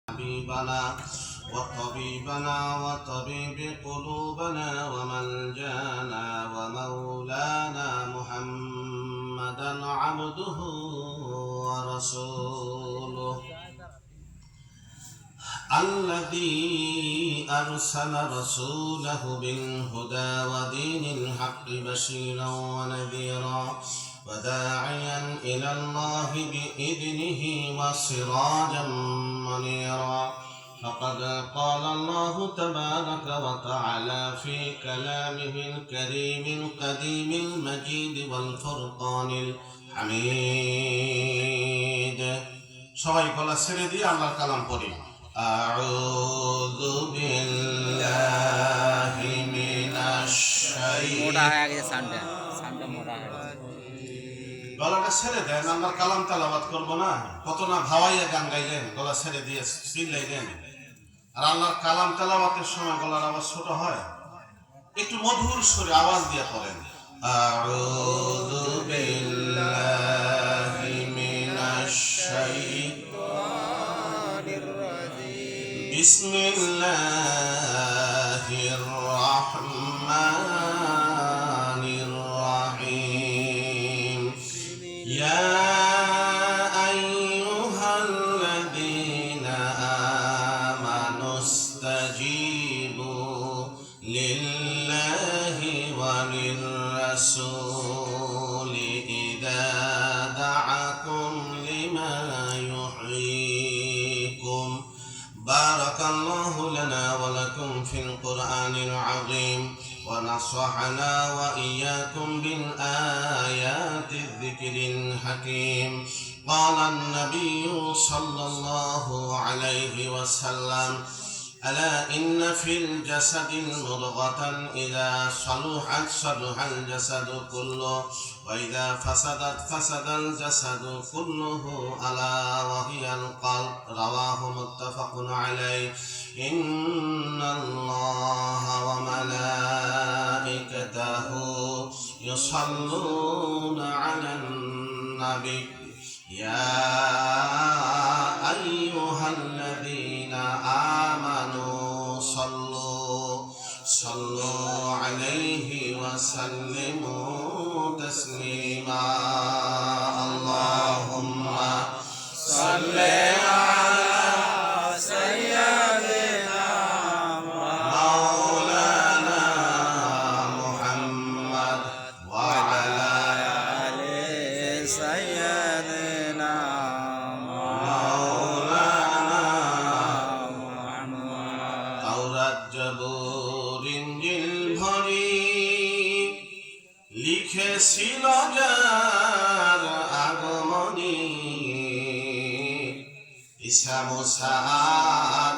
حبيبنا وطبيبنا وطبيب قلوبنا وملجانا ومولانا محمدا عبده ورسوله الذي أرسل رسوله بالهدى ودين الحق بشيرا ونذيرا وداعيا إلى الله بإذنه وسراجا منيرا فقد قال الله تبارك وتعالى في كلامه الكريم القديم المجيد والفرقان الحميد সবাই গলা ছেড়ে দিয়ে আল্লাহর কালাম পড়ি আউযু বিল্লাহি মিনাশ গলাটা ছেড়ে দেন আল্লাহর কালাম তেলাওয়াত করবো না কত না ভাওয়াইয়া গান গাইলেন গলা ছেড়ে দিয়ে চিল্লাইলেন আর আল্লাহর কালাম তেলাওয়াতের সময় গলার আওয়াজ ছোট হয় একটু মধুর সুরে আওয়াজ দিয়ে পড়েন আউযু বিল্লাহি মিনাশ শাইতানির রাজিম বিসমিল্লাহির রাহমানির রাহিম ইয়া আইয়ুহাল্লাযীনা আমানু ইসতাজীবু লিল্লাহি ওয়া লির-রাসূলি ইযা দাআকুম লিমা يحييكم بارك الله لنا ولكم في القرآن العظيم ونصحنا وإياكم بالآيات الذكر الحكيم قال النبي صلى الله عليه وسلم ألا إن في الجسد مضغة إذا صلحت صلح الجسد كله وإذا فسدت فسد الجسد كله ألا وهي القلب رواه متفق عليه إن الله وملائكته يصلون على النبي يا أيها الذين آمنوا صلوا عليه وسلموا تسليما اللهم صل على سيدنا مولانا محمد وعلى آل سيدنا مولانا محمد তাওরাত জবুর ইনজিল ভরি লিখেছিল যার আগমনী ঈসা মুসা আর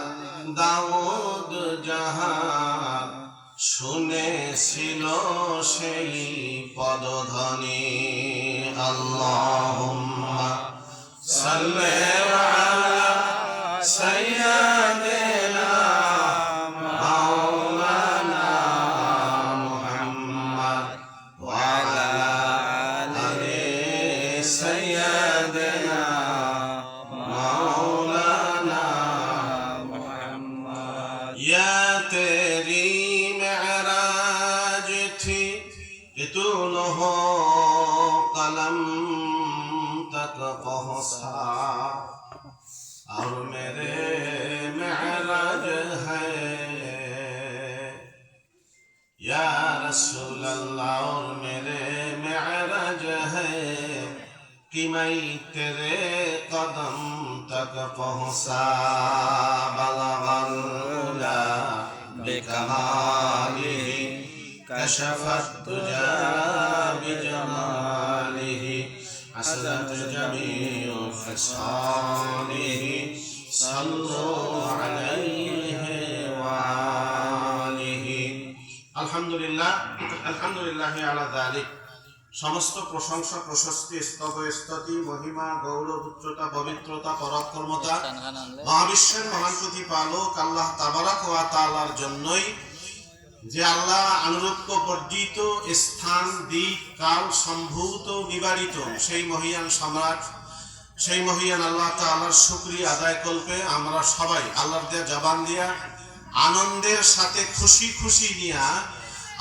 দাউদ যাহার শুনেছিল সেই পদধ্বনি আল্লাহুম্মা সাল্লি আলা সাইয়্যিদিনা মাওলানা মুহাম্মদ ওয়া আলা আলি সাইয়্যিদিনা মাওলানা মুহাম্মদ ইয়া তেরি মেরাজ থी कि तू लौह कलम तक पहुंचा और मेरे मेराज है या रसूल अल्लाह और मेरे मेराज है कि मैं तेरे कदम तक पहुंचा बलगल उला बिकमालिही कशफत तुजा बिजमालिही हसनत जमीउ खसालिही सल्लु अलैहि व आलिहि আলহামদুলিল্লাহ আলহামদুলিল্লাহ আলা যালিক সমস্ত প্রশংসা প্রশস্তি স্তবস্তুতি মহিমা গৌরব উচ্চতা পবিত্রতা পরাক্রমতা মহাবিশ্বের মহান প্রতিপালক আল্লাহ তাবারাক ওয়া তাআলার জন্যই যে আল্লাহ আনুরূপ্য বর্জিত স্থান দিক কাল সম্ভূত নিবারিত সেই মহিয়ান সম্রাট সেই মহিয়ান আল্লাহ তাআলার শুকরিয়া আদায় করতে আমরা সবাই আল্লাহর দেয়া জবান দিয়া আনন্দের সাথে খুশি খুশি নিয়া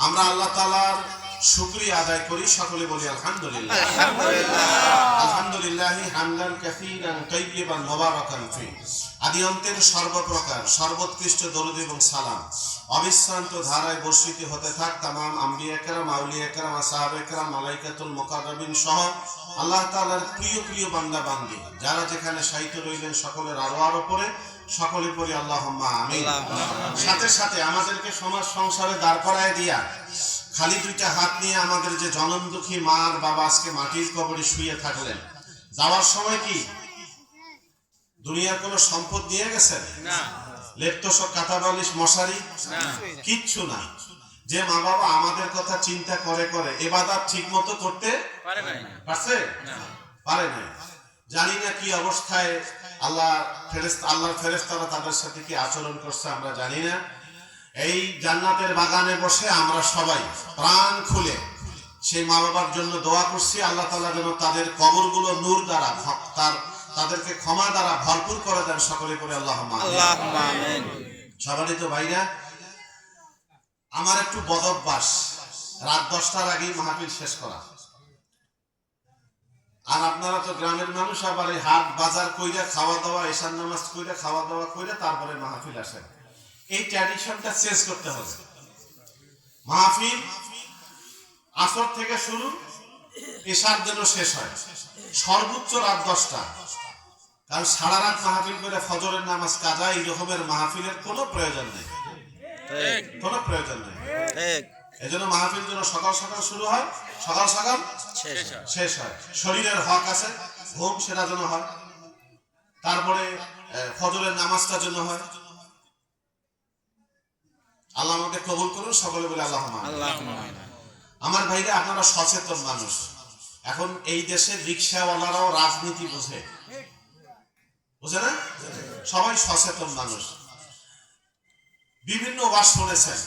আমরা আল্লাহ তাআলার শুকরিয়া আদায় করি। সকলে বলি আলহামদুলিল্লাহ। আলহামদুলিল্লাহ হামদান কাসীরান তাইয়িবান মুবারাকান ফি। আদি অন্তের সর্বপ্রকার সর্বোৎকৃষ্ট দরুদ এবং সালাম অবিশ্রান্ত ধারায় বর্ষিত হতে থাক তামাম আম্বিয়া কেরাম, আউলিয়া কেরাম, সাহাবা কেরাম, মালাইকাতুল মুকাররাবিন সহ আল্লাহ তাআলার প্রিয় প্রিয় বান্দা বান্দি যারা যেখানে শায়িত রইলেন সকলের আরওয়ার উপরে সকলে পড়ি আল্লাহুম্মা আমিন। সাথে সাথে আমাদেরকে সমাজ সংসারে দাঁড় করায় দিয়া খালি দুইটা হাত নিয়ে আমাদের যে জনম দুঃখী মা আর বাবা আজকে মাটির কবরে শুয়ে থাকলেন, যাওয়ার সময় কি দুনিয়ার কোনো সম্পদ নিয়ে গেছেন? না। লেপতোষক, কাঁথা বালিশ, মশারি কিচ্ছু না। যে মা বাবা আমাদের কথা চিন্তা করে করে ইবাদত ঠিক মতো করতে পারছে? পারে নাই। জানি না কি অবস্থায় আল্লাহর ফেরেশতারা তাদের সাথে কি আচরণ করছে আমরা জানি না। এই জান্নাতের বাগানে বসে আমরা সবাই প্রাণ খুলে সেই মা বাবার জন্য দোয়া করছি আল্লাহ তাআলা যেন তাদের কবরগুলো নূর দ্বারা তাদেরকে ক্ষমা দ্বারা ভরপুর করে দেন। সকলে করে আল্লাহুম্মা আমিন। সম্মানিত ভাইরা, আমার একটু বদঅভ্যাস রাত 10টার আগেই মাহফিল শেষ করা। আর আপনারা তো গ্রামের মানুষ, আবার এই হাট বাজার কইরা খাওয়া দাওয়া, ঈশান নামাজ কইরা খাওয়া দাওয়া কইরা তারপরে মাহফিল আসে। এই ট্র্যাডিশনটা চেঞ্জ করতে হবে। মাহফিল আসর থেকে শুরু, ঈশার জন্য শেষ হয় সর্বোচ্চ রাত 10টা। কারণ সারা রাত মাহফিল করে ফজরের নামাজ কাজা, এই রকমের মাহফিলের কোনো প্রয়োজন নেই, কোনো প্রয়োজন নেই। এই জন্য মাহফিল যেন সকাল সকাল শুরু হয়, সকাল সকাল শেষ হয়। শরীরের হক আছে, ঘুম সেটা যেন হয়, তারপরে ফজরের নামাজটা যেন হয়। আল্লাহ আমাদের কবুল করুন। সকলে বলে আল্লাহুম্মা আমিন। আমার ভাইরা, আপনারা সচেতন মানুষ। এখন এই দেশে রিকশাওয়ালারাও রাজনীতি বুঝে না? সবাই সচেতন মানুষ। বিভিন্ন ওয়াজ শুনেছেন,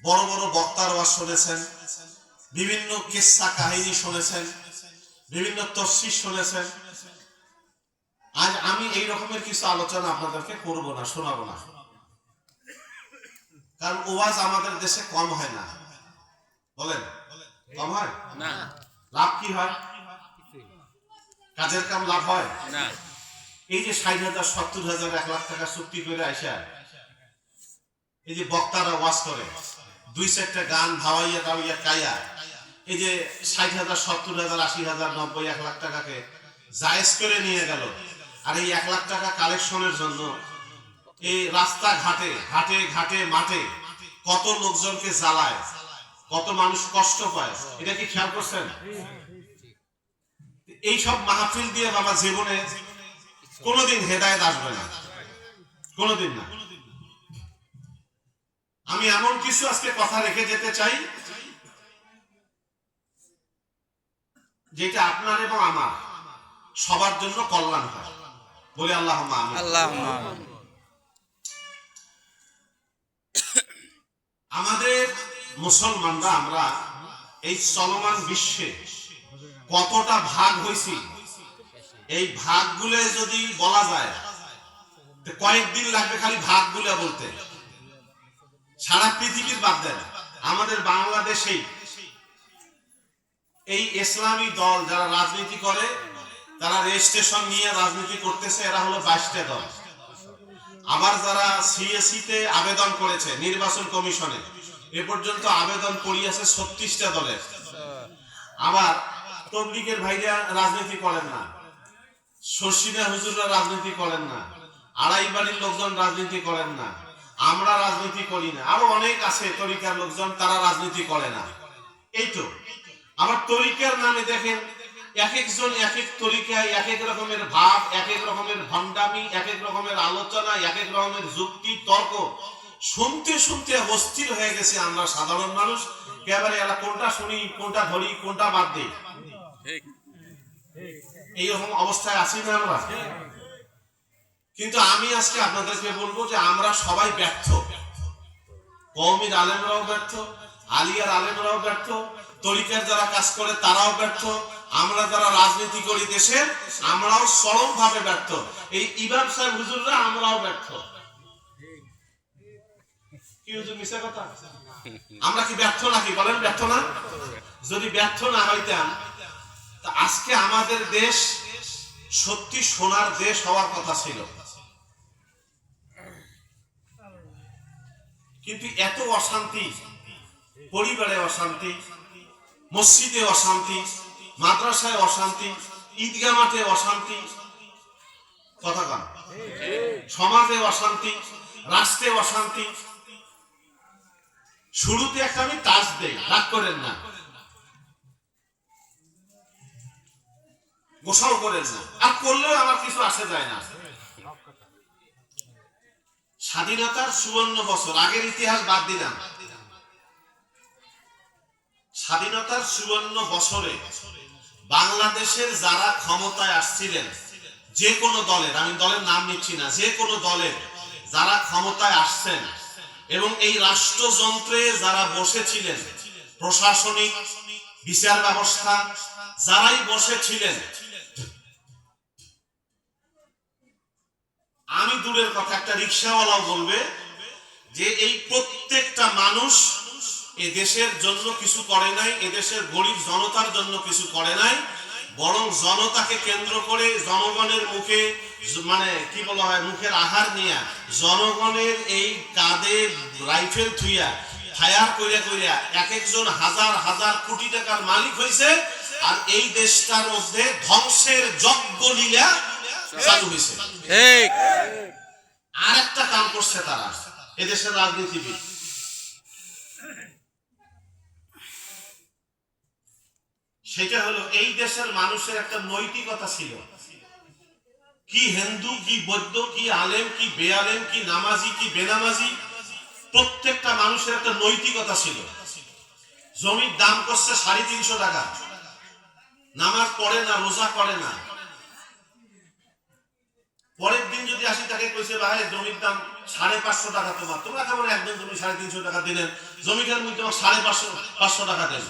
বড় বড় বক্তার ওয়াজ শুনেছেন, বিভিন্ন কিসসা কাহিনী শুনেছেন, বিভিন্ন তাফসীর শুনেছেন। আজ আমি এই রকমের কিছু আলোচনা আপনাদেরকে করব না, শোনাবো না। কারণ ওয়াজ আমাদের দেশে কম হয় না। বলেন, কম হয় না? লাভ কি হয়? কাজের কাম লাভ হয় না। এই যে 60,000, 70,000, 1 লাখ টাকা চুক্তি করে আইসা এই যে বক্তারা ওয়াজ করে, 2-4টা গান ভাওয়াইয়া গাওয়াইয়া কাইয়া এই যে 60,000, 70,000, 80,000, 90, 1 লাখ টাকাকে জায়েজ করে নিয়ে গেল। আর এই 1 লাখ টাকা কালেকশনের জন্য এই রাস্তা ঘাটে ঘাটে ঘাটে মাঠে কত লোকজনকে জ্বালায়, কত মানুষ কষ্ট পায়, এটা কি খেয়াল করছেন? এই সব মাহফিল দিয়ে বাবা জীবনে কোনোদিন হেদায়েত আসবে না, কোনোদিন না। আমি এমন কিছু আজকে কথা রেখে যেতে চাই যেটা আপনার এবং আমার সবার জন্য কল্যাণ হয়। বলি আল্লাহুম্মা আমিন। আমাদের মুসলমানরা আমরা এই চলমান বিশ্বে কতটা ভাগ হয়েছি, এই ভাগগুলো যদি বলা যায় কয়েকদিন লাগবে খালি ভাগগুলো বলতে। সারা পৃথিবীর বাদ দেন, আমাদের বাংলাদেশেই এই ইসলামী দল যারা রাজনীতি করে, তারা রেজিস্ট্রেশন নিয়ে রাজনীতি করতেছে, এরা হলো 22টা দল। আবার যারা সিএসি তে আবেদন করেছে নির্বাচন কমিশনে, এ পর্যন্ত আবেদন করিয়েছে 36টা দলের। আবার তবলিগের ভাইরা রাজনীতি করেন না, শর্ষিনা হুজুররা রাজনীতি করেন না, আড়াই বাড়ির লোকজন রাজনীতি করেন না, আমরা রাজনীতি করি না, আরো অনেক আছে তরিকার লোকজন, তারা রাজনীতি করে না। এই তো আমার তরিকার নামে দেখেন এক একজন এক এক তরিকায় এক এক রকমের ভাব, এক এক রকমের ভণ্ডামি, এক এক রকমের আলোচনা, এক এক রকমের যুক্তি তর্ক শুনতে শুনতে অস্থির হয়ে গেছে আমরা সাধারণ মানুষ। একেবারে এরা কোনটা শুনি, কোনটা ধরি, কোনটা বাদ দিই, এইরকম অবস্থায় আছি না আমরা? কিন্তু আমি আজকে আপনাদেরকে বলবো যে আমরা সবাই ব্যর্থ। কওমির আলেমরাও ব্যর্থ, আলিয়ার আলেমরাও ব্যর্থ, তরিকার যারা কাজ করে তারাও ব্যর্থ, আমরা যারা রাজনীতি করি দেশের, আমরাও চরম ভাবে ব্যর্থ। এই ইমাম সাহেব হুজুররা আমরাও ব্যর্থ। কি হুজুর মিছা কথা? আমরা কি ব্যর্থ নাকি? বলেন ব্যর্থ না? যদি ব্যর্থ না হইতাম তা আজকে আমাদের দেশ সত্যি সোনার দেশ হওয়ার কথা ছিল। কিন্তু এত অশান্তি, পরিবারে অশান্তি, মসজিদে অশান্তি, মাদ্রাসায় অশান্তি, ঈদগাহ মাঠে অশান্তি, কথা কন, সমাজে অশান্তি, রাষ্ট্রে অশান্তি। শুরুতে একটা আমি টাচ দেই, রাগ করেন না, গোসাও করেন না, আর করলেও আমার কিছু আসে যায় না। স্বাধীনতার 54 বছর আগের ইতিহাস বাদ দিলাম, স্বাধীনতার 54 বছরে বাংলাদেশের যারা ক্ষমতায় আসছিলেন, যে কোনো দলের, আমি দলের নাম নিচ্ছি না, যে কোনো দলের যারা ক্ষমতায় আসছেন এবং এই রাষ্ট্রযন্ত্রে যারা বসেছিলেন, প্রশাসনিক বিচার ব্যবস্থা যারাই বসেছিলেন, আমি দূরের কথা, একটা রিক্সাওয়ালাও বলবে যে এই প্রত্যেকটা মানুষ এ দেশের জন্য কিছু করে নাই, এদেশের গরিব জনতার জন্য কিছু করে নাই, বরং জনতাকে কেন্দ্র করে জনগণের মুখে, মানে কি বলা হয়, মুখের আহার নিয়ে জনগণের এই কাঁধে রাইফেল থুইয়া ফায়ার কইরা কইরা এক একজন হাজার হাজার কোটি টাকার মালিক হয়েছে। আর এই দেশটার মধ্যে ধ্বংসের যজ্ঞ লীলা চালু হয়েছে। আর একটা কাম করছে তারা, এদেশের রাজনীতিবিদ, সেটা হলো এই দেশের মানুষের একটা নৈতিকতা ছিল। কি হিন্দু, কি বৌদ্ধ, কি আলেম, কি বেআলেম, কি নামাজি, কি বেনামাজি, প্রত্যেকটা মানুষের একটা নৈতিকতা ছিল। জমির দাম করছে 350 টাকা, নামাজ পড়ে না, রোজা করে না, পরের দিন যদি আসি তাকে কইছে ভাই জমির দাম 550 টাকা, তোমরা কেমন একদম জমি 350 টাকা দিলেন, জমিটার মধ্যে 550 টাকা দেন।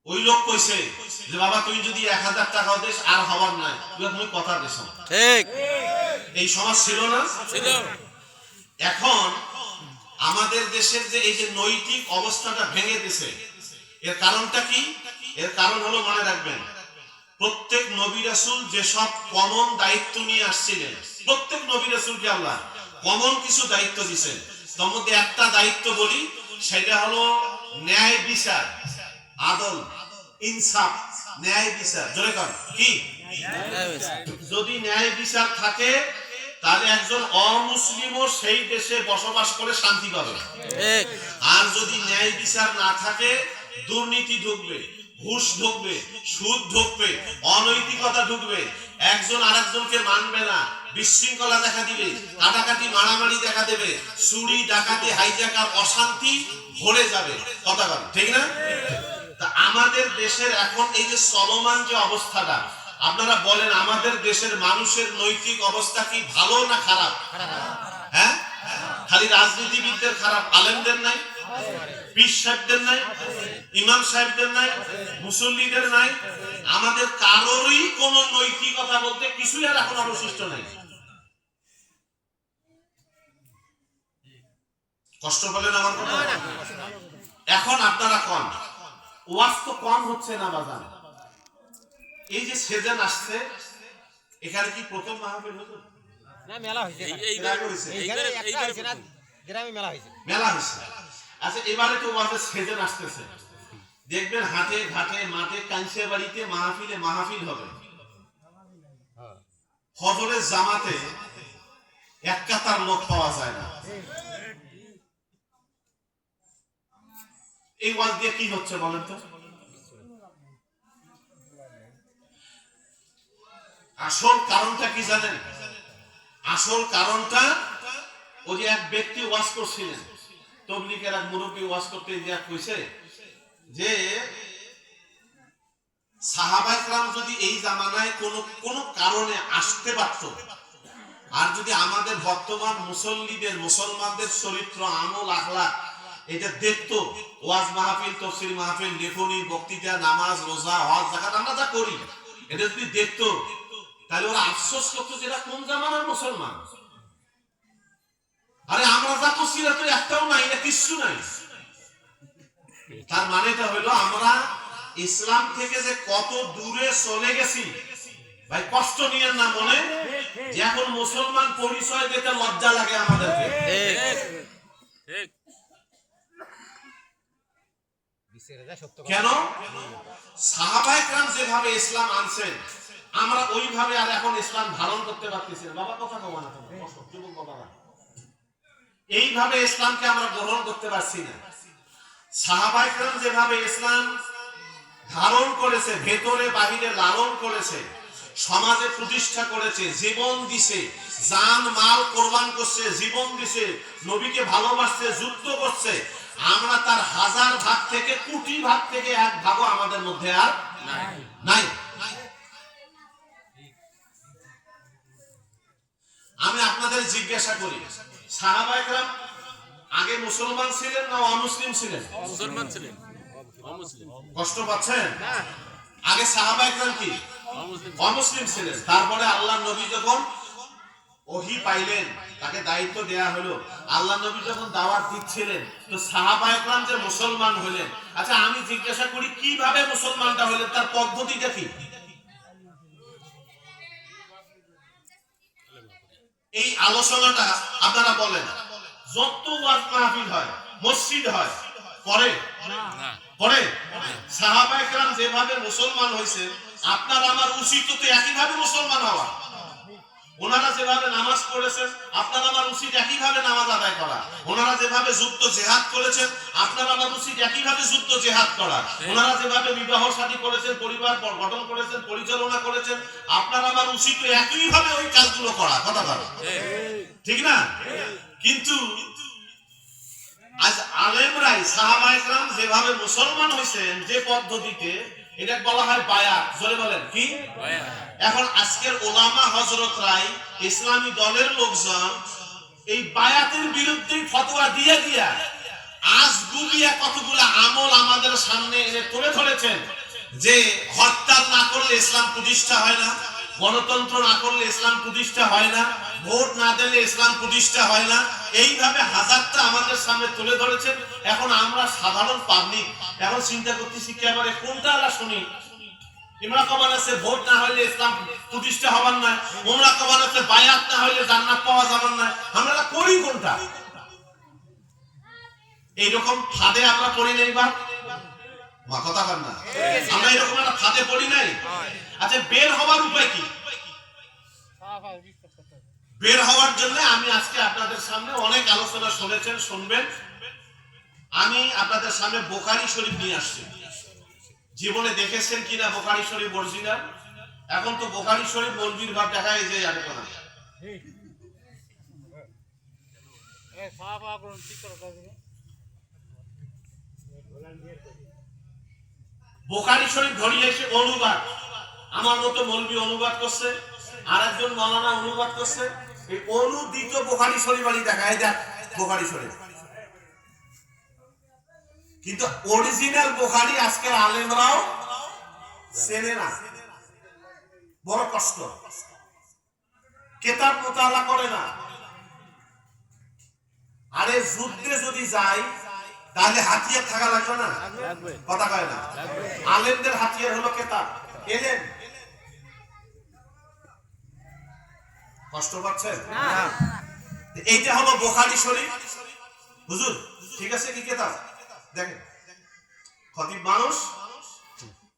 ওই লোক কইছে যে বাবা তুই যদি 1000 টাকাও দিস আর হবার নাই, তুমি কথা দিছ। ঠিক, এই সমাজ ছিল না? ছিল। এখন আমাদের দেশের যে এই যে নৈতিক অবস্থাটা ভেঙে দিছে, এর কারণটা কি? এর কারণ হলো, মনে রাখবেন, প্রত্যেক নবী রাসূল যেসব কমন দায়িত্ব নিয়ে আসছিলেন, প্রত্যেক নবী রাসূলকে আল্লাহ কমন কিছু দায়িত্ব দিয়েছেন। তার মধ্যে একটা দায়িত্ব বলি, সেটা হলো ন্যায় বিচার, আদল, ইনসাফ, ন্যায় বিচার। জোরে কর, কি? যদি ন্যায় বিচার থাকে তাহলে একজন অমুসলিমও সেই দেশে বসবাস করে শান্তি পাবে। আর যদি ন্যায় বিচার না থাকে, দুর্নীতি ঢুকবে, ঘুষ ঢুকবে, সুদ ঢুকবে, অনৈতিকতা ঢুকবে, একজন আরেকজনকে মানবে না, বিশৃঙ্খলা দেখা দিবে, কাটাকাটি মারামারি দেখা দেবে, চুরি ডাকাতি হাইজ্যাকার অশান্তি ভরে যাবে। কথা বল, ঠিক না? তা আমাদের দেশের এখন এই যে চলমান যে অবস্থাটা, আপনারা বলেন আমাদের দেশের মানুষের নৈতিক অবস্থা কি ভালো না খারাপ? হ্যাঁ, খালি রাজনীতিবিদদের খারাপ, আলেমদের নাই, পীর সাহেবদের নাই, ইমাম সাহেবদের নাই, মুসল্লিদের নাই, আমাদের কারোরই কোন নৈতিকতা বলতে কিছুই আর এখন অবশিষ্ট নাই। কষ্ট পেলেন আমার কথা? এখন আপনারা কম, ওয়াজ তো কম হচ্ছে না বাজান। এই যে সেজন আসছে, এখানে কি প্রথম মাহফিল হতো না? মেলা হয়েছে, মেলা হয়েছে। আচ্ছা, এবারে তো ওয়াজের সেজন আসতেছে, দেখবেন হাটে ঘাটে মাঠে কাঞ্চে বাড়িতে মাহফিলে মাহফিল হবে। ফজরের জামাতে এক কাতার লোক পাওয়া যায় না। এই ওয়াজ দিয়ে কি হচ্ছে বলেন তো? আসল কারণটা কি জানেন? আসল কারণটা ওই যে এক ব্যক্তি ওয়াজ করছিলেন, তবলিগের এক মুরব্বী ওয়াজ করতে গিয়ে কইছে যে সাহাবা کرام যদি এই জামানায় কোন কারণে আসতে পারত, আর যদি আমাদের বর্তমান মুসল্লিদের, মুসলমানদের চরিত্র, আমল, আখলাক এটা দেখতো, ওয়াজ মাহফিল, তাফসীর মাহফিল, লেখনী, বক্তৃতা, নামাজ, রোজা, হজ, যাকাত আমরা যা করি, এটা যদি দেখতো তাহলে ওরা আফসোস করতো যে এরা কোন জামানার মুসলমান। আরে আমরা যা করছি এটা তো একটাও নাই, এটা কিচ্ছু নাই। তার মানেটা হলো আমরা ইসলাম থেকে যে কত দূরে চলে গেছি। ভাই কষ্ট নিয়েন না মনে, যে এখন মুসলমান পরিচয় দিতে লজ্জা লাগে আমাদেরকে। কেন? সাহাবায়ে কেরাম যেভাবে ইসলাম আনছেন আমরা ওইভাবে আর এখন ইসলাম ধারণ করতে পারতেছি না। বাবা কথা কও না, যুবক বাবারা, এইভাবে ইসলামকে আমরা গ্রহণ করতে পারছি না। সাহাবায়ে কেরাম যেভাবে ইসলাম ধারণ করেছে, ভেতরে বাহিরে লালন করেছে, সমাজে প্রতিষ্ঠা করেছে, জীবন দিছে, জান মাল কোরবান করছে, জীবন দিছে, নবীকে ভালোবাসছে, যুদ্ধ করছে, আমরা তার 1000 ভাগ থেকে কোটি ভাগ থেকে 1 ভাগও আমাদের মধ্যে আর নাই। আমি আপনাদের জিজ্ঞাসা করি, সাহাবায়ে কেরাম আগে মুসলমান ছিলেন না অমুসলিম ছিলেন? মুসলমান ছিলেন, অমুসলিম। কষ্ট পাচ্ছেন? আগে সাহাবায়ে কেরাম কি অমুসলিম ছিলেন। তারপরে আল্লাহর নবী যখন ওহী পাইলেন, তাকে দায়িত্ব দেয়া হলো, আল্লাহর নবী যখন দাওয়াত দিচ্ছিলেন, তো সাহাবায়ে কেরাম যে মুসলমান হলেন, আচ্ছা আমি জিজ্ঞাসা করি কিভাবে মুসলমানটা হলেন, তার পদ্ধতিটা কি? এই আলোচনাটা আপনারা বলেন। যত ওয়াজ মাহফিল হয়, মসজিদ হয়, পরে পরে সাহাবায়ে কেরাম যেভাবে মুসলমান হয়েছে, আপনার আমার উচিত তো একইভাবে মুসলমান হওয়া। ওনারা যেভাবে নামাজ পড়েছেন, আপনার আমার উচিত একইভাবে নামাজ আদায় করা। ওনারা যেভাবে যুদ্ধ জিহাদ করেছেন, আপনার আমার উচিত একইভাবে যুদ্ধ জিহাদ করা। ওনারা যেভাবে বিবাহ শাদী করেছেন, পরিবার গঠন করেছেন, পরিচালনা করেছেন, আপনার আমার উচিত একইভাবে ওই কাজগুলো করা। কথা বলো ঠিক না? কিন্তু আজ আলেমরাই সাহাবায়ে কেরাম যেভাবে মুসলমান হয়েছেন, যে পদ্ধতিতে, এটা বলা হয় বায়াত। জোরে বলেন কি? এখন আজকের ওলামা হযরতরাই, ইসলামী দলের লোকজন এই বায়াতের বিরুদ্ধে ফতোয়া দিয়ে দিয়া আজ গুলিয়া কতগুলো আমল আমাদের সামনে এনে তুলে ধরেছেন, যে হত্যা না করলে ইসলাম প্রতিষ্ঠা হয় না, গণতন্ত্র না করলে ইসলাম প্রতিষ্ঠা হয় না, ভোট না দিলে ইসলাম প্রতিষ্ঠা হয় না। এইভাবে হাজারটা আমাদের সামনে তুলে ধরেছেন। এখন আমরা সাধারণ পাবলিক এখন চিন্তা করতেছি কি এবারে কোনটা আমরা শুনি। ইমরা কমান আছে ভোট না হলে ইসলাম প্রতিষ্ঠা হবার না, ওমরা কমান আছে বায়াত না হলে জান্নাত পাওয়া যাবার না। আমরা করি কোনটা? এইরকম ফাঁদে আমরা পড়ি নাই বা কথা বল না, আমরা এরকম একটা ফাঁদে পড়ি নাই। আচ্ছা বের হওয়ার উপায় কি? বের হওয়ার জন্য আমি আজকে আপনাদের সামনে অনেক আলোচনা শুনেছেন, শুনবেন। আমি আপনাদের সামনে বুখারী শরীফ নিয়ে আসছি। জীবনে দেখেছেন কিনা বুখারী শরীফ অরিজিনাল? এখন তো বুখারী শরীফ মৌলবীর ভাব দেখা যায় জানে না। বুখারী শরীফ ধরিয়ে এসে অনুবাদ, আমার মতো মৌলবী অনুবাদ করছে, আর একজন মাওলানা অনুবাদ করছে। এই অনুদিত বুখারী শরীফ আলী দেখায় দেখ বুখারী শরীফ, কিন্তু অরিজিনাল বুখারী আজকের আলেমরাও চেনে না। বড় কষ্ট, কিতাব মুতালা করে না। আরে যুদ্ধে যদি যায় তাহলে হাতিয়ার থাকা লাগবে না? কথা কয় না? আলেমদের হাতিয়ার হলো কিতাব, এলেম। কষ্ট পাচ্ছেন? এইটা হলো বুখারী শরীফ। হুজুর ঠিক আছে কি কিতাব দেখেন, খতিব মানুষ,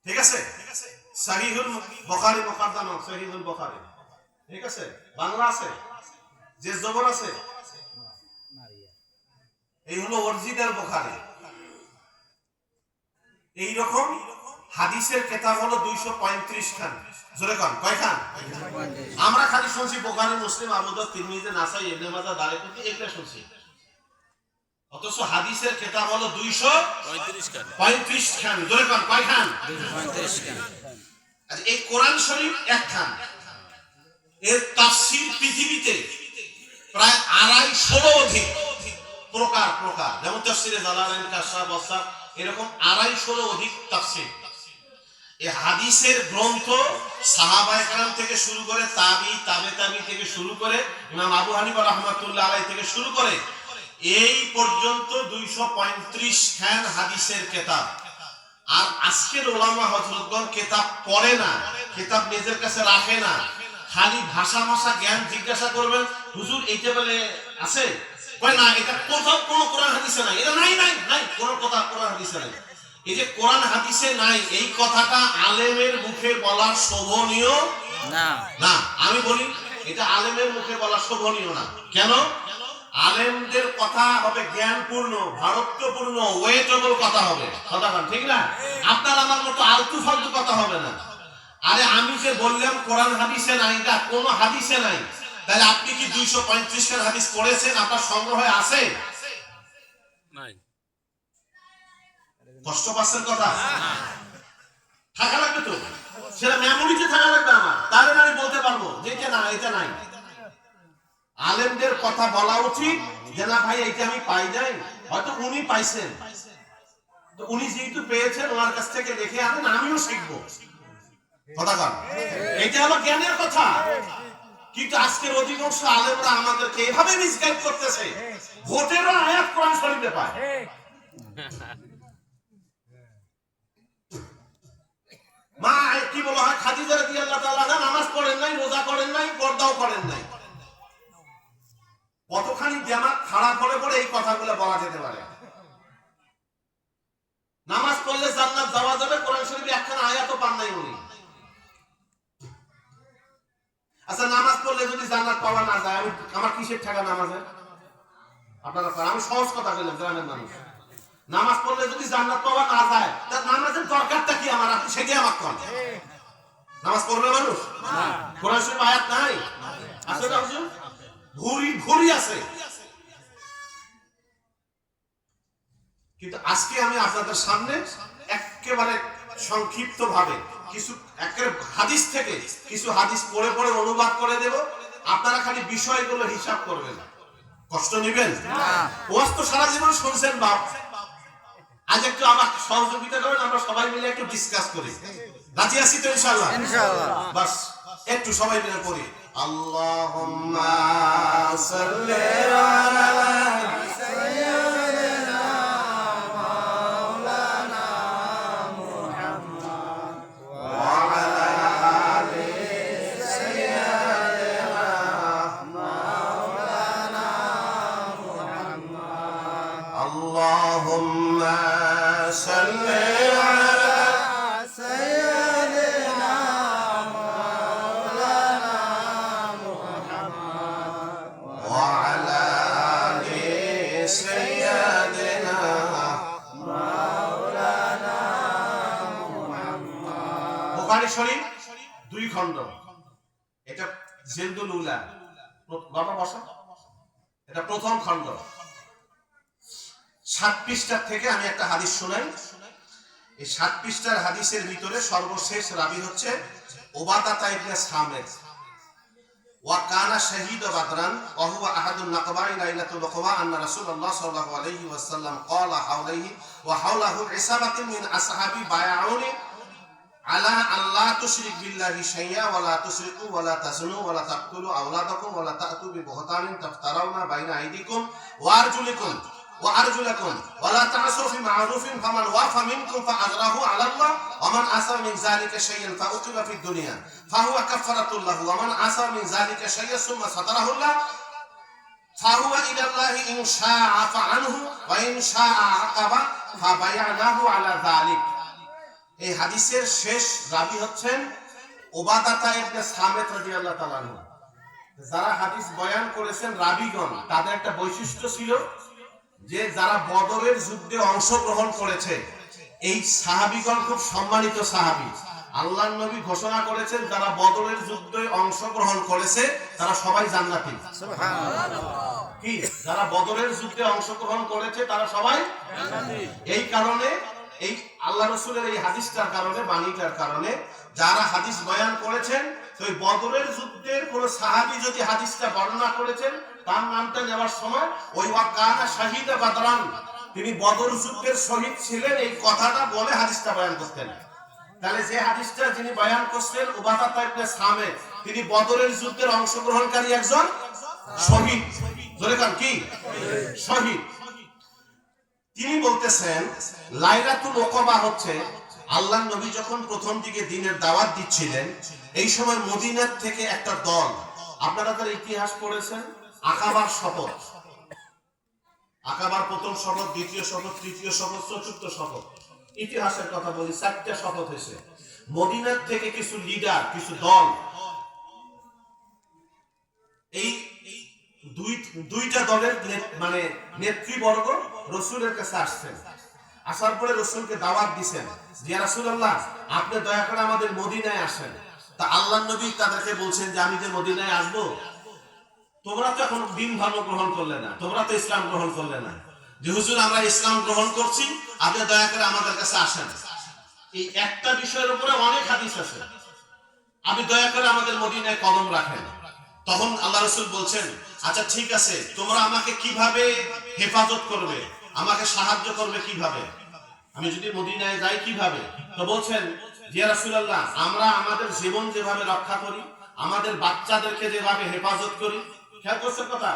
ঠিক আছে, সহিহুল বুখারী মুকদ্দমা, সহিহুল বুখারী, ঠিক আছে, বাংলা আছে, যে জবর আছে, এই হলো অরিজিনাল বুখারী। এই রকম হাদিসের কিতাব হলো 235 খান। জোরে কোন কয়খান? আমরা খালি শুনছি বুখারী, মুসলিম, আবু দাউদ, তিরমিজি, নাসাই, ইবনে মাজাহ, দারিকুতি, এগুলা শুনছি। অথচ হাদিসের কিতাব হলো 235 খান। জোরে কোন কয়খান? 235 খান। আচ্ছা এই কোরআন শরীফ এক খান, এর তাফসীর পৃথিবীতে প্রায় 250 অধিক। প্রকার প্রকার, যেমন তাফসিরে জালালাইন, কাশফ, বসার, এরকম 250 অধিক তাফসির। এই হাদিসের গ্রন্থ সাহাবায়ে কেরাম থেকে শুরু করে তাবি থেকে শুরু করে ইমাম আবু হানিফা রাহমাতুল্লাহ আলাইহি থেকে শুরু করে এই পর্যন্ত 235 খান হাদিসের কিতাব। আর আজকের ওলামা হযরতগণ কিতাব পড়ে না, কিতাব নিজের কাছে রাখে না, খালি ভাষা জ্ঞান জিজ্ঞাসা করবেন, হুজুর এইটা বলে আছে, কয় না এটা কোথাও কোনো কোরআন হাদিসে নাই, এটা নাই নাই নাই কোনো কথা কোরআন হাদিসে নাই। এই যে কোরআন হাদিসে নাই এই কথাটা আলেমের মুখে বলা শোভনীয় না। না, আমি বলি এটা আলেমের মুখে বলা শোভনীয় না। কেন? আলেমদের কথা হবে জ্ঞানপূর্ণ, ভারত্বপূর্ণ, ওয়েটেবল কথা হবে, কথা ঠিক না? আপনার আমার মতো আলতু ফালতু কথা হবে না। আরে আমি যে বললাম কোরআন হাদিসে নাই, এটা কোনো হাদিসে নাই, তাহলে আপনি কি 235 খান হাদিস পড়েছেন? আপনার সংগ্রহে আছে? নাই। কষ্ট পাচ্ছেন কথা? থাকা লাগবে তো, সেটা মেমোরিতে থাকা লাগবে আমার, তাহলে আমি বলতে পারবো যে এটা না, এটা নাই। আলেমদের কথা বলা উচিত যে না ভাই এইটা আমি পাই নাই, হয়তো উনি পাইছেন, তো উনি যেহেতু পেয়েছেন ওনার কাছ থেকে দেখে আনেন, আমিও শিখবো, কথা কন। এটা হলো জ্ঞানের কথা। কিন্তু আজকের অধিকাংশ আলেমরা আমাদেরকে এভাবে মিসগাইড করতেছে, ভোটেরও আয়াত কোরআন শরীফে পায়। মা কি বলা হয়, খাদিজা রাদিয়াল্লাহু তাআলা আনহা নামাজ পড়েন নাই, রোজা করেন নাই, পর্দাও করেন নাই। কতখানি জামাত খাড়া করে পড়ে এই কথাগুলো বলা যেতে পারে। নামাজ পড়লে জান্নাত যাওয়া যাবে, কোরআন শরীফে একখানা আয়াতও পান নাই উনি। আচ্ছা, নামাজ পড়লে যদি জান্নাত পাওয়া না যায়, আমি আমার কিসের টাকা নামাজে? আপনারা আমি সহজ কথা বললাম, গ্রামের মানুষ। নামাজ পড়লে যদি জান্নাত পাওয়া না যায়, তার নামাজের দরকারটা কি আমার? আপনি সেটাই আমার কোন নামাজ পড়বে মানুষ? কোরআন শরীফ আয়াত নাই আছে না হুজুর? ভুরি আছে। কিন্তু আজকে আমি আপনাদের সামনে একেবারে সংক্ষিপ্ত ভাবে কিছু হাদিস থেকে কিছু হাদিস পড়ে পড়ে অনুবাদ করে দেব। আপনারা খালি বিষয়গুলো হিসাব করবেন, কষ্ট নেবেন না। ওয়াজ তো সারা জীবন শুনছেন বাপ, আজ একটু আমার সহযোগিতা করেন, আমরা সবাই মিলে একটু ডিসকাস করি। রাজি আছি তো ইনশাআল্লাহ? ইনশাআল্লাহ। বাস একটু সবাই মিলে পড়ি। আল্লাহুম্মা সাল্লি আলা সাইয়্যিদিনা মাওলানা মুহাম্মদ ওয়া আলা আলি সাইয়্যিদিনা মাওলানা মুহাম্মদ। আল্লাহুম্মা সাল্লি বুখারী শরীফ 2 খণ্ড, এটা জিলদুল উলা, বাবা বসো, এটা প্রথম খণ্ড, 7 পৃষ্ঠা থেকে আমি একটা হাদিস শোনাই। এই 7 পৃষ্ঠার হাদিসের ভিতরে সর্বশেষ রাবী হচ্ছে উবাদাতা ইবনে সামিত। ওয়া কানা শাহীদ বাদরান ওয়া হুয়া আহাদুন নাকবাই লাইলাতুল উকবা আন্না রাসূলুল্লাহ সাল্লাল্লাহু আলাইহি ওয়াসাল্লাম ক্বালা হাওলাইহি ওয়া হাওলাহু ইসাবাতিন মিন আসহাবি বায়াউনি আলা আল্লাহ তুশরিক বিল্লাহি শাইয়া ওয়া লা তুশরিকু ওয়া লা তাজনু ওয়া লা তাকতুলু আওলাদাকুম ওয়া লা তা'তু বিবুহতানিন তাফতারাউনা বাইনা আইদিকুম ওয়া আরজুলিকুম ওয়া আরজুলাকুম ওয়া লা তা'সু ফি মা'রুফিন ফামান ওয়াফা মিনকুম ফাআজরাহু আলা আল্লাহ ওয়া মান আসা মিন যালিকা শাইয়ান ফাউকিবা ফিদ দুনিয়া ফাহুয়া কাফারাতুল লাহু ওয়া মান আসা মিন যালিকা শাইয়ান সুম্মা সাতারাহু আল্লাহ ফাহুয়া ইলাল্লাহি ইন শাআ ফাআনহু ওয়া ইন শাআ আকাবা ফাবায়ানাহু আলা যালিক। এই হাদিসের শেষ রাবী হচ্ছেন উবাদাতা ইবনে সামিত রাদিয়াল্লাহু তাআলা আনহু। যারা হাদিস বয়ান করেছেন রাবীগণ, তাদের একটা বৈশিষ্ট্য ছিল যে যারা বদরের যুদ্ধে অংশগ্রহণ করেছে এই সাহাবীগণ খুব সম্মানিত সাহাবী। আল্লাহর নবী ঘোষণা করেছেন যারা বদরের যুদ্ধে অংশগ্রহণ করেছে তারা সবাই জান্নাতি। সুবহানাল্লাহ। কি যারা বদরের যুদ্ধে অংশগ্রহণ করেছে তারা সবাই জান্নাতি। এই কারণে এই আল্লাহ রাসূলের এই হাদিসটার কারণে, বাণীটার কারণে যারা হাদিস বয়ান করেছেন তো এই বদরের যুদ্ধের কোন সাহাবী যদি হাদিসটা বর্ণনা করেছেন তার নামটা নেওয়ার সময় ওই ওয়াকানা শাহিদা বাদরান, তিনি বদর যুদ্ধের শহীদ ছিলেন, এই কথাটা বলে হাদিসটা বয়ান করতেন। তাহলে যে হাদিসটা যিনি বয়ান করছেন উবাদা ইবনে সামিত, তিনি বদরের যুদ্ধের অংশগ্রহণকারী একজন শহীদ। ধরে কান কি শহীদ। তিনি বলতেছেন লাইলাতুল ওকবা হচ্ছে আল্লাহর নবী যখন প্রথম দিকে দ্বীনের দাওয়াত দিচ্ছিলেন, এই সময় মদিনার থেকে একটা দল, আপনারা তার ইতিহাস পড়েছেন, আকাবার শপথ, আকাবার প্রথম শপথ, দ্বিতীয় শপথ, তৃতীয় শপথ, চতুর্থ শপথ, ইতিহাসের কথা বলি, 4টা শপথ হয়েছে। মদিনার থেকে কিছু লিডার, কিছু দল, এই দুইটা দলের মানে নেতৃবর্গ রসুলের কাছে আসছেন। আসার পরে রসুলকে দাওয়াত দিচ্ছেন যে ইয়া রাসূলুল্লাহ, আপনি দয়া করে আমাদের মদিনায় আসেন। তা আল্লাহর নবী তাদেরকে বলছেন যে আমি যে মদিনায় আসবো, তোমরা তো এখন দিন ধর্ম গ্রহণ করলে না, তোমরা তো ইসলাম গ্রহণ করলে না, যে হুজুর আমরা ইসলাম গ্রহণ করছি, আপনি দয়া করে আমাদের কাছে আসেন। এই একটা বিষয়ের উপরে অনেক হাদিস আছে, আপনি দয়া করে আমাদের মদিনায় কদম রাখেন। তখন আল্লাহ রাসূল বলছেন আচ্ছা ঠিক আছে, তোমরা আমাকে কিভাবে হেফাজত করবে, আমাকে সাহায্য করবে কিভাবে, আমি যদি মদিনায় যাই কিভাবে? তো বলছেন ইয়া রাসূলুল্লাহ, আমরা আমাদের জীবন যেভাবে রক্ষা করি, আমাদের বাচ্চাদেরকে যেভাবে হেফাজত করি, খেয়াল করছেন কথা,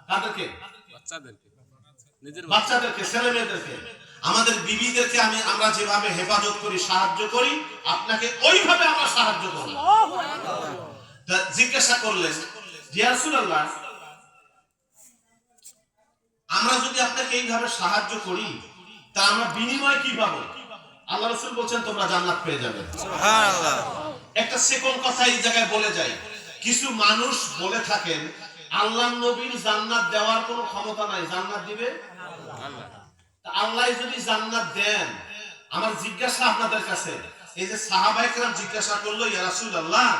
কাদেরকে? বাচ্চাদেরকে, ছেলে মেয়েদেরকে, আমাদের বিবিদেরকে আমরা যেভাবে হেফাজত করি, সাহায্য করি, আপনাকে ওইভাবে আমরা সাহায্য করব। জিজ্ঞাসা করলেন ইয়া রাসূলুল্লাহ, আমরা যদি আপনাকে এইভাবে সাহায্য করি তা আমরা বিনিময় কি পাবো? আল্লাহ রাসূল বলছেন তোমরা জান্নাত পেয়ে যাবে। সুবহানাল্লাহ। একটা সেকেন্ড কথা এই জায়গায় বলে যাই, কিছু মানুষ বলে থাকেন আল্লাহর নবীর জান্নাত দেওয়ার কোনো ক্ষমতা নাই, জান্নাত দিবে আল্লাহ। আল্লাহ যদি জান্নাত দেন, আমার জিজ্ঞাসা আপনাদের কাছে, এই যে সাহাবায়ে কেরাম জিজ্ঞাসা করলো ইয়া রাসূলুল্লাহ,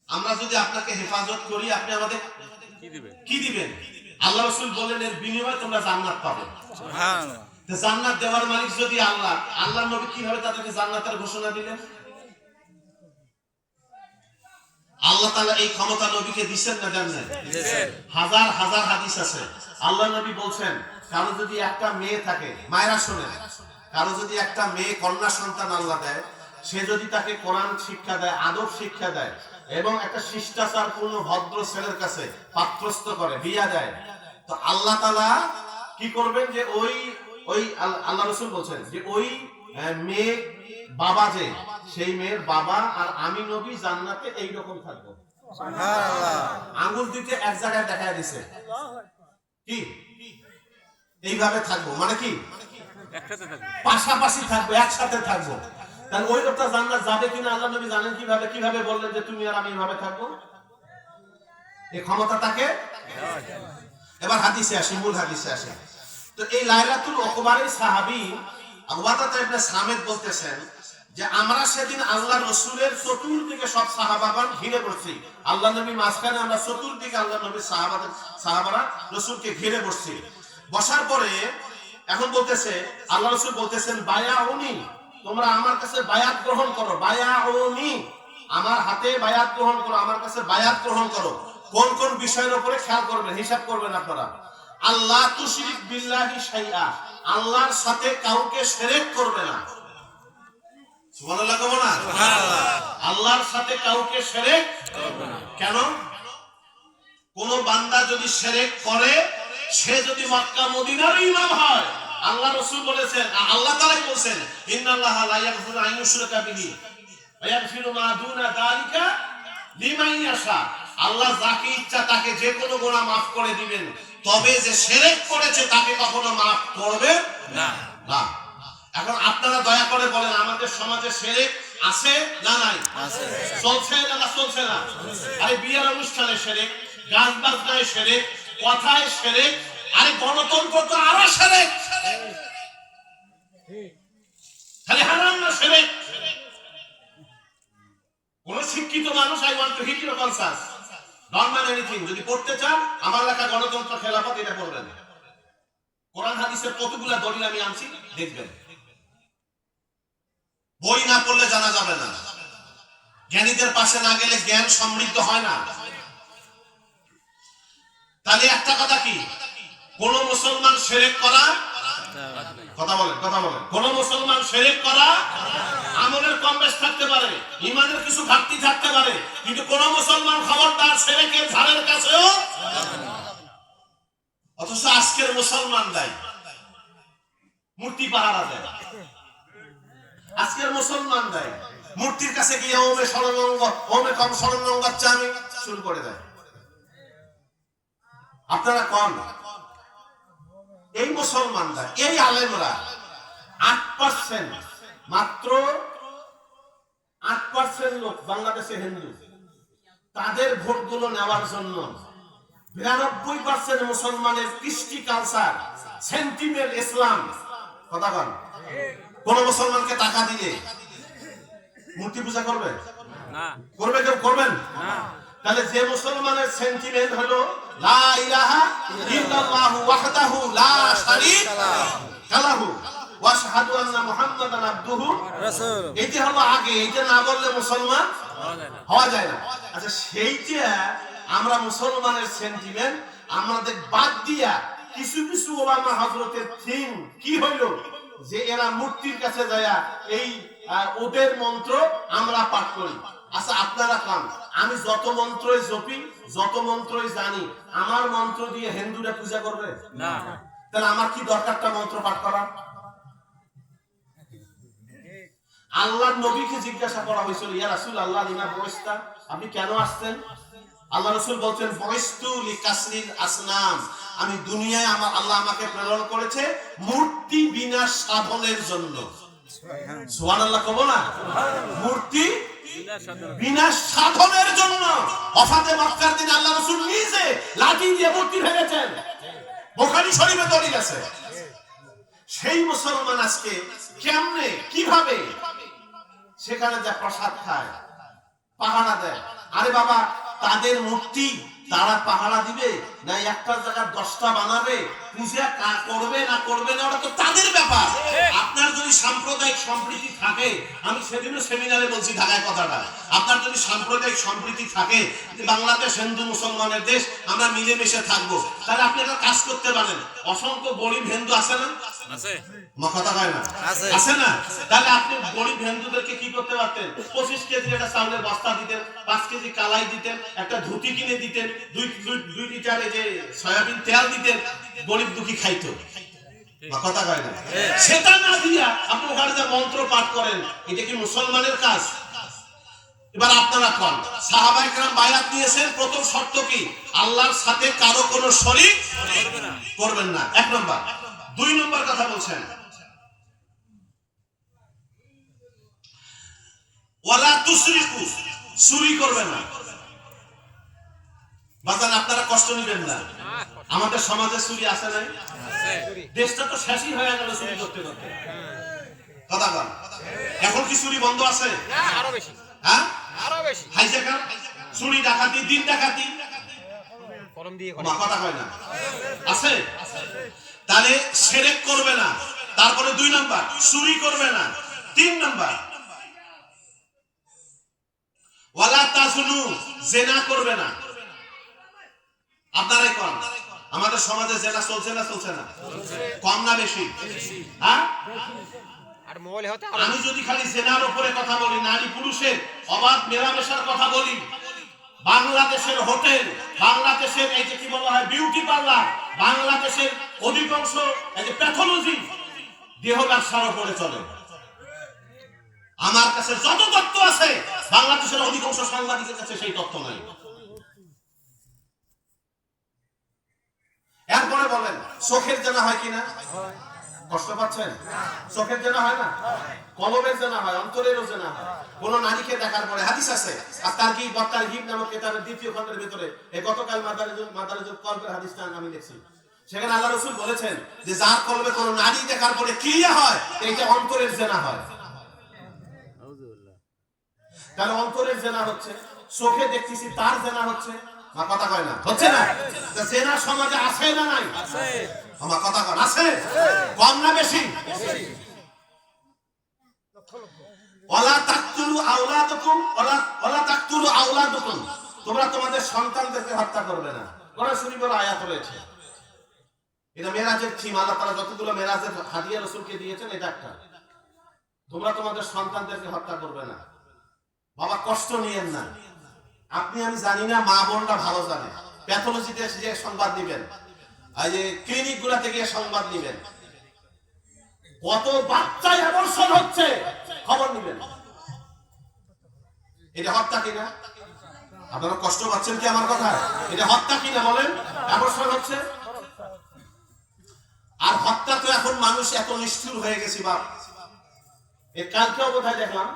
আমরা যদি আপনাকে হেফাজত করি আপনি আমাদের কি দিবেন? আল্লাহ রাসূল বলেন এর বিনিময়ে তোমরা জান্নাত পাবে। সুবহানাল্লাহ। তো জান্নাত দেওয়ার মালিক যদি আল্লাহ, আল্লাহর নবী কিভাবে তাদেরকে জান্নাতের ঘোষণা দিলেন? আল্লাহ তাআলা এই ক্ষমতা নবীকে দিবেন না দেন না? দিবেন। হাজার হাজার হাদিস আছে, আল্লাহ নবী বলছেন কারো যদি একটা মেয়ে থাকে, মায়েরা শুনেন, কারো যদি একটা মেয়ে কন্যা সন্তান আল্লাহ দেয়, সে যদি তাকে কোরআন শিক্ষা দেয়, আদব শিক্ষা দেয় এবং একটা শিষ্টাচারপূর্ণ ভদ্র ছেলের কাছে পাত্রস্থ করে, বিয়া দেয়, তো আল্লাহ তাআলা কি করবেন যে ওই আল্লাহ রাসূল বলছেন যে ওই মেয়ে বাবা, যে সেই মেয়ের বাবা আর আমি নবী জান্নাতে এইরকম থাকবো। সুবহানাল্লাহ। আঙ্গুল দুইটা এক জায়গায় দেখায় দিছে, কি এইভাবে থাকবো, মানে কি একসাথে থাকবো, পাশাপাশি থাকবো, একসাথে থাকবো। তাহলে ওই লোকটা জান্নাত যাবে কিনা আল্লাহ নবী জানেন কিভাবে? কিভাবে বললেন যে তুমি আর আমি এইভাবে থাকবো? এই ক্ষমতা তাকে। এবার হাদিসে আসি, মূল হাদিসে আসি। তো এই লাইলাতুল ওকবারের সাহাবী উবাদা ইবনে সামিত বলতেছেন যে আমরা সেদিন আল্লাহ রসুলের চতুর্দিকে সব সাহাবাগণ ঘিরে বসছি, আল্লাহ নবী মাঝখানে, আমরা চতুর্দিকে আল্লাহ নবীর সাহাবারা রসুলকে ঘিরে বসছি। বসার পরে এখন বলতেছে আল্লাহ রসুল বলতেছেন বায়াউনি, তোমরা আমার কাছে বায়াত গ্রহণ করো, বায়াউনি, আমার হাতে বায়াত গ্রহণ করো, আমার কাছে বায়াত গ্রহণ করো। কোন কোন বিষয়ের উপরে খেয়াল করবেন, হিসাব করবেন আপনারা। আল্লাহ তুশরিক বিল্লাহি শাইআ, আল্লাহর সাথে কাউকে শিরক করবে না। সুবহানাল্লাহ কব না? সুবহানাল্লাহ। আল্লাহর সাথে কাউকে শিরক করবে না। কেন? কোন বান্দা যদি শিরক করে, সে যদি মক্কা মদিনার ইমাম হয়, আল্লাহ রাসূল বলেছেন, আল্লাহ তাআলাই বলেছেন ইন্নাল্লাহা লা ইয়াগফিরু আন ইউশরাকা বিহি ওয়া ইয়াগফিরু মা দুনা যালিকা লিমান ইয়াশা। আল্লাহ যাকে ইচ্ছা তাকে যে কোনো গুনাহ maaf করে দিবেন, তবে যে শিরক করেছে তাকে কখনো maaf করবে না। না। এখন আপনারা দয়া করে বলেন আমাদের সমাজে শিরক আছে না নাই? আছে। চলছে না চলছে না? আরে বিয়ের অনুষ্ঠানে শিরক, গান বাজনায় শিরক, কথায় শিরক, আরে গণতন্ত্র তো আরো শিরক। খালি হারাম না শিরক? কোন শিক্ষিত মানুষ I want to hit your conscious, don't mind anything, যদি পড়তে চান আমার লেখা গণতন্ত্র খেলাফত এটা পড়বেন। কোরআন হাদিসের কতগুলা দলিল আমি আনছি, দেখবেন। বই না পড়লে জানা যাবে না। জ্ঞানীদের পাশে না গেলে জ্ঞান সমৃদ্ধ হয় না। তাহলে একটা কথা কি, কোন মুসলমান শিরক করা, কথা বলেন কোন মুসলমান শিরক করা, আমলের কম বেশ থাকতে পারে, ইমানের কিছু ঘাটতি থাকতে পারে, কিন্তু কোন মুসলমান খবরদার শিরকের ধারের কাছেও। অথচ আজকের মুসলমান দেয় মূর্তি পাহারা দেয়, আজকের মুসলমান দেয় মূর্তির কাছে গিয়ে ওমে শরণাঙ্গ, ওমে কম শরণাঙ্গাচ্ছে আমি শুরু করে দেয়। আপনারা কোন এই মুসলমানরা, এই আলেমরা 8%, মাত্র 8% লোক বাংলাদেশে হিন্দু, তাদের ভোটগুলো নেওয়ার জন্য 92% মুসলমানের কৃষ্টি কালচার, সেন্টিমেন্ট, ইসলাম, কথা বল, কোন মুসলমানকে টাকা দিয়ে মূর্তি পূজা করবে না, করবে কেউ, করবেন না। তাহলে যে মুসলমানের সেন্টিমেন্ট হলো লা ইলাহা ইল্লাল্লাহু ওয়াহদাহু লা শারীকা লাহু ওয়া আশহাদু আন্না মুহাম্মাদান আবদুহু রাসূল, এটা হলো আগে, এটা না বললে মুসলমান হওয়া যায় না। আচ্ছা, সেইটা আমরা মুসলমানের সেন্টিমেন্ট আমাদের বাদ দিয়া কিছু কিছু ওলামা হযরতের থিম কি হইল যে এরা মূর্তির কাছে যায় এই ওদের মন্ত্র আমরা পাঠ করি। আচ্ছা, আপনারা কান, আমি যত মন্ত্রই জপি, যত মন্ত্রই জানি, আমার মন্ত্র দিয়ে হিন্দুরা পূজা করবে না, তাহলে আমার কি দরকারটা মন্ত্র পাঠ করা? আল্লাহর নবীকে জিজ্ঞাসা করা হয়েছিল, ইয়া রাসূলুল্লাহ লিমা বুইস্তা, আপনি কেন আসছেন? আল্লাহ রাসূল বলছেন, বুইস্তু লিকাসরিল আসনাম, আমি দুনিয়ায় আমার আল্লাহ আমাকে প্রেরণ করেছে মূর্তি বিনাশ সাধনের জন্য। সুবহানাল্লাহ কব না? মূর্তি বিনাশ সাধনের জন্য। ওফাতে মক্কার দিন আল্লাহ রাসূল নিজে লাঠি দিয়ে মূর্তি ভেঙেছেন, বুখারী শরীফে দলিল আছে। সেই মুসলমান আজকে কেমনে, কিভাবে সেখানে যা প্রসাদ খায়, পাহারা দেয়। আরে বাবা, তাদের মূর্তি তারা পাহারা দিবে না একটা জায়গা 10টা বানাবে, পূজা করবে না করবে না, ওটা তো তাদের ব্যাপার। আপনার যদি সাম্প্রদায়িক সম্প্রীতি থাকে, আমি সেদিনও সেমিনারে বলছি ঢাকায় কথাটা, আপনার যদি সাম্প্রদায়িক সম্প্রীতি থাকে, বাংলাদেশ হিন্দু মুসলমানের দেশ, আমরা মিলেমিশে থাকবো, তাহলে আপনি একটা কাজ করতে পারেন। অসংখ্য গরিব হিন্দু আছে না? আছে, কথা হয় না, আছে না? তাহলে আপনি গরিব হিন্দুদেরকে কি করতে পারতেন? 25 কেজি একটা চাউলের বস্তা দিতেন, 5 কেজি কালাই দিতেন, একটা ধুতি কিনে দিতেন, 2 লিটার যে সয়াবিন তেল দিতেন, গরিব দুঃখী খাইতো, কথা হয় না? সেটা না দিয়া আপনি ওখানে যে মন্ত্র পাঠ করেন, এটা কি মুসলমানের কাজ? এবার আপনারা কোন সাহাবায়ে কেরাম বায়াত নিয়েছেন, প্রথম শর্ত কি? আল্লাহর সাথে কারো কোনো শরীক করবেন না, 1 নম্বর। 2 নম্বর কথা বলছেন, ওয়ালা তুশরিকু, চুরি করবেন না। বাজান আপনারা কষ্ট নেবেন না, আমাদের সমাজে চুরি আছে নাই? দেশটা তো শেষই হয়ে গেল চুরি করতে করতে, কথা বল। এখন কি চুরি বন্ধ আছে? আরো বেশি, হ্যাঁ আরো বেশি। হাইজাকার, চুরি ডাকাতি, দিন ডাকাতি, কলম দিয়ে কথা হয় না, আছে? তাহলে শিরক করবে না। তারপরে 2 নাম্বার, চুরি করবে না। 3 নাম্বার, ওয়ালা তাজনু, জিনা করবে না। আপনারাই কোন আমাদের সমাজে জিনা চলছে না চলছে না? কম না বেশি? হ্যাঁ, আর মোবাইল হতে আমি যদি খালি জিনার উপরে কথা বলি, নারী পুরুষের অবাধ মেলামেশার কথা বলি, বাংলাদেশের হোটেল, বাংলাদেশের এই যে কি বলা হয় বিউটি পার্লার, বাংলাদেশের অধিকাংশ এই যে প্যাথোলজি, দেহ ব্যবসার উপরে চলে। আমার কাছে যত তথ্য আছে, বাংলাদেশের অধিকাংশ সাংবাদিকের কাছে সেই তথ্য নাই। এরপরে বলেন, চোখের জানা হয় কিনা? কষ্ট পাচ্ছেন? চোখের জানা হয় না, কলমের জানা হয়, অন্তরেরও জানা হয়। কোন নারীকে দেখার পরে হাদিস আছে, আর তারগীব ওয়া তারহিব নামক কিতাবের 2য় খণ্ডের ভিতরে এই গতকাল মাদারিজুল কলবের হাদিসটা আমি দেখছি। সেখানে আল্লাহ রাসূল বলেছেন যে যার কলবে কোন নারী দেখার পরে ক্রিয়া হয়, এটা অন্তরের জানা হয়। তাহলে অন্তরের জানা হচ্ছে, চোখে দেখতেছি তার জানা হচ্ছে, মা কথা কয় না, হচ্ছে না? জেনা সমাজে আছে না নাই? আছে। আমার কথা কয় আছে, কম না বেশি? ওয়ালা তাকতুলু আওলাদাকুম ওয়ালা তাকতুলু আওলাদাকুম, তোমরা তোমাদের সন্তানদেরকে হত্যা করবে না। কোরআন শরীফের আয়াত রয়েছে। এটা মেরাজের থিম। আল্লাহ তাআলা যতগুলো মেরাজের হাদিয়া রাসূলকে দিয়েছেন এটা একটা। তোমরা তোমাদের সন্তানদেরকে হত্যা করবে না। বাবা কষ্ট নিয়েন না। আপনি আমি জানি না, মা বোনরা ভালো জানে। প্যাথোলজিতে যে সংবাদ দিবেন, এই যে ক্লিনিক গুলাতে গিয়ে সংবাদ দিবেন, কত বাচ্চা অ্যাবর্শন হচ্ছে খবর নিবেন। এটা হত্যা কিনা? আপনারা কষ্ট পাচ্ছেন কি আমার কথা? এটা হত্যা কিনা বলেন? অ্যাবর্শন হচ্ছে। আর হত্যা তো এখন মানুষ এত নিষ্ঠুর হয়ে গেছে বাপ। এর কালকেও বোধহয় দেখলাম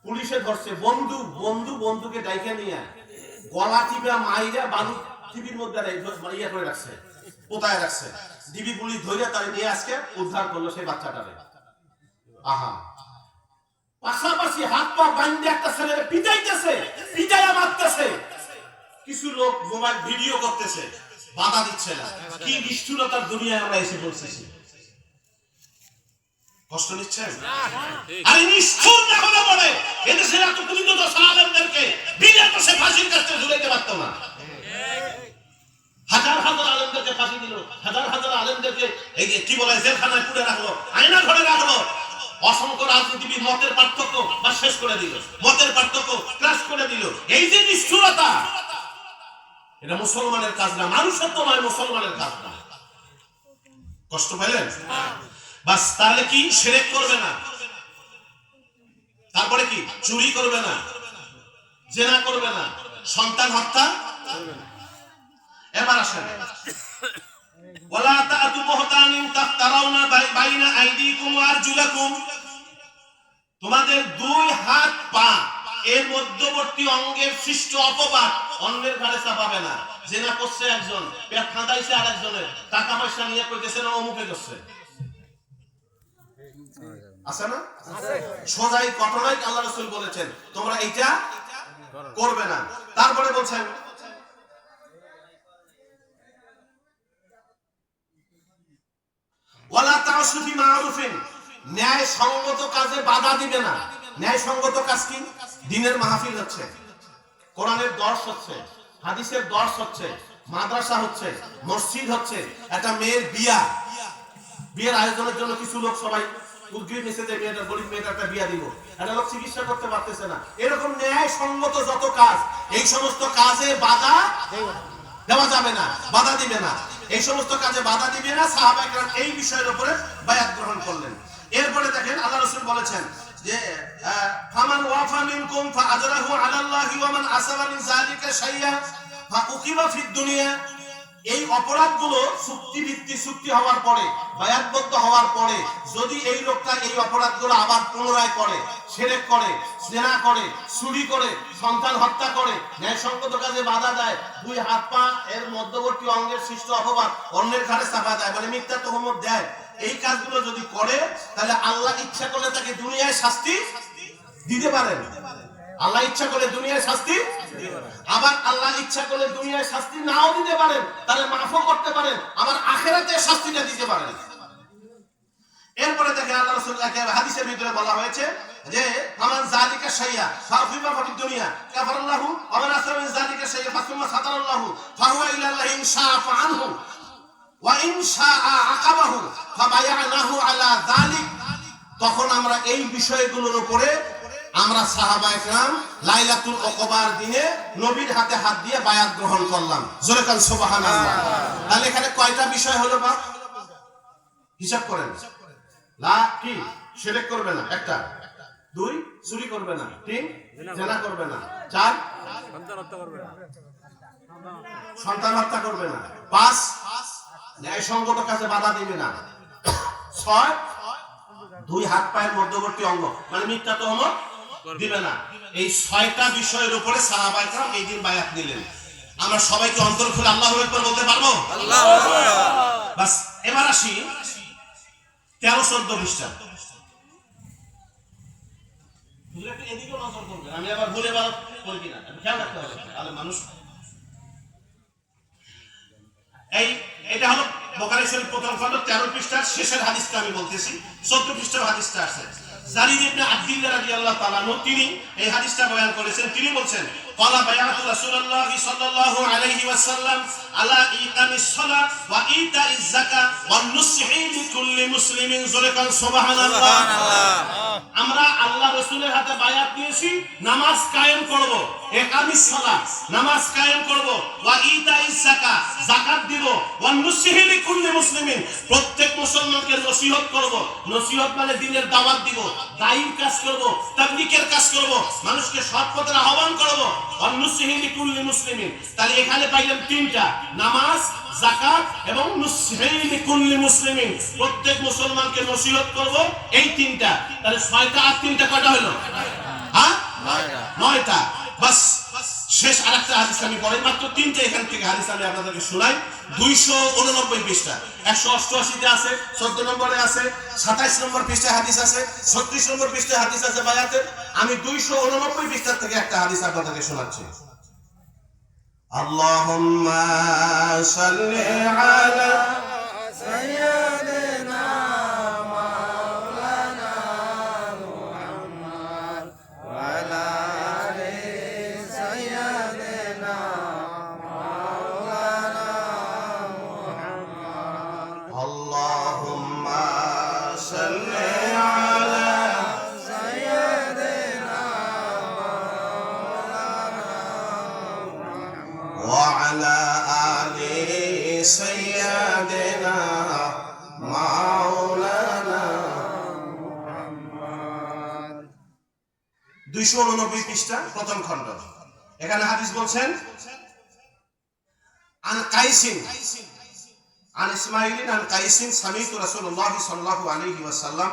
পুলিশে ধরছে, বন্ধুকে ডাইকে নিয়ে গলা টিপা মাইরা বালু টিভির মধ্যে ইয়ে করে রাখছে, পোতায় রাখছে। ডিবি পুলিশ ধরে তাই নিয়ে আজকে উদ্ধার করলো সেই বাচ্চাটারে। আহা, পাশাপাশি হাত পা বাইন্ধে একটা ছেলে পিটাইতেছে, পিটাইয়া মারতেছে। কিছু লোক মোবাইল ভিডিও করতেছে, বাধা দিচ্ছে না। কি নিষ্ঠুরতার দুনিয়ায় আমরা এসে পড়তেছি। কষ্ট নিচ্ছেন? আরে নিষ্ঠুর না হলে বলে এদেশের এত পুলিশ আলেমদেরকে বিনা দোষে ফাঁসির কাছে ঝুলাইতে পারত না। হাজার হাজার আলেমদেরকে ফাঁসি দিল, হাজার হাজার আলেমদেরকে এই যে কি বলে জেলখানায় পুড়ে রাখলো, আয়না ঘরে রাখলো। অসংখ্য রাজনীতিবিদ মতের পার্থক্য বা শেষ করে দিল, মতের পার্থক্য ক্রাশ করে দিল। এই যে নিষ্ঠুরতা, এটা মুসলমানের কাজ না, মানুষের তো নয়, মুসলমানের কাজ না। কষ্ট পেলেন? বাস, তাহলে কি শিরক করবে না, তারপরে কি চুরি করবে না, জেনা করবে না, সন্তান হত্যা করবে না। এবার আসেন, ওয়ালা তা'তু বুহতানিন তাফতারাউনা বাইনা আইদিকুম ওয়া আরজুলাকুম, তোমাদের দুই হাত পা এর মধ্যবর্তী অঙ্গের সৃষ্ট অপবাদ অন্যের ঘাড়ে চাপাবে না। জেনা করছে একজন, পেট ফাঁদাইছে আরেকজনের, টাকা পয়সা নিয়ে কইতেছে না অমুকে করছে, আছে না? সোজাই ঘটনাই আল্লাহ রাসূল বলেছেন তোমরা এইটা করবে না। তারপরে বলছেন ওয়ালা তা'সু ফি মা'রুফিন, ন্যায় সঙ্গত কাজে বাধা দিবে না। ন্যায় সঙ্গত কাজ কি? দ্বীনের মাহফিল হচ্ছে, কোরআনের দর্শ হচ্ছে, হাদিসের দর্শ হচ্ছে, মাদ্রাসা হচ্ছে, মসজিদ হচ্ছে, একটা মেয়ের বিয়ের আয়োজনের জন্য কিছু লোক সবাই উদ্গ্রীব নিচে যে মেয়েটা, গরিব মেয়েটা একটা বিয়া দিব, একটা লোক চিকিৎসা করতে পারতেছে না। এরকম ন্যায় সঙ্গত যত কাজ, এই সমস্ত কাজে বাধা দেওয়া যাবে না, বাধা দিবে না। এই সমস্ত কাজে বাধা দিবে না। সাহাবায়ে কেরাম এই বিষয়ের উপরে বায়াত গ্রহণ করলেন। এরপরে দেখেন আল্লাহ রাসূল বলেছেন যে ফামান ওয়াফা মিনকুম ফাআজরাহু আলাল্লাহি ওয়া মান আসাবা মিন যালিকা শাইআ ফাউকিবা ফিদ দুনিয়া, এই অপরাধগুলো চুক্তি হওয়ার পরে, বায়াতবদ্ধ হওয়ার পরে যদি এই লোকটা এই অপরাধগুলো আবার পুনরায় করে, শিরক করে, জিনা করে, চুরি করে, সন্তান হত্যা করে, ন্যায়সঙ্গত কাজে বাধা দেয়, দুই হাত পা এর মধ্যবর্তী অঙ্গের সৃষ্ট অপবাদ অন্যের ঘাড়ে চাপা দেয়, মানে মিথ্যা তুহমত দেয়, এই কাজগুলো যদি করে তাহলে আল্লাহ ইচ্ছা করলে তাকে দুনিয়ায় শাস্তি দিতে পারেন। আল্লাহ ইচ্ছা করলে দুনিয়ায় শাস্তি, আবার আল্লাহ ইচ্ছা করলে দুনিয়ায় শাস্তি নাও দিতে পারেন, তাহলে মাফও করতে পারেন, আবার আখিরাতে শাস্তিটা দিতে পারেন। এরপরে দেখেন আল্লাহ রাসূল হাদিসের ভিতরে বলা হয়েছে যে আমান যালিকা শাইয়া ফাফিমা ফাফিদ দুনিয়া কাফারাল্লাহু ওয়া মান আসরা মিন যালিকা শাইয়া ফাসুম্মা সাতারাল্লাহু ফাহুয়া ইলাল্লাহি ইন শাআ ফাআনহু ওয়া ইন শাআ আকাবাহু ফাবায়ানাহু আলা যালিক। তখন আমরা এই বিষয়গুলোর উপরে আমরা সাহাবায়ে কেরাম লাইলাতুল উকবার দিনে নবীর হাতে হাত দিয়ে বায়াত গ্রহণ করলাম। জোরে কান সুবহানাল্লাহ। তাহলে এখানে কয়টা বিষয় হলো বাপ? হিসাব করেন। লা কি শিরক করবে না, একটা। দুই, চুরি করবে না। তিন, জিনা করবে না। চার, সন্তান হত্যা করবে না। পাঁচ, ন্যায়সঙ্গত কাজে বাধা দিবে না। ছয়, দুই হাত পায়ের মধ্যবর্তী অঙ্গ মানে মিথ্যা তুহমত দিবে না। এই ছয়টা বিষয়ের উপরে সাহাবায়ে কেরাম এই দিন বায়াত নিলেন। আমরা সবাইকে অন্তর খুলে আল্লাহু আকবার বলতে পারবো? আল্লাহু আকবার। বাস, এবার আসি 13-14 পৃষ্ঠা। এদিকে নজর করবে, আমি আবার ভুলে বলি কিনা খেয়াল রাখতে হবে। তাহলে মানুষ এটা হলো বুখারী শরীফ প্রথম খণ্ড 13 পৃষ্ঠার শেষের হাদিসটা আমি বলতেছি। 14 পৃষ্ঠার হাদিসটা আছে। জারির ইবনে আব্দুল্লাহ রাদিয়াল্লাহু তাআলা আনহু তিনি এই হাদিসটা বয়ান করেছেন। তিনি বলছেন ক্বালা বায়াতু রাসূলুল্লাহ সাল্লাল্লাহু আলাইহি ওয়াসাল্লাম আলা ইকামিস সালাত ওয়া ইতাইজ যাকাত ওয়া নুসহি লিকুল্লি মুসলিমিন যুরকান সুবহানাল্লাহ। আমরা আল্লাহ রাসূলের হাতে বায়াত নিয়েছি, নামাজ কায়েম করব, ইকামিস সালাত নামাজ কায়েম করব, ওয়া ইতাইজ যাকাত যাকাত দিব, ওয়া নুসহি লিকুল্লি মুসলিমিন প্রত্যেক মুসলমানকে নসিহত করব। নসিহত মানে দ্বীনের দাওয়াত দিব, দায়ীর কাজ করব, তাবলীগের কাজ করব, মানুষকে সৎ পথের আহ্বান করব। অনুসিহি লিকুল্লি মুসলিমিন, তাহলে এখানে পাইলাম তিনটা, নামাজ, যাকাত এবং নুসহি লিকুল্লি মুসলিমিন প্রত্যেক মুসলমানকে নসিহত করব, এই তিনটা। তাহলে 6টা আর 3টা কয়টা হলো? হ্যাঁ 9টা। বাস শেষ আরেকটা হাদিস আমি পড়াই, মাত্র 3টা এখান থেকে হাদিস আমি আপনাদেরকে শোনাই। 289 পৃষ্ঠা, 188 তে আছে, 14 নম্বরে আছে, 27 নম্বর পৃষ্ঠায় হাদিস আছে, 36 নম্বর পৃষ্ঠায় হাদিস আছে বায়াতের। আমি 289 পৃষ্ঠা থেকে একটা হাদিস আপনাদেরকে শোনাচ্ছি। আল্লাহুম্মা সাল্লি আলা সাইয়্যিদিনা মাওলানা মুহাম্মদ ওয়া আলা আলি সাইয়্যিদিনা মাওলানা মুহাম্মদ। আল্লাহুম্মা সাল্লি আলা সাইয়্যিদিনা ওয়া আলা আলি সাইয়্যিদিনা মাওলানা মুহাম্মদ। 289 পৃষ্ঠা, প্রথম খণ্ড। এখানে হাদিস বলছেন আন কাইসিন আন ইসমাঈলিন আন কাইসিন সামিতু রাসূলুল্লাহ সাল্লাল্লাহু আলাইহি ওয়াসাল্লাম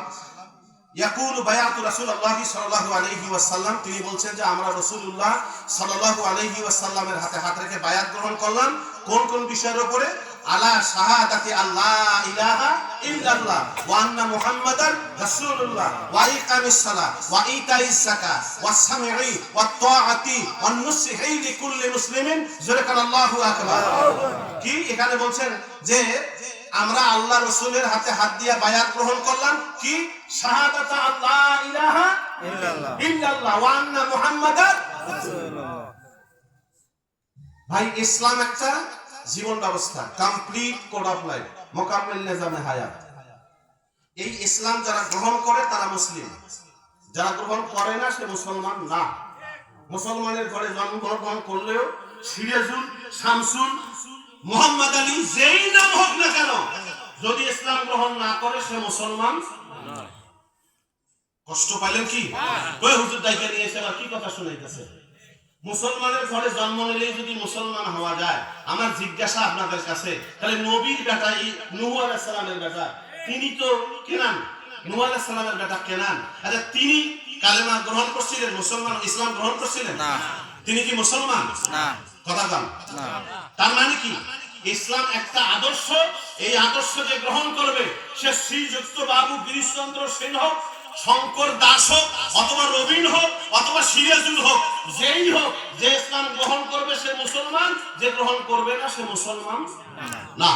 ইয়াকুলু বায়াতু রাসূলুল্লাহ সাল্লাল্লাহু আলাইহি ওয়াসাল্লাম। তিনি বলছেন যে আমরা রাসূলুল্লাহ সাল্লাল্লাহু আলাইহি ওয়াসাল্লামের হাতে হাত রেখে বায়াত গ্রহণ করলাম। কোন কোন বিষয়ের উপরে? আলা শাহাদাতি আল্লাহ ইলাহা ইল্লাল্লাহ ওয়া আন্না মুহাম্মাদার রাসূলুল্লাহ ওয়া ইকামিস সালাত ওয়া ইতাইজ যাকাত ওয়া সামঈ ওয়া তাআতি ওয়া নুসহি লিকুল্লি মুসলিমিন যুরকান আল্লাহু আকবার। কি এখানে বলছেন যে আমরা আল্লাহ রাসূলের হাতে হাত দিয়ে বায়াত গ্রহণ করলাম, কি? শাহাদাত আল্লাহ ইলাহা ইল্লাল্লাহ ওয়া আন্না মুহাম্মাদার রাসূলুল্লাহ। ভাই ইসলাম একটা জীবন ব্যবস্থা, কমপ্লিট কোড অফ লাইফ, মোকাম্মেল নিজামে হায়াত। এই ইসলাম যারা গ্রহণ করে তারা মুসলিম, যারা গ্রহণ করে না সে মুসলমান না। মুসলমানের ঘরে জন্মগ্রহণ করলেও সিরাজুল, শামসুল, মুহাম্মদ আলী যেই নাম হোক না কেন, যদি ইসলাম গ্রহণ না করে সে মুসলমান না। কষ্ট পাইলেন কি? ওই হুজুর দাইকে নিয়ে এসে কি কথা শুনাইতেছে? মুসলমানের ঘরে জন্ম নিলেই যদি মুসলমান হওয়া যায়, আমার জিজ্ঞাসা আপনাদের কাছে, তাহলে নবীর বেটা নূহ আলাইহিস সালামের বেটা তিনি তো কেনান, নূহ আলাইহিস সালামের বেটা কেনান, আচ্ছা তিনি কালেমা গ্রহণ করছিলেন, মুসলমান ইসলাম গ্রহণ করছিলেন না? তিনি কি মুসলমান না? কথা বল না। তার মানে কি? ইসলাম একটা আদর্শ, এই আদর্শ যে গ্রহণ করবে সে শ্রীযুক্ত বাবু গিরিশচন্দ্র সেন হোক, শঙ্কর দাস হোক, অথবা রবীন হোক, অথবা সিরাজুল হোক, যেই হোক, যে ইসলাম গ্রহণ করবে সে মুসলমান, যে গ্রহণ করবে না সে মুসলমান না।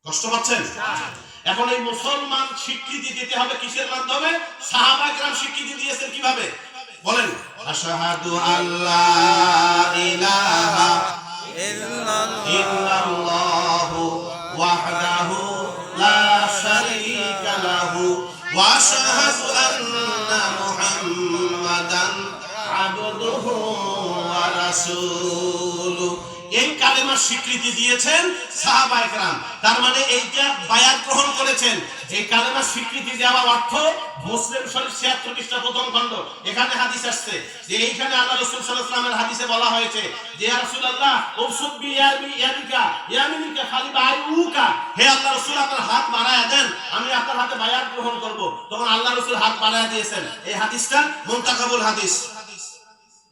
কষ্ট পাচ্ছেন? এখন এই মুসলমান স্বীকৃতি দিতে হবে কিসের মাধ্যমে? সাহাবা কেরাম স্বীকৃতি দিয়েছেন কিভাবে বলেন? আশহাদু আল্লা ইলাহা ইল্লাল্লাহু ওয়াহদাহু লা শারীকা লাহু ওয়া আশহাদু আন্না মুহাম্মাদান আবদুহু ওয়া রাসূলুহু। এই কালেমার স্বীকৃতি দিয়েছেন সাহাবায়ে কেরাম। তার মানে এইটা বায়াত গ্রহণ করেছেন। এই কালেমার স্বীকৃতি দেওয়া অর্থ মুসলিম শরীফ ৭৬ পৃষ্ঠা প্রথম খণ্ড, এখানে হাদিস আসছে যে এইখানে আল্লাহ রাসূল সাল্লাল্লাহু আলাইহি ওয়াসাল্লামের হাদিসে বলা হয়েছে যে ইয়া রাসূলুল্লাহ উবসুদ বি ইয়াদিকা ইয়ামিনিকা খালিবা আইউকা, হে আল্লাহ রাসূল আপনার হাত বাড়ায়া দেন, আমি আপনার হাতে বায়াত গ্রহণ করব। তখন আল্লাহ রাসূল হাত বাড়ায়া দিয়েছেন। এই হাদিসটা মুনতাকাবুল হাদিস,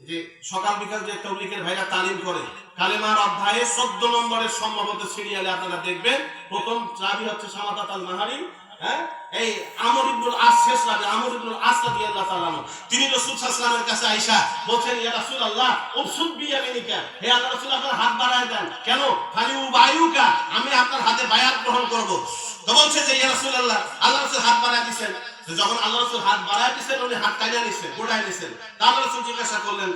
যে সকাল বিকাল যে তাবলীগের ভাইরা তালিম করে, কালেমার অধ্যায়ে 14 নম্বরের সম্ভবত সিরিয়ালে আপনারা দেখবেন, প্রথম চাবি হচ্ছে শাহাদাত আল মাহারিম, হ্যাঁ, এই আমর ইবনুল আস শেষ রাবে, আমর ইবনুল আস রাদিয়াল্লাহু তাআলা আনহু, তিনি রাসূল সাল্লাল্লাহু আলাইহি ওয়াসাল্লামের কাছে আয়েশা বলছেন, ইয়া রাসূলুল্লাহ উবসুত বিয়ামিনিকা, হে আল্লাহর রাসূল আপনার হাত বাড়ায় দেন। কেন? ফালি উবাইউকা, আমি আপনার হাতে বায়াত গ্রহণ করব। তো বলছে যে ইয়া রাসূলুল্লাহ, আল্লাহর রাসূল হাত বাড়ায় দিবেন। যখন আল্লাহ রাসূল হাত বাড়ায় দিবেন, উনি হাত টাইনা নিছেন, গোটায় নিছেন। তারপর রাসূল জিজ্ঞাসা করলেন,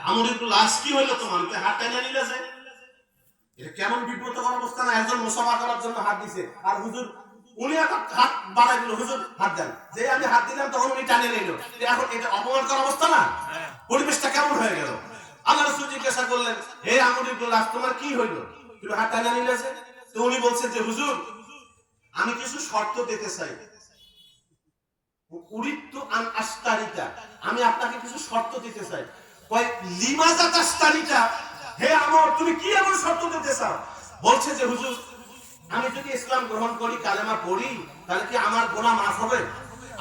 আমর ইবনুল আস কি হলো তোমার, কি হাত টাইনা নিলে যে? এটা কেমন বিব্রতকর অবস্থা না, একজন মুসাফা করার জন্য হাত দিছে, আর হুজুর উনি এখন হাত বাড়াই দিল, হুজুর হাত দেন, যে আমি হাত দিলাম তখন উনি টানে নিল। এখন এটা অপমান করার অবস্থা না? পরিবেশটা কেমন হয়ে গেল? আল্লাহ রাসূল জিজ্ঞাসা করলেন, হে আমর ইবনুল আস তোমার কি হইল, তুমি হাত টানে নিলে যে? তো উনি বলছেন যে হুজুর আমি কিছু শর্ত দিতে চাই, উরিদতু আন আশতারিকা, আমি আপনাকে কিছু শর্ত দিতে চাই। কয় লিমাজা তাশতারিকা, হে আমর তুমি কি এমন শর্ত দিতে চাও? বলছে যে হুজুর আমি যদি ইসলাম গ্রহণ করি, কালেমা পড়ি, তাহলে কি আমার গুনাহ মাফ হবে?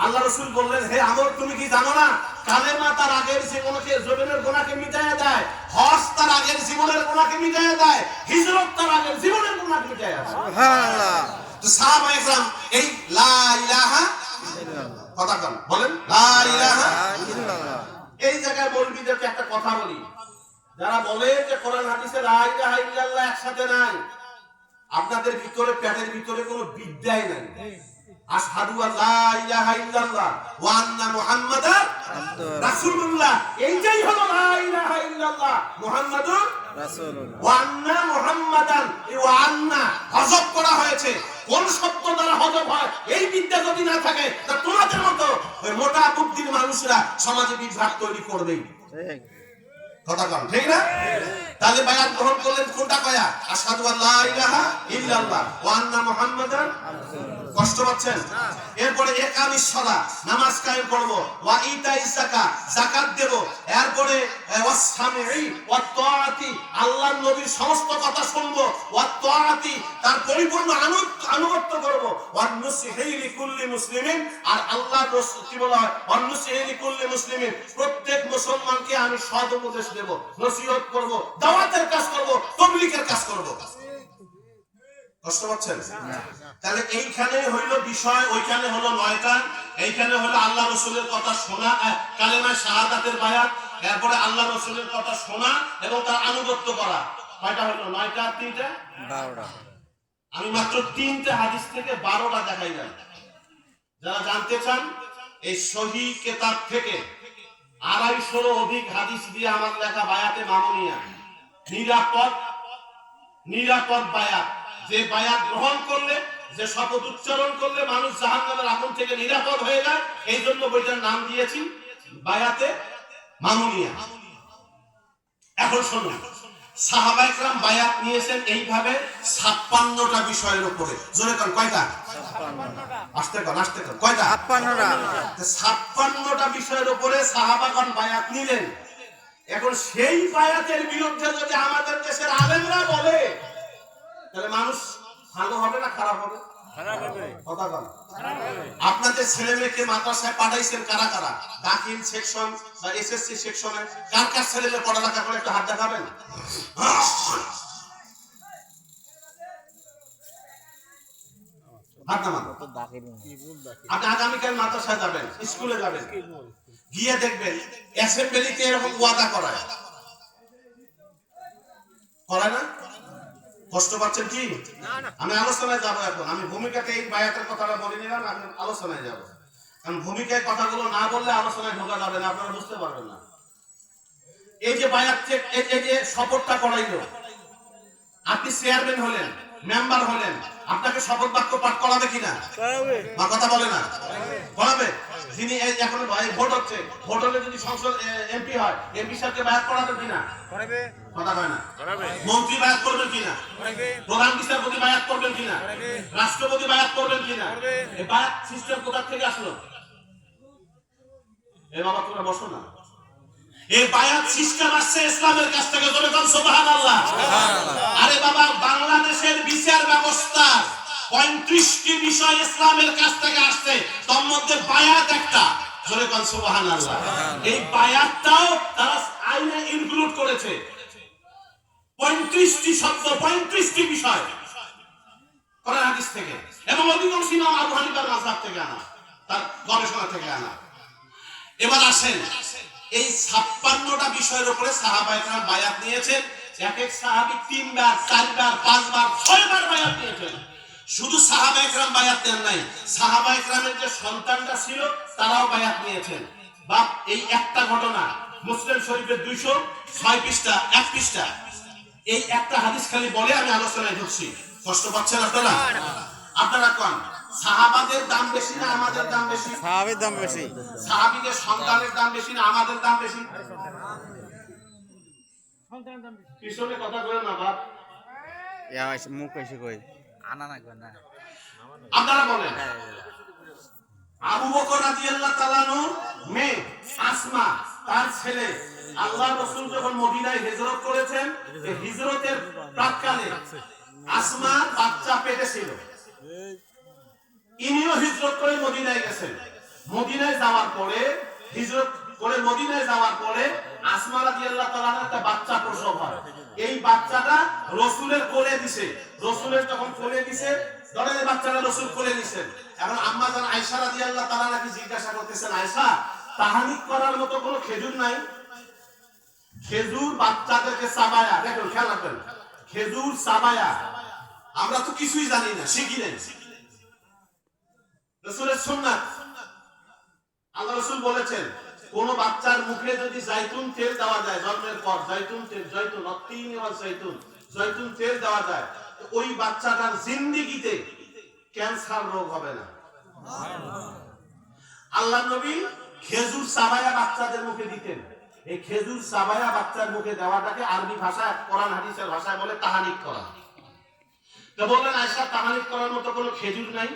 আল্লাহ রাসূল বললেন, হে আমর তুমি কি জানো না কালেমা তার আগের জীবনের গুনাহকে মিটাইয়া দেয়, হজ তার আগের জীবনের গুনাহকে মিটাইয়া দেয়, হিজরত তার আগের জীবনের গুনাহকে মিটাইয়া দেয়। সুবহানাল্লাহ। তো সাহাবায়ে কেরাম এই লা ইলাহা ইল্লাল্লাহ কথা বলেন, লা ইলাহা ইল্লাল্লাহ। এই জায়গায় মৌলবীদেরকে একটা কথা বলি, যারা বলে যে কোরআন হাদিসে লা ইলাহা ইল্লাল্লাহ একসাথে নাই, আপনাদের ভিতরে পেটের ভিতরে কোনো বিদ্যাই নাই। আশহাদু আল্লা ইলাহা ইল্লাল্লাহ ওয়া আন্না মুহাম্মাদার রাসূলুল্লাহ, এইটাই হলো লা ইলাহা ইল্লাল্লাহ মুহাম্মাদুর রাসূলুল্লাহ। ওয়া আন্না মুহাম্মাদান, এই ওয়া আন্না হযফ করা হয়েছে, কোন শব্দ দ্বারা হযফ হয় এই বিদ্যা যদি না থাকে, তা তোমাদের মতো ওই মোটা বুদ্ধির মানুষরা সমাজে বিভ্রাট তৈরি করবেই। ঠিক কথা কন, ঠিক না? তাহলে বায়াত গ্রহণ করলেন কোনটা কয়া? আশহাদু আল্লা ইলাহা ইল্লাল্লাহ ওয়া আন্না মুহাম্মাদান। কষ্ট পাচ্ছেন? এরপরে ইকামিস সালাহ, নামাজ কায়েম করব, ওয়া ইতাইস যাকাত, যাকাত দেব, এরপরে ওয়াস সামিঈ ওয়াত তাআতি, আল্লাহর নবীর সমস্ত কথা শুনব, ওয়াত তাআতি তার পরিপূর্ণ আনুগত্য করব, ওয়ান নুসহি লিকুল্লি মুসলিমিন, আর আল্লাহর রাসূল কি বলা হয়, ওয়ান নুসহি লিকুল্লি মুসলিমিন, প্রত্যেক মুসলমানকে আমি সৎ উপদেশ দেব, নসিহত করব, দাওয়াতের কাজ করব, তাবলীগের কাজ করব। কষ্ট পাচ্ছেন? তাহলে এইখানে হইল বিষয়, ওইখানে হলো 9টা, এইখানে হলো আল্লাহ রাসূলের কথা শোনা, কালেমা শাহাদাতের বায়াত, এরপরে আল্লাহ রাসূলের কথা শোনা এবং তার আনুগত্য করা। কয়টা হলো? 9টা আর 3টা 12টা। আমি মাত্র 3টে হাদিস থেকে 12টা দেখাইলাম। যারা জানতে চান এই সহিহ কিতাব থেকে 250 অধিক হাদিস দিয়ে আমার লেখা বায়াতে মামুনিয়া, নিরাপদ বায়াত, যে বায়াত গ্রহণ করলে, যে শপথ উচ্চারণ করলে মানুষ জাহান্নামের আগুন থেকে নিরাপদ হয়ে যায়, এই জন্য বইটার নাম দিয়েছি বায়াতে মামুনিয়া। এখন শুনুন, সাহাবায়ে কেরাম বায়াত নিয়েছেন এইভাবে 56টা বিষয়ের উপরে। জোরে কোন কয়টা? 56টা। আস্তে কোন কয়টা? 56টা। 56টা বিষয়ের উপরে সাহাবাগণ বায়াত নিলেন। এখন সেই বায়াতের বিরুদ্ধে যদি আমাদের দেশের আলেমরা বলে, তাহলে মানুষ ভালো হবে না খারাপ হবে? খারাপ হবে। কথা বল। আপনাদের ছেলে মেয়েকে মাদ্রাসায় পাঠাইছেন কারা কারা? দাখিল সেকশন বা এসএসসি সেকশনে কার কার ছেলে মেয়ে পড়ালেখা করে একটু হাত দেখাবেন। হাত নামান। আপনি আগামীকাল মাদ্রাসায় যাবেন, স্কুলে যাবেন, গিয়ে দেখবেন অ্যাসেম্বলিতে এরকম ওয়াদা করায় না? কষ্ট পাচ্ছেন কি? আমি আলোচনায় যাবো এখন। আমি ভূমিকাতে এই বায়াতের কথাটা বলে নিলাম, আমি আলোচনায় যাবো। কারণ ভূমিকায় কথাগুলো না বললে আলোচনায় ঢোকা যাবে না, আপনারা বুঝতে পারবেন না। এই যে বায়াত, এই যে শপথটা করাইলো, আপনি চেয়ারম্যান হলেন, মেম্বার হলেন, আপনাকে শপথ বাক্য পাঠ করাবে কিনা? বা কথা বলে না? করাবে। যিনি এখন ভোট হচ্ছে, ভোট হলে যদি সংসদ এমপি হয়, এমপি সাহেবকে বায়াত করাবে কিনা? করাবে। কথা কয় না? করাবে। মন্ত্রী বায়াত করবেন কিনা? করাবে। প্রধান বিচারপতি বায়াত করবেন কিনা? করাবে। রাষ্ট্রপতি বায়াত করবেন কিনা? করাবে। এই বায়াত সিস্টেম কোথা থেকে আসলো? এই বাবা তোমরা বসো না। এই বায়াত সিস্টেম আসছে ইসলামের কাছ থেকে। জোরে বল সুবহানাল্লাহ। আরে বাবা, বাংলাদেশের বিচার ব্যবস্থা 35টি বিষয় ইসলামের কাছ থেকে আসছে, তার মধ্যে বায়াত একটা। জোরে বল সুবহানাল্লাহ। এই বায়াতটাও তারা আইনে ইনক্লুড করেছে। 35টি শব্দ, 35টি বিষয় কোরআন হাদিস থেকে। এবং অধিকাংশ ইমাম আবু হানিফার মাযহাব থেকে আনা, তার গবেষণা থেকে আনা। এবার আসেন, এই 56টা বিষয়ের উপরে সাহাবায়ে কেরাম বায়াত নিয়েছেন। এক এক সাহাবী 3 বার 4 বার 5 বার 6 বার বায়াত নিয়েছেন। শুধু সাহাবায়ে কেরাম বায়াত নেন নাই, সাহাবায়ে কেরামের যে সন্তানরা ছিল তারাও বায়াত নিয়েছেন। বাপ, এই একটা ঘটনা মুসলিম শরীফের 206 পৃষ্ঠা 1 পৃষ্ঠা, এই একটা হাদিস খালি বলে আমি আলোচনায় ঢুকছি। কষ্ট পাচ্ছেন আপনারা? আপনারা কোন সাহাবাদের দাম বেশি না আমাদের দাম বেশি? সাহাবীর দাম বেশি। সাহাবীদের সন্তানের দাম বেশি না আমাদের দাম বেশি? পিছনে কথা বলেন না বাপ, মুখ এসে কই আনা না না। আপনারা বলেন। আবু বকর রাদিয়াল্লাহু তাআলা আনহুর মেয়ে আসমা, তার ছেলে, আল্লাহর রাসূল যখন মদিনায় হিজরত করেছেন, এই হিজরতের প্রাক্কালে আসমার বাচ্চা পেটে ছিল। ইনিও হিজরত করে মদিনায় গেছেন। মদিনায় যাওয়ার পরে, হিজরত করে মদিনায় যাওয়ার পরে আসমা রাদিয়াল্লাহু তাআলা একটা বাচ্চা প্রসব হয়। এই বাচ্চাটা রাসূলের কোলে দিছে। রাসূলের যখন কোলে দিছে, ধরেন এই বাচ্চাটা রাসূল কোলে দিছেন। এখন আম্মা জান আয়েশা রাদিয়াল্লাহু তাআলা নাকি জিজ্ঞাসা করতেছেন, আয়েশা, তাহনিক করার মতো কোনো খেজুর নাই? খেজুর বাচ্চাদেরকে চাবায়া, দেখুন খেয়াল রাখবেন, খেজুর চাবায়া, আমরা তো কিছুই জানি না, শিখি নাই। রাসূলের সুন্নাত, আল্লাহ রাসূল বলেছেন, কোন বাচ্চার মুখে যদি জাইতুন তেল দেওয়া যায়, জন্মের পর জাইতুন তেল, জয়তুন অত্তিনি ওয়াল জাইতুন, জয়তুন তেল দেওয়া যায়, ওই বাচ্চাটার জিন্দেগিতে ক্যান্সার রোগ হবে না। আল্লাহর নবী খেজুর চাবায়া বাচ্চাদের মুখে দিতেন। এই খেজুর চাবায়া বাচ্চার মুখে দেওয়াটাকে আরবি ভাষায়, কোরআন হাদিসের ভাষায় বলে তাহানিক করা। তো বললেন, আয়েশা, তাহানিক করার মতো কোনো খেজুর নাই?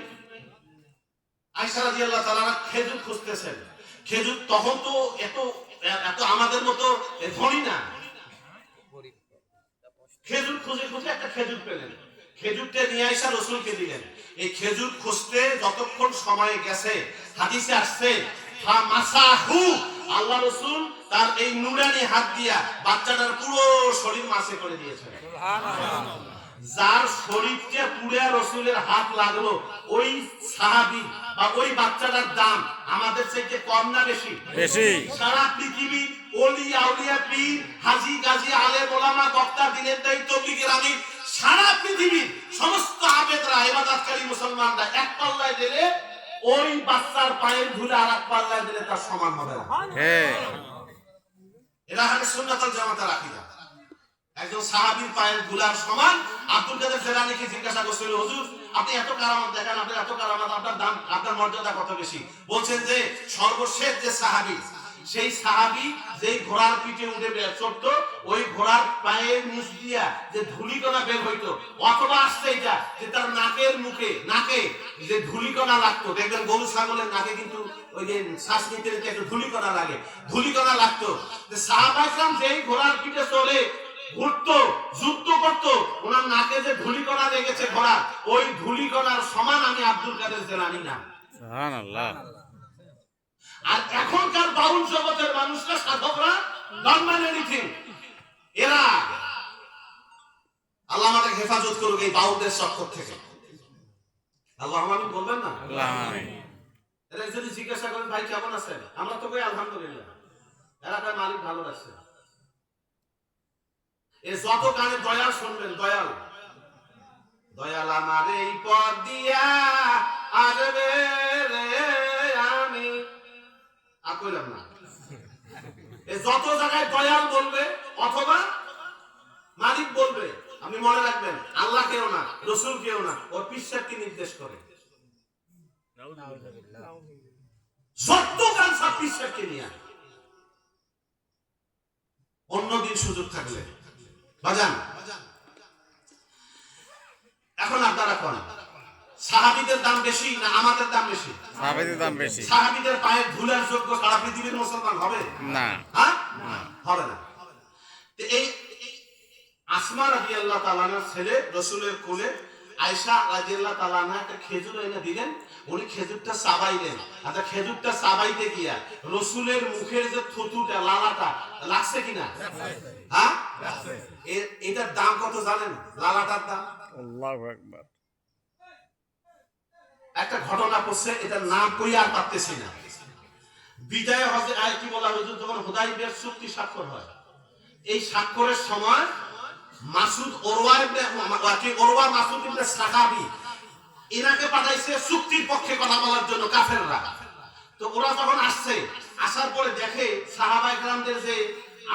আয়েশা রাদিয়াল্লাহু তাআলা খেজুর খুঁজতেছেন। খেজুর তখন তো এত এত আমাদের মতো ধনী না। খেজুর খুঁজে খুঁজে একটা খেজুর পেলেন। খেজুরটা নিয়ে আয়েশা রাসূলকে দিলেন। এই খেজুর খুঁজতে যতক্ষণ সময় গেছে, হাদিসে আসছে, ফামাসাহু, আল্লাহ রাসূল তার এই নুরানি হাত দিয়া বাচ্চাটার পুরো শরীর মাসে করে দিয়েছেন। সুবহানাল্লাহ। যার শরীরটা পুরো রাসূলের হাত লাগলো, ওই সাহাবী বা ওই বাচ্চাটার দাম আমাদের চাইতে কম না বেশি? বেশি। সারা পৃথিবী ওলি আউলিয়া পীর হাজী গাজী আলেম ওলামা বক্তা দিনের দায়ী তবলিগের আমির, সারা পৃথিবীর সমস্ত আবেদরা ইবাদতকারী মুসলমানরা এক পাল্লায় দিলে ওই বাচ্চার পায়ের ধুলে আর এক পাল্লায় দিলে তার সমান হবে না। হ্যাঁ, এরা আহলে সুন্নাত ওয়াল জামাতের আকীদা। একজন সাহাবীর পায়ের ধুলার সমান। আব্দুল কাদের জিলানীকে জিজ্ঞাসা করছিল, হুজুর, আপনি এত কারামত দেখান, আপনি এত কারামত, আপনার দাম, আপনার মর্যাদা কত বেশি? বলছেন যে সর্বশেষ যে সাহাবী, সেই সাহাবী যেই ঘোড়ার পিঠে উঠে চড়তো, ওই ঘোড়ার পায়ের নিচ দিয়া যে ধূলিকণা বের হইতো, অথবা আসছে এটা যে তার নাকের মুখে, নাকে যে ধূলিকণা লাগতো, দেখবেন গরু ছাগলের নাকে কিন্তু ওই যে শ্বাস নিতে নিতে একটু ধূলিকণা লাগে, ধূলিকণা লাগতো। সাহাবায়ে কেরাম যেই ঘোড়ার পিঠে চড়ে ঘুরতো, যুদ্ধ করতো, ওনার নাকে যে ধূলিকণা লেগেছে ঘোড়া, ওই ধূলিকণার সমান আমি আব্দুল কাদের জিলানী না। সুবহানাল্লাহ। আর এখনকার বাউল জগতের মানুষরা, সাধকরা, ডন্ট মান এনিথিং। এরা, আল্লাহ আমাদের হেফাজত করুক এই বাউলদের চক্কর থেকে। আল্লাহুম্মা আমিন বলবেন না? আল্লাহুম্মা আমিন। এরা যদি জিজ্ঞাসা করেন, ভাই কেমন আছেন? আমরা তো কই আলহামদুলিল্লাহ। এরা কয় মালিক ভালো রাখছে। এই যত গানে দয়াল শুনবেন, দয়াল, দয়াল আমার এই পথ দিয়া আসবে রে, আমি আর কইলাম না। এই যত জায়গায় দয়াল বলবে অথবা মালিক বলবে, আপনি মনে রাখবেন, আল্লাহ কেউ না, রাসূল কেউ না, ওর পিসাবকে নির্দেশ করে। যত গান সব পিসাবকে নিয়ে। অন্যদিন সুযোগ থাকলে বাজান। এখন আপনারা কোন সাহাবীদের দাম বেশি না আমাদের দাম বেশি? সাহাবীদের দাম বেশি। সাহাবীদের পায়ের ধুলার যোগ্য সারা পৃথিবীর মুসলমান হবে না? হ্যাঁ, হবে না। এই আসমা রাদিয়াল্লাহু তাআলা আনহার ছেলে রাসূলের কোলে আয়েশা রাদিয়াল্লাহু তাআলা আনহা একটা খেজুর এনে দিলেন। উনি খেজুরটা চাবাইলেন। আচ্ছা, খেজুরটা চাবাইতে গিয়া রাসূলের মুখের যে থুতুটা, লালাটা লাগছে কিনা? হ্যাঁ, এটার দাম কত জানেন? লালাটার দাম, আল্লাহু আকবার, একটা ঘটনা করছে, এটার নাম কই আর পারতেছি না। বিদায় হজে আয় কি বলা হুজুর যখন হুদাইবিয়ার চুক্তি স্বাক্ষর হয়, এই স্বাক্ষরের সময় মাসুদ ওরওয়া মাসুদ ইবনে সাহাবী ইরাকে পাঠাইছে চুক্তির পক্ষে কথা বলার জন্য কাফেররা। তো ওরা যখন আসছে, আসার পরে দেখে সাহাবায়ে কেরামদের যে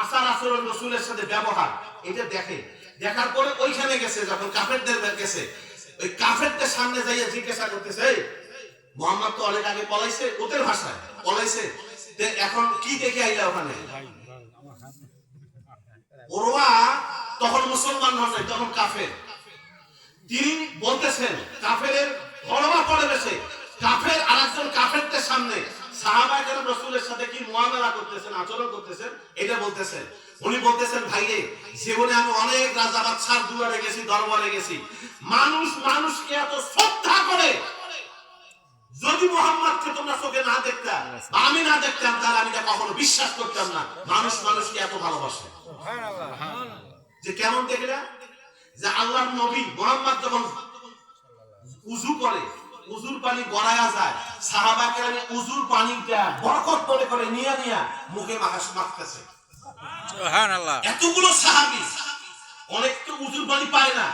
আচার আচরণ রাসূলের সাথে ব্যবহার, এটা দেখে। দেখার পরে ওইখানে গেছে, যখন কাফেরদের গেছে, ওই কাফেরদের সামনে যাইয়া জিজ্ঞাসা করতেছে, এই মুহাম্মদ তো অনেক আগে পলাইছে, ওদের ভাষায় পলাইছে, এখন কি দেখে আইলা ওখানে? ওরওয়া তখন মুসলমান হন নাই, তখন কাফের। তিনি বলতেছেন কাফেরের ঘরোয়া পড়ে গেছে, কাফের আরেকজন কাফেরদের সামনে সাহাবায়ে কেরাম রাসূলের সাথে কি মুআমালা করতেছেন, আচরণ করতেছেন, এটা বলতেছেন। উনি বলতেছেন, ভাইরে জীবনে আমি অনেক রাজা বাদশার দুয়ারে গেছি, দরবারে গেছি, মানুষ মানুষকে এত শ্রদ্ধা করে, যদি মুহাম্মদকে তোমরা চোখে না দেখতাম, আমি না দেখতাম, তাহলে আমি এটা কখনো বিশ্বাস করতাম না মানুষ মানুষকে এত ভালোবাসে। যে কেমন দেখলা, যে আল্লাহর নবী মুহাম্মদ যখন উযু করে, উযুর পানি গড়ায়া যায়, সাহাবায়ে কেরাম উযুর পানিটা বরকত মনে করে নিয়া নিয়া মুখে মাখতেছে। সুবহানাল্লাহ। এতগুলো সাহাবী, অনেক তো উযুর পানি পায় না,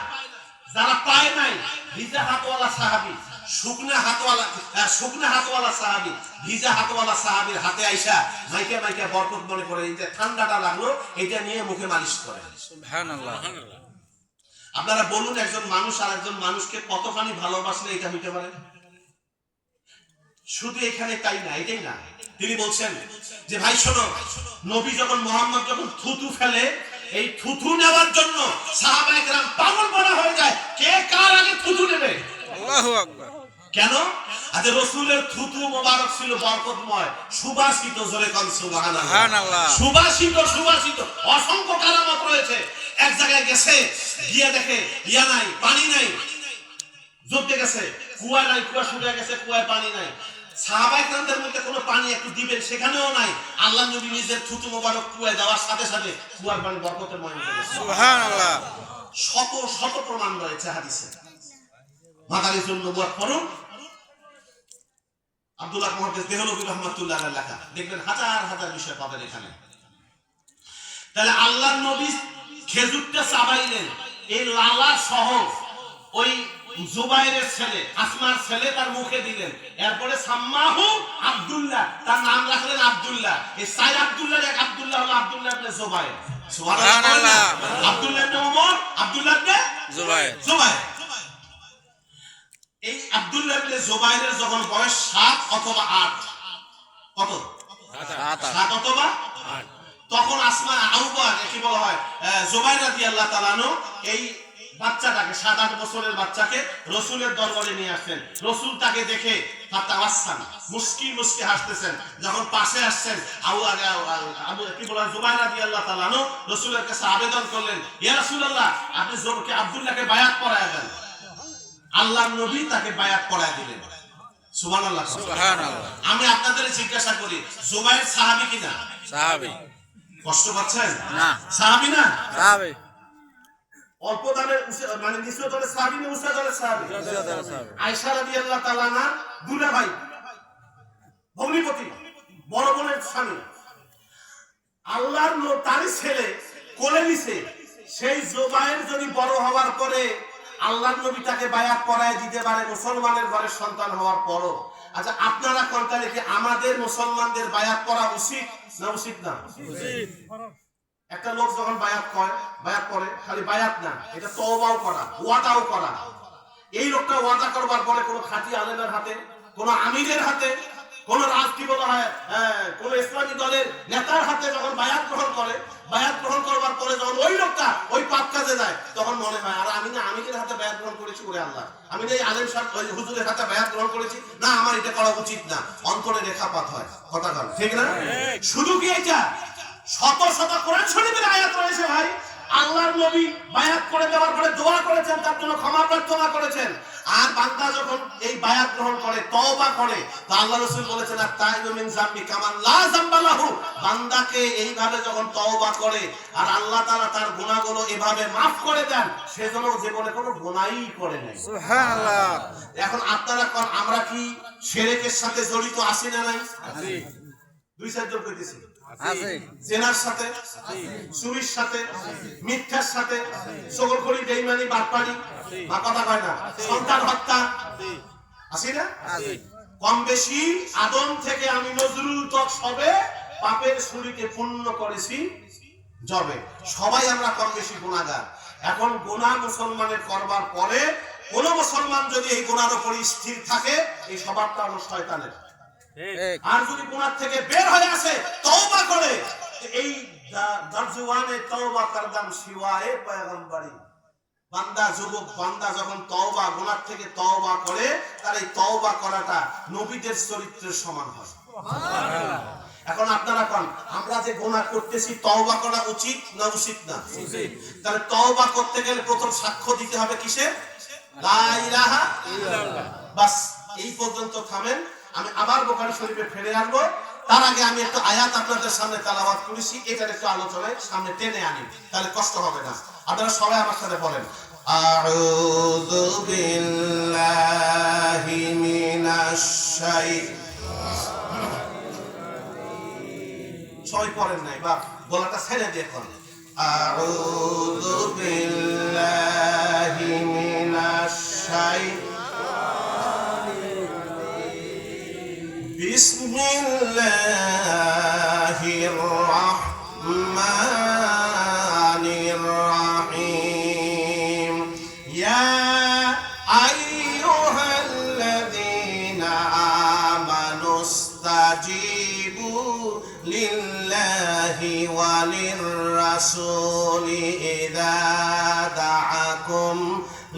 যারা পায় নাই ভিজা হাতওয়ালা সাহাবী, শুকনা হাতওয়ালা সাহাবী, ভিজা হাতওয়ালা সাহাবীর হাতে আইসা মাইকে মাইকে বরকত মনে করে, এই যে ঠান্ডাটা লাগলো এটা নিয়ে মুখে মালিশ করে। সুবহানাল্লাহ। আপনারা বলুন, একজন মানুষ আর একজন মানুষকে কতখানি ভালোবাসলে এটা হইতে পারে? শুধু এখানে তাই না, এটাই না, তিনি বলছেন যে ভাই শোনো, নবী যখন মুহাম্মদ যখন থুতু ফেলে, এই থুতু নেওয়ার জন্য সাহাবায়ে কেরাম পাগল বনা হয়ে যায়, কে কার আগে থুতু নেবে। আল্লাহু আকবার। কেন? আজ রাসূলের থুতু মোবারক ছিল বরকতময়, সুবাসিত, জোরে কোন সুবহানাল্লাহ। সুবহানাল্লাহ। সুবাসিত অসংখ্য কারামত রয়েছে। এক জায়গায় গেছে, গিয়ে দেখে ইয়া নাই, পানি নাই, জোরতে গেছে, কুয়া নাই, কুয়া শুকিয়ে গেছে, কুয়ায় পানি নাই। সাহাবায়ে কেরামদের মধ্যে কোনো পানি একটু দিবেন, সেখানেও নাই। আল্লাহ নবী নিজের থুতু মোবারক কুয়ায় দেওয়ার সাথে সাথে কুয়ার পানি বরকতময় হয়ে গেছে। সুবহানাল্লাহ। শত শত প্রমাণ রয়েছে হাদিসে। মাদারিসুন নবুওয়াত পড়ুন, আব্দুল্লাহ মুহাদ্দিস দেহলভী রাহমাতুল্লাহ আলাইহি লেখা, দেখবেন হাজার হাজার বিষয় পাবেন এখানে। তাহলে আল্লাহর নবী খেজুরটা চাবাইলেন, এই লালা সহ ওই জুবাইরের ছেলে, আসমার ছেলে তার মুখে দিলেন, এরপরে সাম্মাহু আব্দুল্লাহ, তার নাম রাখলেন আব্দুল্লাহ। এই সাই আব্দুল্লাহ, এক আব্দুল্লাহ হলো আব্দুল্লাহ ইবনে জুবাইর। সুবহানাল্লাহ। আব্দুল্লাহ ইবনে ওমর, আব্দুল্লাহ ইবনে জুবাইর। এই আব্দুল্লাহ ইবনে জুবাইরের যখন বয়স 7 অথবা 8, কত? 7 অথবা 8, তখন আসমা আউবা কি বলা হয়, জুবাইর রাদিয়াল্লাহু তাআলা আনহু এই বাচ্চাটাকে, 7-8 বছরের বাচ্চাকে রাসূলের দরবারে নিয়ে আসেন। রাসূল তাকে দেখে ফাতাওয়াসসান, মুস্কি মুস্কি হাসতেছেন। যখন পাশে আসছেন, আবু কি বলা হয়, জুবাইর রাদিয়াল্লাহু তাআলা আনহু রাসূলের কাছে আবেদন করলেন, ইয়া রাসূলুল্লাহ, আপনি জোরকে আব্দুল্লাহকে বায়াত করায় দেন। আল্লাহর নবী তাকে বায়াত করায় দিলেন। সুবহানাল্লাহ। সুবহানাল্লাহ। আমি আপনাদের জিজ্ঞাসা করি, জুবাইর সাহাবী কিনা? সাহাবী। কষ্ট পাচ্ছেন? না। সাহাবী না? সাহাবী। অল্প দামের মানে নিচু দলের সাহাবী না উঁচু দলের সাহাবী? আয়েশা রাদিয়াল্লাহু তাআলা না দুলা ভাই, ভগ্নিপতি, বড় বোনের স্বামী। আল্লাহর তারই ছেলে কোলে নিছে, সেই জুবাইর যদি বড় হওয়ার পরে আল্লাহর নবী তাকে বায়াত করায় দিতে পারে মুসলমানের ঘরের সন্তান হওয়ার পরও, আচ্ছা আপনারা কোনটা কি আমাদের মুসলমানদের বায়াত করা উচিত না উচিত না? উচিত। একটা লোক যখন বায়াত করে খালি বায়াত না, এটা তওবাও করা, ওয়াদাও করা। এই লোকটা ওয়াদা করবার পরে কোনো খাঁটি আলেমের হাতে, কোনো আমিরের হাতে, কোন কি বলা হয়, কোন ইসলামী দলের নেতার হাতে যখন বায়াত গ্রহণ করে, বায়াত গ্রহণ করবার পরে যখন ওই লোকটা ওই পাপ কাজে যায়, তখন মনে হয় আর আমি না আমিরের হাতে বায়াত গ্রহণ করেছি, ওরে আল্লাহ, আমি না এই আলেম সাহেব ওই হুজুরের হাতে বায়াত গ্রহণ করেছি, না আমার এটা করা উচিত না। অন্তরে রেখাপাত হয়, কথা বল ঠিক না? শুধু কি এটা, শত শত কোরআন শরীফের আয়াত রয়েছে ভাই। আল্লাহর নবী বায়াত করে দেওয়ার পরে দোয়া করেছেন, তার জন্য ক্ষমা প্রার্থনা করেছেন। আর বান্দা যখন এই বায়াত গ্রহণ করে, তওবা করে, তো আল্লাহ রাসূল বলেছেন আত-তাইবু মিন যামবি কামান লা যামবা লাহু, বান্দাকে এইভাবে যখন তওবা করে আর আল্লাহ তাআলা তার গুনাহগুলো এভাবে maaf করে দেন, সেজন্য জীবনে কোনো গুনাহই করে নাই। সুবহানাল্লাহ। এখন আপনারা কোন আমরা কি শিরকের সাথে জড়িত আছি না নাই? আছি। দুই চারজন কইতেছি। আছে। জেনার সাথে, চুরির সাথে, মিথ্যার সাথে, চগলখড়ি, বেঈমানি, বাটপারি, মা কথা কয় না, সন্তান হত্যা, আছি না? আছে। কম বেশি আদম থেকে আমি নজরুল তক সবে পাপের ছুরিকে পূর্ণ করেছি জবে। সবাই আমরা কম বেশি গুনাহগার। এখন গুনাহ মুসলমানের করবার পরে কোন মুসলমান যদি এই গুনার উপর স্থির থাকে, এই স্বভাবটা হলো শয়তানের। ঠিক। আর যদি গুনাহ থেকে বের হয়ে আসে, তওবা করে, এই দরজওয়ানে তওবা করদাম শিওয়ায়ে পয়গম্বরি, বান্দা যুবক বান্দা যখন তওবা গুনাহ থেকে তওবা করে, তার এই তওবা করাটা নবীদের চরিত্রের সমান হয়। সুবহানাল্লাহ। এখন আপনারা কোন আমরা যে গুনাহ করতেছি, তওবা করা উচিত না উচিত না? উচিত। তাহলে তওবা করতে গেলে প্রথম সাক্ষ্য দিতে হবে কিসের? লা ইলাহা ইল্লাল্লাহ। বাস এই পর্যন্ত থামেন, আমি আবার বুখারী শরীফে ফিরে আসবো। তার আগে আমি একটা আয়াত আপনাদের সামনে তেলাওয়াত করেছি, এটার একটু আলোচনায় সামনে টেনে আনি, তাহলে কষ্ট হবে না। আপনারা সবাই আমার সাথে বলেন, আউযু বিল্লাহি মিনাশ সবাই পড়েন নাই বা গলাটা ছেড়ে দিয়ে পড়েন। আউযু বিল্লাহি মিনাশ বিসমিল্লাহির রাহমানির রাহিম। ইয়া আইয়ুহাল্লাযীনা আমানুস্তাজিবু লিল্লাহি ওয়া লির-রাসূলি ইযা দাআকুম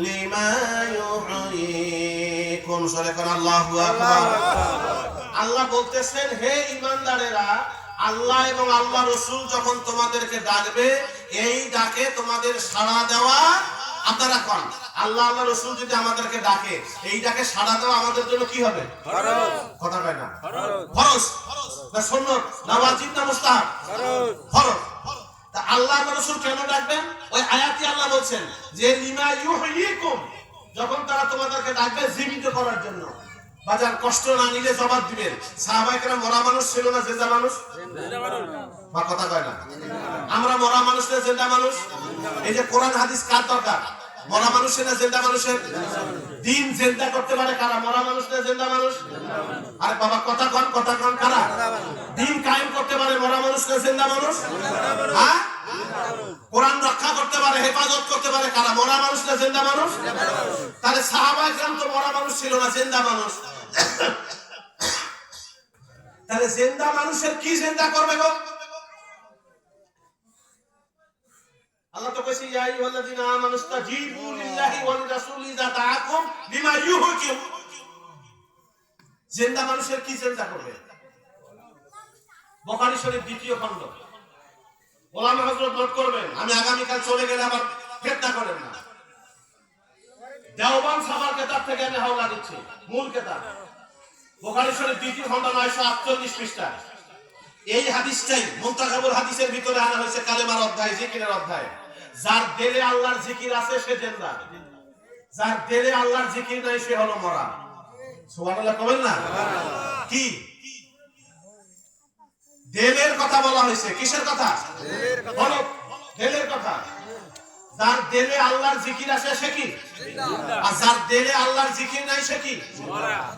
লিমা ইউহয়িকুম। সূরা কোন আল্লাহু আকবার। আল্লাহ বলতেছেন, হে ঈমানদারেরা, আল্লাহ এবং আল্লাহ রাসূল যখন তোমাদেরকে ডাকবে, এই ডাকে তোমাদের সাড়া দেওয়া আপনারা কোন। আল্লাহ আল্লাহ রাসূল যদি আমাদেরকে ডাকে, এই ডাকে সাড়া দেওয়া আমাদের জন্য কি হবে? ফরজ। কথা কয় না? ফরজ না সুন্নাত না ওয়াজিব না মুস্তাহাব? ফরজ। তা আল্লাহ এবং রাসূল কেন ডাকবেন? ওই আয়াতে আল্লাহ বলছেন যে লিমা ইউহয়িকুম, যখন তারা তোমাদেরকে ডাকবে জীবিত করার জন্য। বাজার কষ্ট না নিলে জবাব দিবেন। সাহাবায়ে কেরাম মরা মানুষ ছিল না জিন্দা মানুষ? বা কথা কয় না? আমরা মরা মানুষ না জিন্দা মানুষ? এই যে কোরআন হাদিস কার দরকার? মরা মানুষের না জিন্দা মানুষের? দিন জিন্দা করতে পারে কারা? মরা মানুষ না জিন্দা মানুষ? আরে বাবা কথা কন কারা? দিন কায়েম করতে পারে মরা মানুষ না জিন্দা মানুষ? হ্যাঁ, কোরআন রক্ষা করতে পারে, হেফাজত করতে পারে কারা? মরা মানুষ না জিন্দা মানুষ? তাহলে সাহাবায়ে কেরাম তো মরা মানুষ ছিল না, জিন্দা মানুষ। তাহলে জিন্দা মানুষের কি জিন্দা করবে গো? আল্লাহ তো কইছে ইয়া আইয়ুহাল্লাযীনা আমানুস্তাজিবু লিল্লাহি ওয়া লির-রাসূলি ইযা দাআকুম লিমা ইউহয়িকুম। জিন্দা মানুষের কি জিন্দা করবে? বুখারী শরীফ 2য় খণ্ড। ওলামা হযরত নোট করবেন, আমি আগামী কাল চলে গেলে আবার ফেতনা করেন না। দেওবান সাফার কিতাব থেকে আমি হাওলা দিচ্ছি, মূল কিতাব বুখারী শরীফ 2য় খণ্ড 948 পৃষ্ঠা। এই হাদিসটাই মুনতাখাবুল হাদিসের ভিতরে আনা হয়েছে কালেমার অধ্যায়, জিকিরের অধ্যায়। যার দিলে আল্লাহর জিকির আছে সে জিন্দা, যার দিলে আল্লাহর জিকির নাই সে হলো মরা। সুবহানাল্লাহ কবেন না? কি দিলের কথা বলা হয়েছে? কিসের কথা? বলো, দিলের কথা। যার দিলে আল্লাহর জিকির আছে সে কি? আর যার দিলে আল্লাহর জিকির নাই সে কি?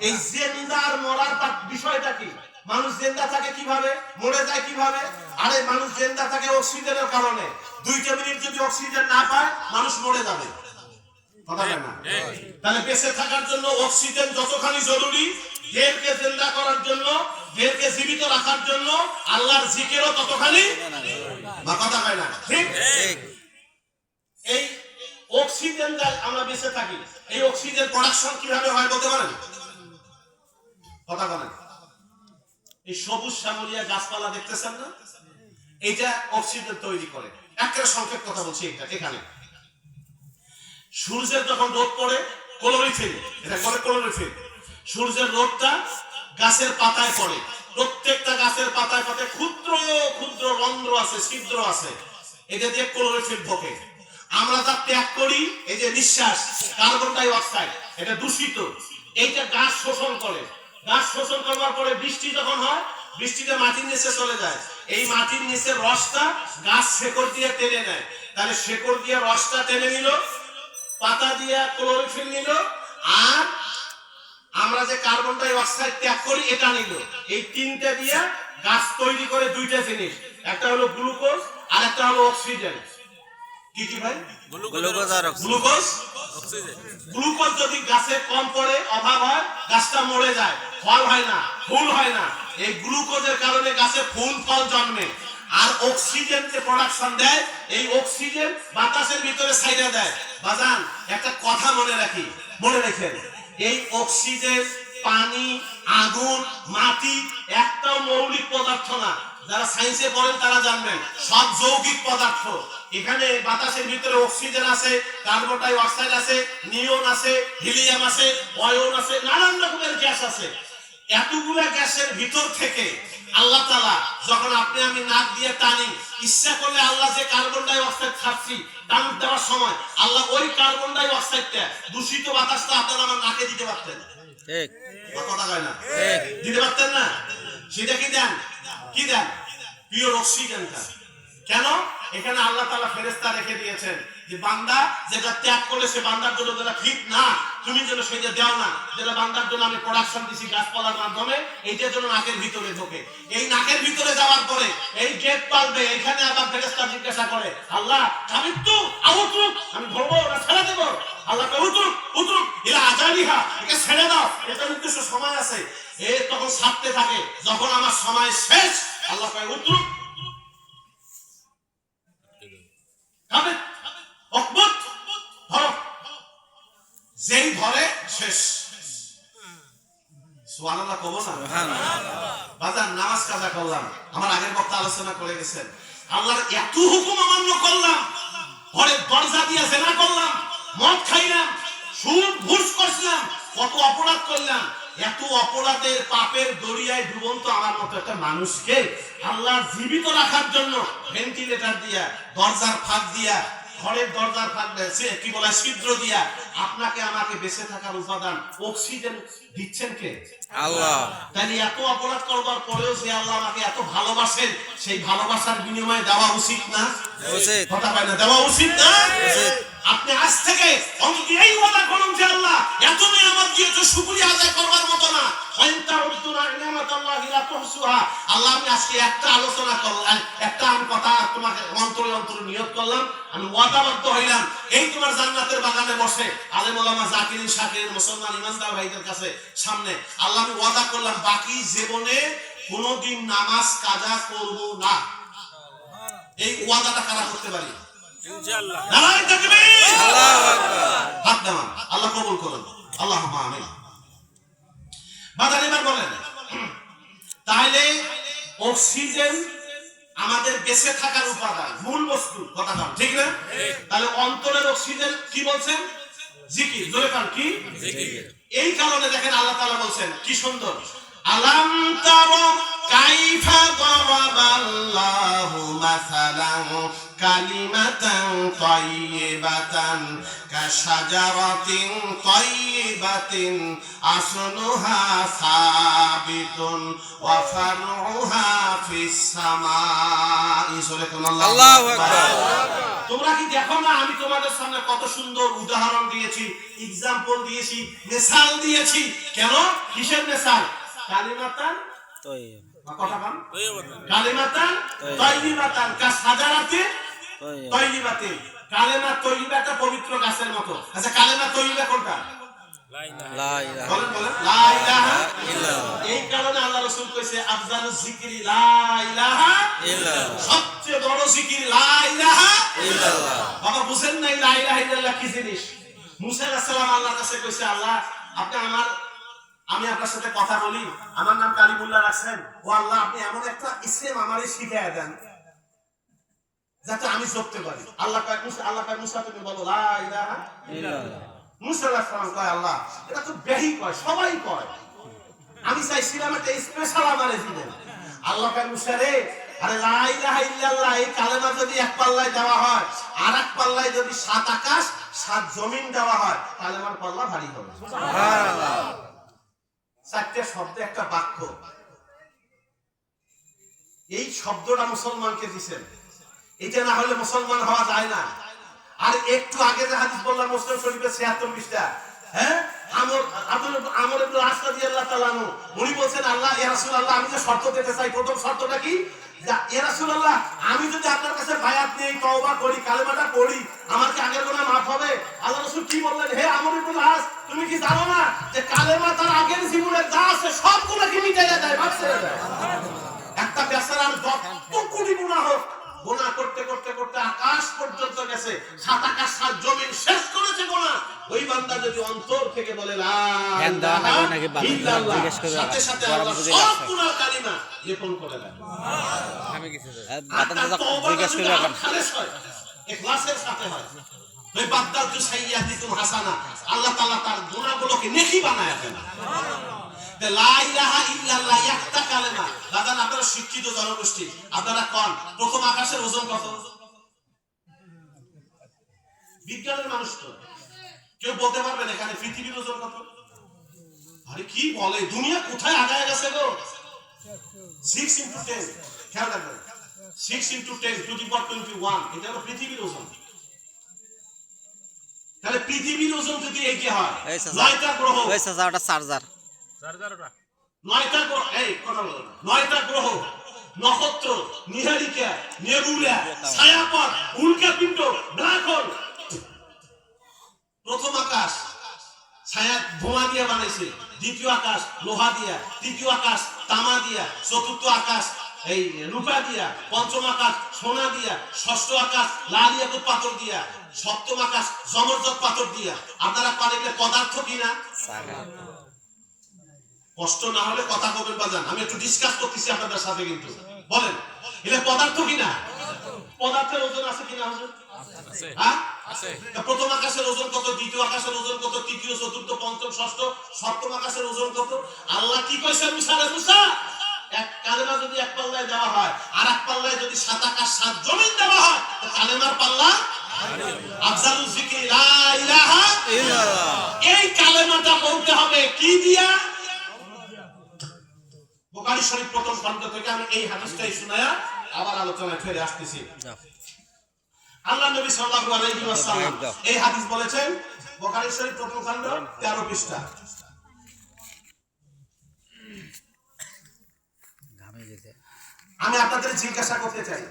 এই জিন্দা আর মরার বিষয়টা কি? মানুষ জিন্দা থাকে কিভাবে, মরে যায় কিভাবে? আরে মানুষ জিন্দা থাকে অক্সিজেনের কারণে। 2 মিনিট যদি অক্সিজেন না পায় মানুষ মরে যাবে। কথা বলে না? তাহলে বেঁচে থাকার জন্য অক্সিজেন যতখানি জরুরি, দেহকে জিন্দা করার জন্য, দেহকে জীবিত রাখার জন্য আল্লাহর জিকিরও ততখানি। মা কথা কয় না? ঠিক। এই অক্সিজেন যা আমরা বেঁচে থাকি, এই অক্সিজেন প্রোডাকশন কিভাবে হয় বলতে পারেন? কথা বলেন। এই সবুজ শ্যামলিয়া গাছপালা দেখতেছেন না, এটা অক্সিজেন তৈরি করে। একটা সংক্ষেপ কথা বলছি, এখানে সূর্যের যখন রোদ পড়ে ক্লোরোফিল, এটা বলে ক্লোরোফিল। সূর্যের রোদটা গাছের পাতায় পড়ে, প্রত্যেকটা গাছের পাতায় পাতায় ক্ষুদ্র ক্ষুদ্র রন্ধ্র আছে, ছিদ্র আছে, এটা দিয়ে ক্লোরোফিল ঢোকে। আমরা যা ত্যাগ করি, এই যে নিঃশ্বাস, কার্বন ডাই অক্সাইড, এটা দূষিত, এইটা গাছ শোষণ করে। গাছ শোষণ করবার পরে বৃষ্টি যখন হয়, বৃষ্টিতে মাটির নিচে চলে যায়, এই মাটির নিচে রসটা গাছ শেকড় দিয়ে টেনে নেয়। তাহলে শেকড় দিয়ে রসটা টেনে নিল, পাতা দিয়ে ক্লোরোফিল নিল, আর আমরা যে কার্বন ডাই অক্সাইড ত্যাগ করি এটা নিল। এই তিনটা দিয়ে গাছ তৈরি করে দুইটা জিনিস, একটা হলো গ্লুকোজ আর একটা হলো অক্সিজেন। কি কি ভাই? গ্লুকোজ আর গ্লুকোজ, গ্লুকোজ যদি গাছে কম পড়ে, অভাব হয়, গাছটা মরে যায়, ফল হয় না, ফুল হয় না। এই গ্লুকোজের কারণে গাছে ফুল ফল জন্মে। আর অক্সিজেন যে প্রোডাকশন দেয়, এই অক্সিজেন বাতাসের ভিতরে ছাইড়া দেয়। বাজান একটা কথা মনে রাখি, মনে রাখেন, এই অক্সিজেন, পানি, আগুন, মাটি একটা মৌলিক পদার্থ না। যারা সায়েন্সে পড়েন তারা জানবেন, সব যৌগিক পদার্থ। এখানে বাতাসের ভিতরে অক্সিজেন আছে, কার্বন ডাই অক্সাইড আছে, নিয়ন আছে, হিলিয়াম আছে, অয়ন আছে, নানান রকমের গ্যাস আছে। এতগুলা গ্যাসের ভিতর থেকে আল্লাহ তাআলা যখন আপনি আমি নাক দিয়ে টানি, ইচ্ছা করলে আল্লাহ যে কার্বন ডাই অক্সাইড ছাড়ছি টান দেওয়ার সময় আল্লাহ ওই কার্বন ডাই অক্সাইডটা, দূষিত বাতাসটা আপনার আমার নাকে দিতে পারতেন, ঠিক কথা কয় না, ঠিক দিতে পারতেন না? সেটা কি দেন? কি দেন? পিওর অক্সিজেনটা। কেন? এখানে আল্লাহ তাআলা ফেরেশতা রেখে দিয়েছেন যে বান্দা যেটা ত্যাগ করে সে বান্দার জন্য যেটা ঠিক না, তুমি যেন সেটা দাও না। যেটা বান্দার জন্য আমি প্রোডাকশন দিছি গাছপালার মাধ্যমে, এইটার জন্য নাকের ভিতরে ঢোকে। এই নাকের ভিতরে যাওয়ার পরে এই গেট পালবে, এখানে আবার ফেরেশতা জিজ্ঞাসা করে, আল্লাহ আমি তো আউতুক, আমি ধরবো না ছেড়ে দেবো? আল্লাহ কয় উতুক উতুক ইলা আজালিহা, একে ছেড়ে দাও, এটা নির্দিষ্ট সময় আছে। এ তখন ছাড়তে থাকে, যখন আমার সময় শেষ আল্লাহ কয় উতুক খাবে অকবত ধরো, যেই ধরে শেষ। সুবহানাল্লাহ কব না? বাজার নামাজ কাজা করলাম, আমার আগের বক্তা আলোচনা করে গেছেন, আল্লাহর এত হুকুম অমান্য করলাম, ঘরের দরজা দিয়ে জেনা করলাম, মদ খাইলাম, সুদ ঘুষ করলাম, কত অপরাধ করলাম। এত অপরাধের পাপের দরিয়ায় ডুবন্ত আমার মতো একটা মানুষকে আল্লাহ জীবিত রাখার জন্য ভেন্টিলেটর দিয়া, দরজার ফাঁক দিয়া, ঘরের দরজার ফাঁক দিয়ে, কি বলে, ছিদ্র দিয়া আপনাকে আমাকে বেঁচে থাকার উপাদান অক্সিজেন দিচ্ছেন কে? আল্লাহ। তাই এত অপরাধ করবার পরেও যে আল্লাহ আমাকে এত ভালোবাসেন, সেই ভালোবাসার বিনিময়ে দেওয়া উচিত না? উচিত। কথা পায় না, দেওয়া উচিত না? উচিত। আপনি আজ থেকে অন্তত এই ওয়াদা করুন যে আল্লাহ এত নিয়ামত দিয়েছে, শুকরিয়া আদায় করবার মতো না। আল্লাহ আমি আজকে একটা আলোচনা করলাম, একটা আমি কথা তোমাকে অন্তরে অন্তরে নিয়ত করলাম, আমি ওয়াদাবদ্ধ হইলাম, এই তোমার জান্নাতের বাগানে বসে আলেম ওলামা জাকিরিন শাকিরিন মুসলমান ইমানদার ভাইদের কাছে সামনে আল্লাহ আমি ওয়াদা করলাম বাকি জীবনে কোনোদিন নামাজ কাজা করব না। এই ওয়াদাটা কারা করতে পারি? ইনশাআল্লাহ। নারায়ে তাকবীর, আল্লাহু আকবার। হাত নামান, আল্লাহ কবুল করুন, আল্লাহুম্মা আমিন। বাজার এবার বলেন, তাহলে অক্সিজেন আমাদের বেঁচে থাকার উপাদান, মূল বস্তু, কথা বল ঠিক না? তাহলে অন্তরের অক্সিজেন কি বলছেন? জিকির। জোরে কান, কি জিকির? এই কারণে দেখেন আল্লাহ তাআলা বলছেন কি সুন্দর, আলাম তারা কাইফা দারাবাল্লাহু মাসালান কালিমাতান তাইয়িবাতান কাশাজারাতিন তাইয়িবাতিন আসলুহা সাবিতুন ওয়া ফারউহা ফিস সামাই। আল্লাহু আকবার। তোমরা কি দেখো না আমি তোমাদের সামনে কত সুন্দর উদাহরণ দিয়েছি, এক্সাম্পল দিয়েছি, মিসাল দিয়েছি। কেন? কিসের মিসাল? কালিমাতান তাইয়িবাতান, কালিমাতান তাইয়িবাতান কাশাজারাতিন তাইয়িবাতিন। কালেমা তাইয়িবা একটা পবিত্র গাছের মতো। আচ্ছা কালেমা তাইয়িবা কোনটা? লা ইলাহা, বলেন বলেন, লা ইলাহা ইল্লাল্লাহ। এই কারণে আল্লাহ রাসূল কইছে আফজালুজ যিকরি লা ইলাহা ইল্লাল্লাহ, সবচেয়ে বড় জিকির লা ইলাহা ইল্লাল্লাহ। বাবা বুঝেন নাই লা ইলাহা ইল্লাল্লাহ কি জিনিস? মুসা আলাইহিস সালাম আল্লাহর কাছে কইছে, আল্লাহ আপনি আমি আপনার সাথে কথা বলি, আমার নাম কালিমুল্লাহ রাখছেন, ও আল্লাহ আপনি এমন একটা ইসলাম আমারে শিখিয়ে দেন যাতে আমি জপতে পারি। আল্লাহ কয় মুসা তুমি বলো লা ইলাহা ইল্লাল্লাহ। মুসা আলাইহিস সালাম কয় আল্লাহ এটা তো বেহি কয় সবাই কয়, আমি চাইছিলাম একটা স্পেশাল আমারে দিবেন। আল্লাহ কয় মুসা রে, আরে লা ইলাহা ইল্লাল্লাহ এই কালেমা যদি এক পাল্লায় দেওয়া হয় আর এক পাল্লায় যদি 7 আকাশ 7 জমিন দেওয়া হয় কালেমার পাল্লা ভারী হবে। সুবহানাল্লাহ। 4টে শব্দ একটা বাক্য, এই শব্দটা মুসলমানকে দিবেন, এটা না হলে মুসলমান হওয়া যায় না। আর একটু আগে যে হাদিস বললাম মুসলিম শরীফের 76 পৃষ্ঠা, হ্যাঁ আমর ইবনে আস রাদিয়াল্লাহু তাআলা আনহু উনি বলেন আল্লাহ ইয়া রাসূলুল্লাহ আমি যে শর্ত দিতে চাই, প্রথম শর্তটা কি, ইয়া রাসূলুল্লাহ আমি যদি আপনার কাছে বায়াত নেই, তওবা করি, কালেমাটা পড়ি, আমার কি আগের গুনাহ maaf হবে? আল্লাহ রাসূল কি বললেন, হে আমর ইবনে আস তুমি কি জানো না যে কালেমা তার আগের জীবনে যা আছে সব গুনাহকে মিটাইয়া দেয়, মাফ করে দেয়। একটা বেচারার যত কোটি গুনাহ হোক, গুনাহ করতে করতে করতে আকাশ পর্যন্ত গেছে, 7 আকাশ 7 জমিন শেষ করেছে গুনাহ, ওই বান্দা যদি অন্তর থেকে বলে লা ইলাহা ইল্লাল্লাহ, সাথে সাথে আল্লাহ সব গুনাহ কালিমা লেপন করে দেয়। আমি কিছু জিজ্ঞেস করে রাখেন খালেস হয়, ইখলাসের সাথে হয়, ওই বাদদাল তু সাইয়্যাতিকুম হাসানা, আল্লাহ তাআলা তার গুনাহগুলোকে নেকি বানায় দেন। লা ইলাহা ইল্লাল্লাহ একটা কালেমা। দাদা আপনারা শিক্ষিত জনগোষ্ঠী, আপনারা কোন প্রথম আকাশের ওজন কত? বিজ্ঞানের মানুষ তো কেউ বলতে পারবেন এখানে পৃথিবীর ওজন কত? আরে কি বলে, দুনিয়া কোথায় আগায় গেছে গো। 6 × 10, খেয়াল রাখবেন, 6 × 10 টু দি পাওয়ার 21, এটা হলো পৃথিবীর ওজন। তাহলে পৃথিবীর ওজন যদি এগিয়ে হয়, 9টা গ্রহ, ওই চার্জারটা চার্জার 9টা গ্রহ, এই কথা বলো, 9টা গ্রহ, নক্ষত্র, নিহারিকা, নেবুলা, ছায়াপথ, উল্কাপিণ্ড, ব্ল্যাক হোল। প্রথম আকাশ ছায়া ধোঁয়া দিয়ে বানাইছে, দ্বিতীয় আকাশ লোহা দিয়া, তৃতীয় আকাশ তামা দিয়া, চতুর্থ আকাশ এই রূপা দিয়া, পঞ্চম আকাশ সোনা দিয়া, ষষ্ঠ আকাশ লাল ইয়াকুত পাথর দিয়া, সপ্তম আকাশ জমরজত পাথর দিয়া। আপনারা পারেন পদার্থ কিনা? কষ্ট না হলে কথা বলবেন বাজান, আমি একটু ডিসকাস করতেছি আপনাদের সাথে, কিন্তু বলেন এটা পদার্থ কিনা? পদার্থের ওজন আছে কিনা হুজুর? হ্যাঁ আছে। প্রথম আকাশের ওজন কত, দ্বিতীয় আকাশের ওজন কত, তৃতীয় চতুর্থ পঞ্চম ষষ্ঠ সপ্তম আকাশের ওজন কত? আল্লাহ কি কইছে মুসা রে, মুসা এক কালেমা যদি এক পাল্লায় দেওয়া হয় আর এক পাল্লায় যদি 7 আকাশ 7 জমিন দেওয়া হয়, তো কালেমার পাল্লা আফজালু যিকরি লা ইলাহা ইল্লাল্লাহ। এই কালেমাটা বলতে হবে কি দিয়া? বুখারী শরীফ প্রথম খণ্ড থেকে আমি এই হাদিসটাই শোনায়া আবার আলোচনায় ফিরে আসতেছি। আল্লাহ নবী সাল্লাল্লাহু আলাইহি ওয়াসাল্লাম এই হাদিস বলেছেন, বুখারী শরীফ প্রথম খণ্ড 13 পৃষ্ঠা। আমি আপনাদের জিজ্ঞাসা করতে চাই,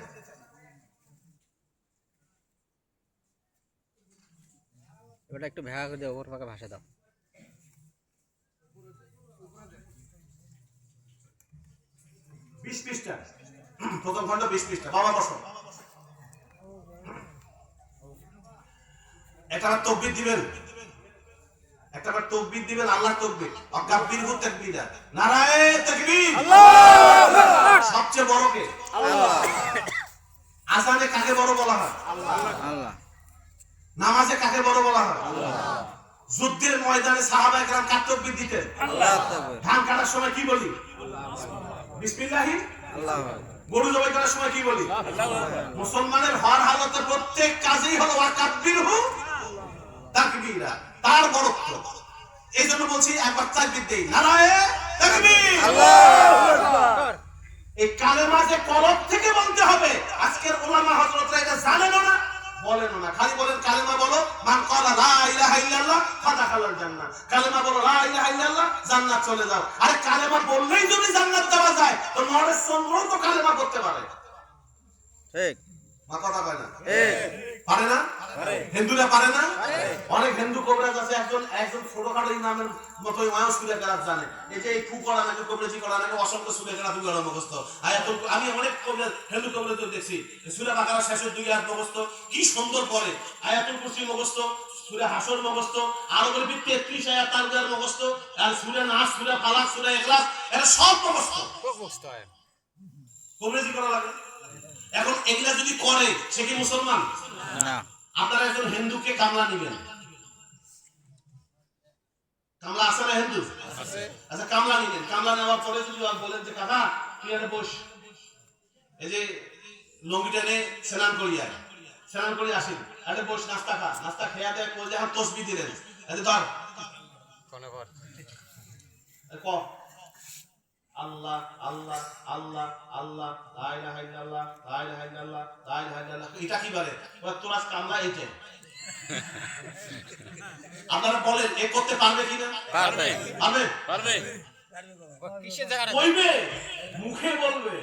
ওটা একটু ভেঙা করে দাও, ওর পাকে ভাষা দাও। 20 পৃষ্ঠা, প্রথম খণ্ড 20 পৃষ্ঠা। বাবা বসো, একটা তাকবীর দিবেন, একটা তাকবীর দিবেন, আল্লাহ তাকবীর, আকাব্বিরহু তাকবীরা, নারায়ে তাকবীর, আল্লাহু আকবার। সবচেয়ে বড় কে? আল্লাহ। আযানে কাকে বড় বলা হয়? আল্লাহ। আল্লাহ। নামাজে কাকে বড় বলা হয়? আল্লাহ। যুদ্ধের ময়দানে সাহাবায়ে কেরাম কার তাকবীর দিতেন? আল্লাহ তাকবীর। ধান কাটার সময় কি বলি? বিসমিল্লাহি আল্লাহু আকবার। গরু জবাই করার সময় কি বলি? আল্লাহু আকবার। মুসলমানের হর হালতে প্রত্যেক কাজেই হলো আকাব্বিরহু তাকবীরা, তার বড়ত্ব। এইজন্য বলছি একবার তাকবীর দেই, নারায়ে তাকবীর, আল্লাহু আকবার। এই কালেমা যে কলব থেকে বলতে হবে, আজকের উলামা হযরতরা এটা জানেন না, বলেন না, খালি বলেন কালেমা বলো, মান ক্বালা লা ইলাহা ইল্লাল্লাহ ফাদাখালাল জান্নাহ, কালেমা বলো লা ইলাহা ইল্লাল্লাহ জান্নাত চলে যাও। আরে কালেমা বললেই যদি জান্নাত যাওয়া যায়, তো নরেশ চন্দ্রও তো কালেমা করতে পারে, ঠিক মা কথা কয় না? পারে না? হিন্দুরা পারে না? অনেক হিন্দু কবিরাজ আছে, একজন ছোটখাটো ইমামের মতো ওয়াজ সুরে কেরাত জানে, এই যে এই ফু করা নাকি কবিরাজি করা নাকি অসংখ্য সুরে কেরাত দুইবার মুখস্থ। আমি অনেক কবিরাজ হিন্দু কবিরাজ দেখছি, সূরা বাকারা শেষের 2 আয়াত মুখস্থ, কি সুন্দর করে, আয়াতুল কুরসি মুখস্থ, সূরা হাসর মুখস্থ, আরবের ভিত্তি 33 আয়াত তারবিয়ার মুখস্থ, আর সূরা নাস, সূরা ফালাক, সূরা ইখলাস, এরা সব মুখস্থ। কবিরাজি করা লাগে। এখন এগুলা যদি করে সে কি মুসলমান? না। আপনারা একজন হিন্দুকে কামলা নেবেন, কামলা নেওয়ার পরে যদি আর বলেন যে কাকা তুই এনে বস, এই যে লঙ্গিটা নিয়ে স্নান করি আয়, স্নান করে আসি, আরে বস নাস্তা খা, নাস্তা খেয়া দেয় কই যখন তসবি দিলেন এতে ধর ক আল্লাহ আল্লাহ আল্লাহ আল্লাহ লা ইলাহা ইল্লাল্লাহ লা ইলাহা ইল্লাল্লাহ লা ইলাহা ইল্লাল্লাহ, এটা কি বলে তোর আজ কামলা এইটা। আপনারা বলেন এ করতে পারবে কিনা? পারবে পারবে পারবে কিসের জায়গা কইবে, মুখে বলবে,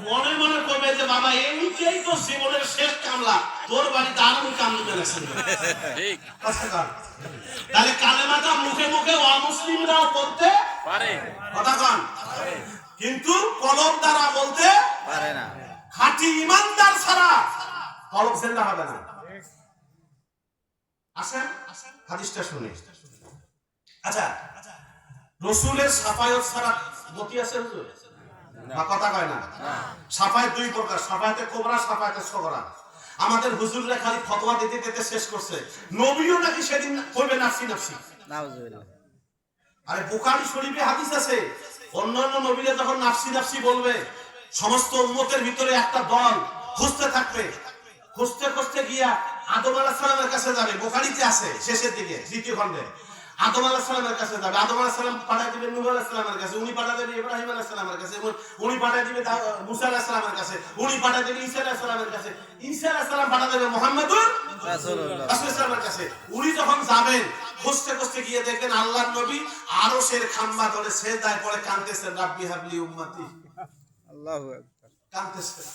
মনে মনে কইবে যে বাবা এইটাই তো জীবনের শেষ কামলা, তোর বাড়িতে আর আমি কামলা মেরেছেন ঠিক তাহলে কালেমাটা মুখে মুখে অমুসলিমরাও বলতে পারে কথা কন, কিন্তু কলম দ্বারা বলতে পারে না। খাঁটি ইমানদার ছাড়া কলম সেন্ডা হবে না। আসেন হাদিসটা শুনি। আচ্ছা, রসুলের সাফায়াত ছাড়া গতি আছে হুজুর? না, কথা কয় না। সাফায়াত দুই প্রকার, সাফায়াতে কোবরা, সাফায়াতে সগরা। আমাদের হুজুররা খালি ফতোয়া দিতে দিতে শেষ করছে, নবীও নাকি সেদিন কইবে নাফসি নাফসি। নাউজুবিল্লাহ। আরে বুখারী শরীফে হাদিস আছে, অন্যান্য নবীরা যখন নাফসি নাফসি বলবে, সমস্ত উম্মতের ভিতরে একটা দল খুঁজতে থাকবে, খুঁজতে খুঁজতে গিয়া আদম আলাইহিস সালামের কাছে যাবে। বুখারীতে আছে শেষের দিকে দ্বিতীয় খণ্ডে আদম আলাইহিস সালামের কাছে যাবে। আদম আলাইহিস সালাম পাঠায় দিবেন নূহ আলাইহিস সালামের কাছে, উনি পাঠায় দিবেন ইব্রাহিম আলাইহিস সালামের কাছে, উনি পাঠায় দিবেন মুসা আলাইহিস সালামের কাছে, উনি পাঠায় দিবেন ঈসা আলাইহিস সালামের কাছে, ঈসা আলাইহিস সালাম পাঠায় দিবেন মুহাম্মদুর রাসূলুল্লাহ রাসূলের কাছে। উনি যখন যাবেন খুঁজতে খুঁজতে গিয়ে দেখবেন আল্লাহর নবী আরশের খাম্বা ধরে সেজদায় পড়ে কাঁদতেছেন, রাব্বি হাবলি উম্মতি, আল্লাহু আকবার, কাঁদতেছেন।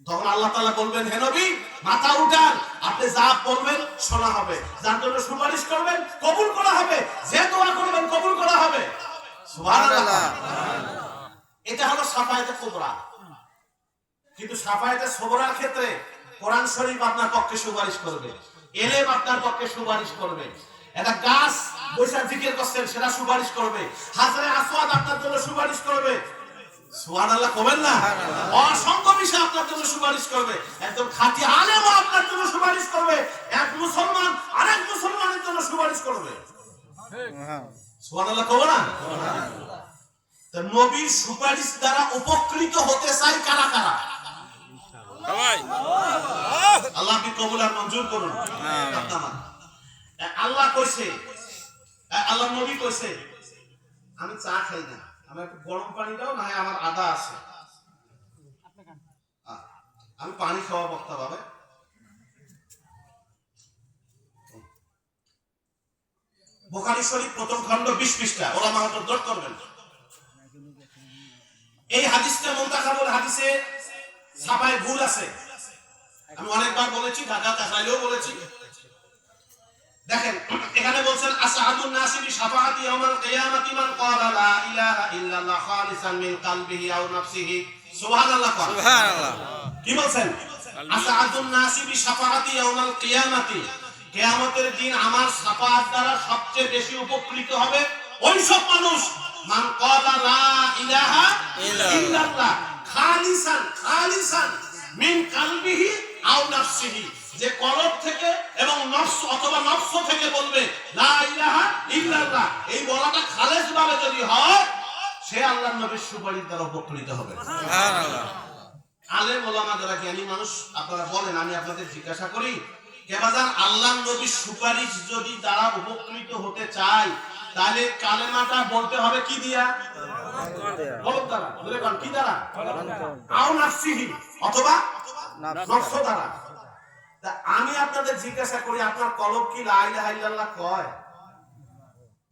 তখন আল্লাহ তাআলা বলবেন, হে নবী মাথা উঠান, আপনি যা বলবেন শোনা হবে, যার জন্য সুপারিশ করবেন কবুল করা হবে, যে দোয়া করবেন কবুল করা হবে। সুবহানাল্লাহ। এটা হলো সাফায়াতে কুবরা। কিন্তু সাফায়াতে সগরার ক্ষেত্রে কোরআন শরীফ আপনার পক্ষে সুপারিশ করবে, এলেম আপনার পক্ষে সুপারিশ করবে, একটা গাছ বৈশা জিকির করছেন সেটা সুপারিশ করবে, হাজারে আসওয়াদ আপনার জন্য সুপারিশ করবে। সুবহানাল্লাহ কবেন না? অসংখ্য বিষয় আপনার জন্য সুপারিশ করবে। একদম খাঁটি আলেমও আপনার জন্য সুপারিশ করবে, এক মুসলমান আরেক মুসলমানের জন্য সুপারিশ করবে। সুবহানাল্লাহ কব না? তো নবীর সুপারিশ দ্বারা উপকৃত হতে চাই কারা কারা? সবাই। আল্লাহ আপনি কবুল আর মঞ্জুর করুন। আল্লাহ কইছে, আল্লাহ নবী কইছে, আমি চা খাই না, আমার একটু গরম পানি দাও, না হয় আমার আদা আছে, আমি পানি খাওয়া বক্তা পাবে। বুখারী শরীফ প্রথম খণ্ড 20 পৃষ্ঠা, ওলামা হযরত দরদ করবেন। এই হাদিসটা মুনতাখাবুল হাদিসে ছাপায় ভুল আছে, আমি অনেকবার বলেছি, ঢাকা কাছাইলেও বলেছি। দেখেন এখানে বলছেন আসআদুন নাসি বিশাফাআতি ইয়াউমাল কিয়ামাতি মান ক্বালা লা ইলাহা ইল্লাল্লাহ খালিসান মিন কলবিহি আও নাফসিহি। সুবহানাল্লাহ। সুবহানাল্লাহ। কি বলছেন? আসআদুন নাসি বিশাফাআতি ইয়াউমাল কিয়ামাতি, কিয়ামতের দিন আমার শাফাআত দ্বারা সবচেয়ে বেশি উপকৃত হবে ওই সব মানুষ মান ক্বালা লা ইলাহা ইল্লাল্লাহ খালিসান মিন কলবিহি আও নাফসিহি, যে কলব থেকে এবং নফস অথবা নফস থেকে বলবে লা ইলাহা ইল্লাল্লাহ, এই বলাটা খালেস ভাবে যদি হয় সে আল্লাহর নবীর সুপারিশ দ্বারা উপকৃত হবে। সুবহানাল্লাহ। আলেম ওলামা যারা জ্ঞানী মানুষ আপনারা বলেন, আমি আপনাদের জিজ্ঞাসা করি, কেবাজান আল্লাহর নবীর সুপারিশ যদি দ্বারা উপকৃত হতে চাই তাহলে কালেমাটা বলতে হবে কি দিয়া? কলব দ্বারা। বলে কোন কি দ্বারা? আও নাফসিহি, অথবা নফস দ্বারা। আমি আপনাদের জিজ্ঞাসা করি, আপনার কলব কি লা ইলাহা ইল্লাল্লাহ কয়?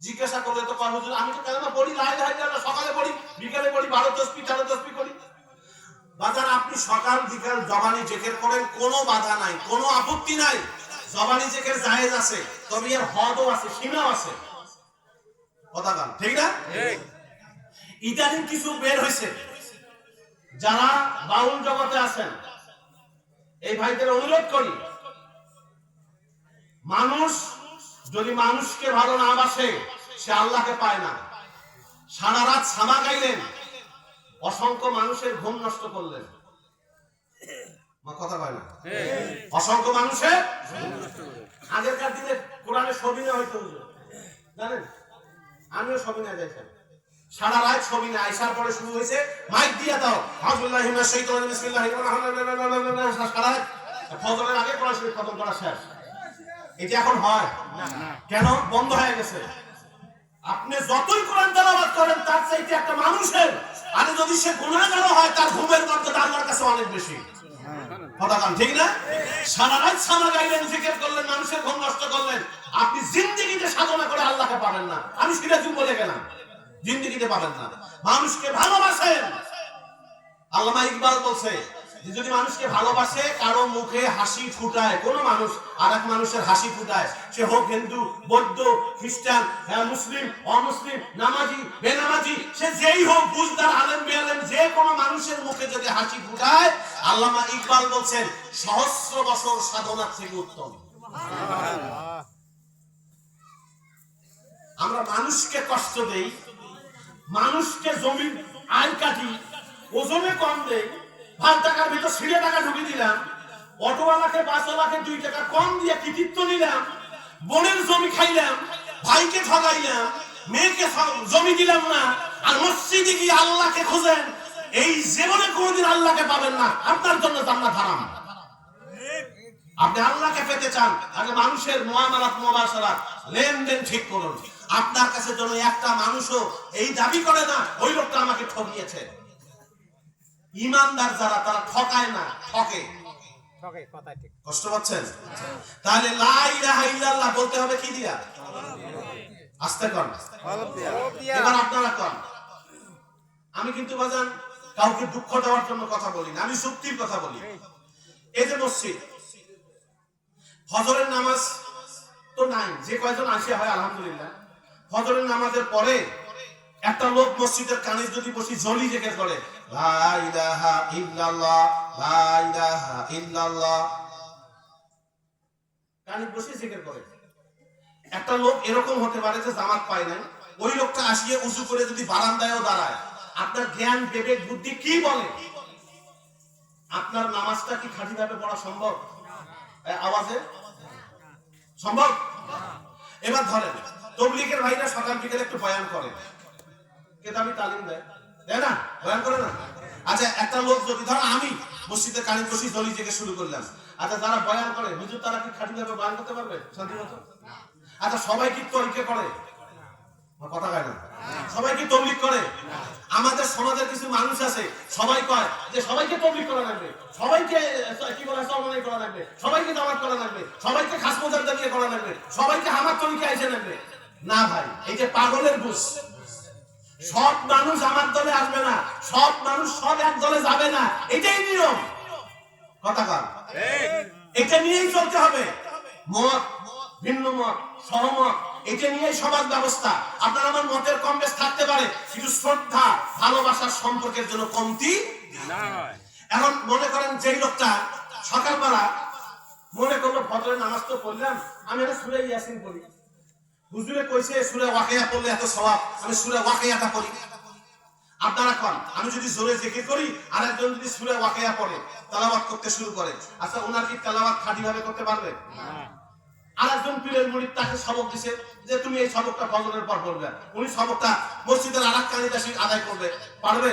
জিজ্ঞাসা করলে তো কয় হুজুর আমি তো কালেমা পড়ি, লা ইলাহা ইল্লাল্লাহ সকালে পড়ি, বিকালে পড়ি, 12 তসবিহ 13 তসবিহ করি। বাজার আপনি সকাল বিকাল জবানি জিকির করেন, কোনো বাধা নাই, কোনো আপত্তি নাই, জবানি জিকির জায়েজ আছে, তবে এর হদও আছে, সীমাও আছে। কথা বল ঠিক না? ঠিক। ইদানিং কিছু বের হইছে, যারা বাউল জগতে আছেন এই ভাইদের অনুরোধ করি, মানুষ যদি মানুষকে ভালো না বাসে সে আল্লাহকে পায় না। সারা রাত সামা গাইলেন, অসংখ্য মানুষের ঘুম নষ্ট করলেন। কথা কয় না? অসংখ্য মানুষের আগেরকার দিনে কোরআনে সবিনা হইতো জানেন, আমিও সবিনা যাইতাম, সারা রাত ছবি না আইসার পরে শুরু হয়েছে মাইক দিয়ে দাও আউযুবিল্লাহি মিনাশ শাইতানির বিসমিল্লাহির রহমানির রহিম সারা রাত ফজরের আগে কোরআন শরীফ খতম করা শেষ। এটা এখন হয় কেন? বন্ধ হয়ে গেছে। আপনি যতই কোরআন তেলাওয়াত করেন তার চাইতে একটা মানুষের আর যদি সে গুনাহগার হয় তার ঘুমের মর্যাদা আল্লাহর কাছে অনেক বেশি। কথা কান ঠিক না? সারা রাত সানা গাইলেন, জিকির করলেন, মানুষের ঘুম নষ্ট করলেন, আপনি জিন্দেগিতে সাধনা করে আল্লাহকে পাবেন না। আমি সিরাজু বলে গেলাম, জিন্দেগিতে পাবেন না। মানুষকে ভালোবাসেন। আল্লামা ইকবাল বলছে যে যদি মানুষকে ভালোবাসে, কারো মুখে হাসি ফুটায়, কোন মানুষ আর এক মানুষের হাসি ফুটায়, সে হোক হিন্দু, বৌদ্ধ, খ্রিস্টান, মুসলিম, অমুসলিম, নামাজি, বেনামাজি, সে যেই হোক, বুঝদার, আলেম, বেআলেম, যে কোনো মানুষের মুখে যদি হাসি ফুটায়, আল্লামা ইকবাল বলছেন সহস্র বছর সাধনার থেকে উত্তম। আমরা মানুষকে কষ্ট দেই, মানুষকে জমির আয় কাটি, ওজনে কম দেই, 5 টাকার ভিতর 6 টাকা ঢুকিয়ে দিলাম, অটোওয়ালাকে বাসওয়ালাকে 2 টাকা কম দিয়ে কৃতিত্ব নিলাম, বোনের জমি খাইলাম, ভাইকে ঠগাইলাম, মেয়েকে জমি দিলাম না, আর মসজিদে গিয়ে আল্লাহকে খোঁজেন, এই জীবনে কোনোদিন আল্লাহকে পাবেন না। আপনার জন্য জান্নাত হারাম। আপনি আল্লাহকে পেতে চান, আগে মানুষের মুআমালাত মুবাশারাত লেনদেন ঠিক করুন। আপনার কাছে যেন একটা মানুষও এই দাবি করে না ওই লোকটা আমাকে ঠকিয়েছে। ইমানদার যারা তারা ঠকায় না, ঠকে। কষ্ট পাচ্ছেন? তাহলে লা ইলাহা ইল্লাল্লাহ বলতে হবে কি দিয়া? আস্তে কর, এবার আপনারা কর। আমি কিন্তু বাজান কাউকে দুঃখ দেওয়ার জন্য কথা বলি না, আমি যুক্তির কথা বলি। এই যে মসজিদ, ফজরের নামাজ তো নাই, যে কয়জন আসে হয় আলহামদুলিল্লাহ। ফজরের নামাজের পরে একটা লোক মসজিদের কানে যদি বসি জলি জিকির করে, লা ইলাহা ইল্লাল্লাহ, লা ইলাহা ইল্লাল্লাহ, কানে বসে জিকির করে। একটা লোক এরকম হতে পারে যে জামাত পায় নাই, ওই লোকটা আসিয়ে উজু করে যদি বারান্দায়ও দাঁড়ায়, আপনার জ্ঞান, বিবেক, বুদ্ধি কি বলে? আপনার নামাজটা কি খাঁটিভাবে পড়া সম্ভব? আওয়াজে সম্ভব? এবার ধরেন তবলিগের ভাইরা সকাল বিকেলে একটু বয়ান করে, কেতাবি তালিম দেয়, তাই না? বয়ান করে না? আচ্ছা, একটা লোক যদি ধর আমি মসজিদের কানে বসি জলি থেকে শুরু করলাম, আচ্ছা যারা বয়ান করে হুজুর তারা কি খাঁটিভাবে বয়ান করতে পারবে শান্তিমতো? আচ্ছা সবাই কি তরিকে করে? কথা কয় না। সবাই কি তবলিগ করে? আমাদের সমাজের কিছু মানুষ আছে সবাই কয় যে সবাইকে তবলিগ করা লাগবে, সবাইকে কি বলে চরমানি করা লাগবে, সবাইকে জামাত করা লাগবে, সবাইকে খাস মোজাদ্দা দিয়ে করা লাগবে, সবাইকে আমার তরিকে আইসে লাগবে। না ভাই, এই যে পাগলের বুঝ। সব মানুষ আমার দলে আসবে না, সব মানুষ সব এক দলে যাবে না, এটাই নিয়ম। কথা কয়, এটা নিয়েই চলতে হবে। মত, ভিন্ন মত, সহমত, এটা নিয়েই সমাজ ব্যবস্থা। আপনার আমার মতের কম বেশ থাকতে পারে, কিন্তু শ্রদ্ধা, ভালোবাসার সম্পর্কের জন্য কমতি না হয়। এখন মনে করেন যেই লোকটা সকালবেলা মনে করলো ফজরের নামাজ তো পড়লাম, আমি একটা সূরা ইয়াসিন পড়ি, হুজুরে কইছে সূরা ওয়াকিয়া পড়লে এত সওয়াব, আমি সূরা ওয়াকিয়াটা পড়ি। আপনারা কোন, আমি যদি জোরে জিকির করি আর একজন যদি সূরা ওয়াকিয়া পড়ে তেলাওয়াত করতে শুরু করে, আচ্ছা ওনার কি তেলাওয়াত খাঁটিভাবে করতে পারবে? আরেকজন পীরের মুরিদ তাকে সবক দিছে যে তুমি এই সবকটা ফজরের পর পড়বে, উনি সবকটা মসজিদের আরেক কানিতে আদায় করবে, পারবে?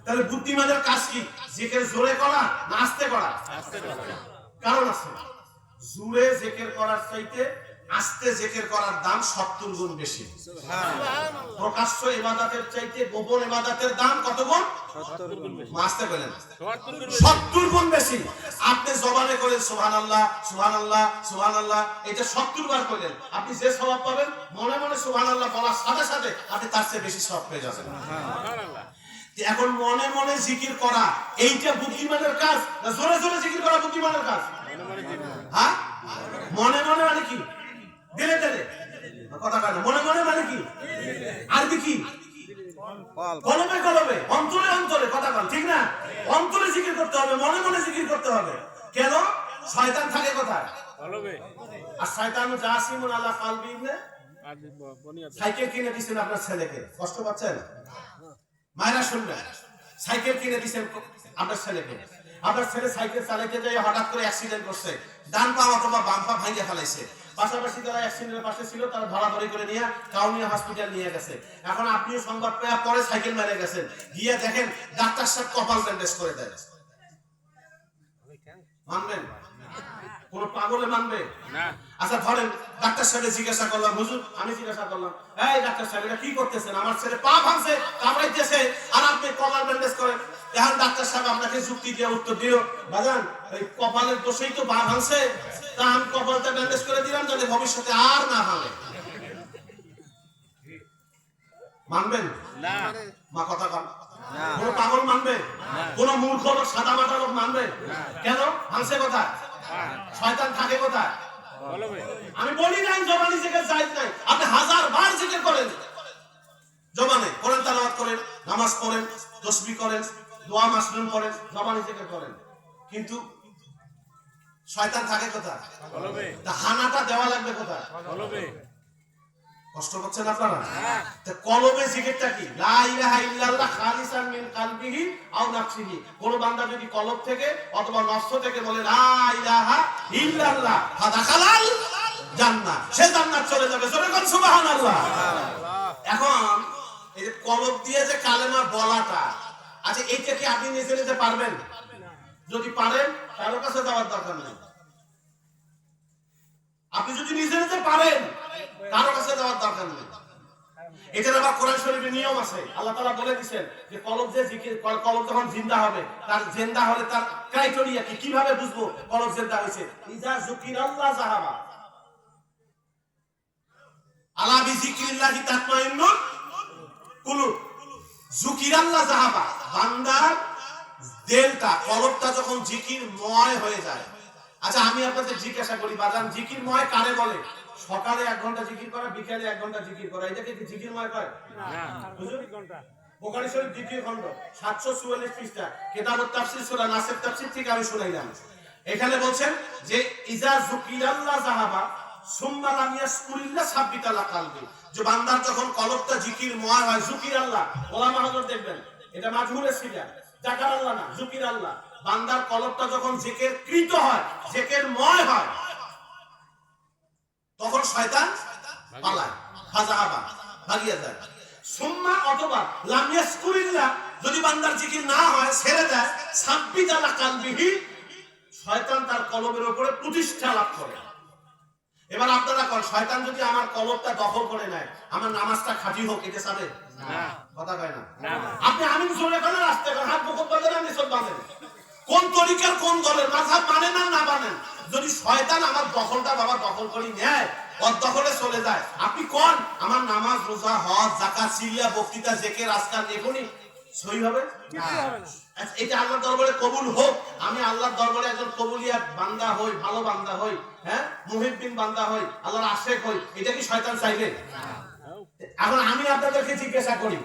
তাহলে বুদ্ধিমানের কাজ কি? জিকির জোরে করা না আস্তে করা? কারণ আছে, জোরে জিকির করার চাইতে আস্তে জিকির করার দাম 70 গুণ বেশি। প্রকাশ্য ইবাদতের চাইতে গোপন ইবাদতের দাম কত গুণ? 70 গুণ বেশি। আস্তে বলেন, 70 গুণ বেশি। আপনি জবানে করেন সুবহানাল্লাহ সুবহানাল্লাহ সুবহানাল্লাহ, এটা 70 বার করেন, আপনি যে সওয়াব পাবেন, মনে মনে সুবহানাল্লাহ বলার সাথে সাথে আপনি তার চেয়ে বেশি সওয়াব পেয়ে যাবেন। সুবহানাল্লাহ। এখন মনে মনে জিকির করা এইটা বুদ্ধিমানের কাজ না জোরে জোরে জিকির করা বুদ্ধিমানের কাজ? হ্যাঁ, মনে মনে মানে কি? দিলে দিলে কথা কয় না। মনে মনে মানে কি? আরবি কি? কলবে কলবে, অন্তরে অন্তরে। কথা কয় ঠিক না? অন্তরে জিকির করতে হবে, মনে মনে জিকির করতে হবে। কেন? শয়তান থাকে কোথায়? কলবে। আর শয়তান জাসিমুন আলা কলবি ইবনে সাইকেল কিনে দিয়েছেন আপনার ছেলেকে, কষ্ট পাচ্ছেন? মায়েরা শুনবেন, সাইকেল কিনে দিয়েছেন আপনার ছেলেকে, আপনার ছেলে সাইকেল চালাতে যায় হঠাৎ করে অ্যাক্সিডেন্ট করছে, ডান পা অথবা বাম পা ভাঙিয়ে ফেলাইছে, পাশাপাশি যারা অ্যাক্সিডেন্টের পাশে ছিল তারা ধরাধরি করে নিয়ে কাউনিয়া হসপিটাল নিয়ে গেছে। এখন আপনিও সংবাদ পেয়ে পরে সাইকেল মেরে গেছেন, গিয়ে দেখেন ডাক্তার সাহেব কপাল ব্যান্ডেজ করে দেয়। মানবেন? কোন পাগলে মানবে না। আচ্ছা ধরেন ডাক্তার সাহেব জিজ্ঞাসা করলাম, হুজুর আমি জিজ্ঞাসা করলাম, এই ডাক্তার সাহেব এটা কি করতেছেন? আমার ছেলে পা ভাঙছে, কামড়াইতেছে, আর আপনি কপাল ব্যান্ডেজ করেন। এখন ডাক্তার সাহেব আপনাকে যুক্তি দিয়ে উত্তর দিল, বাজান এই কপালের দোষেই তো পা ভাঙছে, তা আমি কপালটা ব্যান্ডেজ করে দিলাম যাতে ভবিষ্যতে আর না ভাঙে। মানবেন না। মা কথা কন? কোন পাগল মানবে? কোন মূর্খ লোক সাদা মাথা লোক মানবে? কেন ভাঙছে কোথায়? শয়তান থাকে কোথায়? আমি বলি নাই জবানি জিকির জায়েজ নাই, আপনি 1000 বার জিকির করেন, জবানে কোরআন তেলাওয়াত করেন, নামাজ পড়েন, তাসবিহ করেন, দোয়া মাসনুন করেন, জবানি জিকির করেন, কিন্তু শয়তান থাকে কোথায়? তা হানাটা দেওয়া লাগবে কোথায়? কষ্ট করছেন আপনারা? তা কলবে জিকিরটা কি? লা ইলাহা ইল্লাল্লাহ খালিসান মিন কলবিহি আও নাফসিহি। কোন বান্দা যদি কলব থেকে অথবা নফস থেকে বলে লা ইলাহা ইল্লাল্লাহ ফাদাখালাল জান্নাহ, সে জান্নাত চলে যাবে। জোরে কোন সুবহানাল্লাহ। এখন এই যে কলব দিয়ে যে কালেমা বলাটা, আচ্ছা এইটা কি আপনি নিজে নিজে পারবেন? যদি পারেন কারো কাছে যাওয়ার দরকার নেই। আপনি যদি নিজে নিজে পারেন কারো কাছে যাওয়ার দরকার নেই। এটার আবার কোরআন শরীফে নিয়ম আছে। আল্লাহ তাআলা বলে দিয়েছেন যে কলব যে জিকির, কলব যখন জিন্দা হবে, তার জিন্দা হলে তার ক্রাইটেরিয়া কি, কিভাবে বুঝবো কলব জিন্দা হয়েছে? ইজা যুকিরাল্লাহ যাহাবা আলা বিযিকরিল্লাহি তাতমাইন্নুল কুলুব। যুকিরাল্লাহ যাহাবা, বান্দার দিলটা, কলবটা যখন জিকিরময় হয়ে যায়। আচ্ছা আমি আপনাদের জিজ্ঞাসা করি, বাজান জিকিরময় কারে বলে? সকালে 1 ঘন্টা জিকির করা, বিকালে 1 ঘন্টা জিকির করা, এটাকে কি জিকিরময় কয়? না। বুখারী শরীফ 2য় খণ্ড 744 পৃষ্ঠা কিতাবুত তাফসীর সূরা নাসের তাফসীর থেকে আমি শুনাইলাম। এখানে বলছেন যে ইজা যুকিরাল্লাহ যাহাবা সুম্মা লাম ইয়াসকুরিল্লাহ সাব্বিতালা কালবি। যে বান্দার যখন কলবটা জিকিরময় হয়, যুকিরাল্লাহ, ওলামা হযরত দেখবেন এটা মাজহুরে সিগা, যাকারাল্লাহ না, যুকিরাল্লাহ। বান্দার কলবটা যখন জিকিরকৃত হয়, জিকিরময় হয়, তখন শয়তান পালায়, ফাজাহাবা ভাগিয়ে যায়। সুম্মা অথবা লাম ইয়াসকুরিল্লাহ, যদি বান্দার জিকির না হয়, ছেড়ে দেয়, সাব্বিতালা কালবিহি, শয়তান তার কলবের উপরে প্রতিষ্ঠা লাভ করে। এবার আপনারা কোন শয়তান যদি আমার কলবটা দখল করে নেয়, আমার নামাজটা খাঁটি হোক, এটা চাবে না? কথা কয় না। আপনি আমিন জোরে করে রাস্তা করেন, হাত মুখ বাঁধেন, আপনি সব বাঁধেন, কোন তরিকার কোন দলের মাযহাব মানেন না না মানেন, যদি শয়তান আমার দখলটা বাবা দখল করে নেয়, ওর দখলে চলে যায়, আপনি কোন আমার নামাজ রোজা হজ যাকাত সিরিয়া বক্তৃতা জিকির আজকার এখনই সহি হবে না। এটা আল্লাহর দরবারে কবুল হোক, আমি আল্লাহর দরবারে একজন কবুলিয়াত বান্দা হই, ভালো বান্দা হই, হ্যাঁ মুহিব্বিন বান্দা হই, আল্লাহর আশিক হই, এটা কি শয়তান চাইবে? এখন আমি আপনাদেরকে জিজ্ঞাসা করি,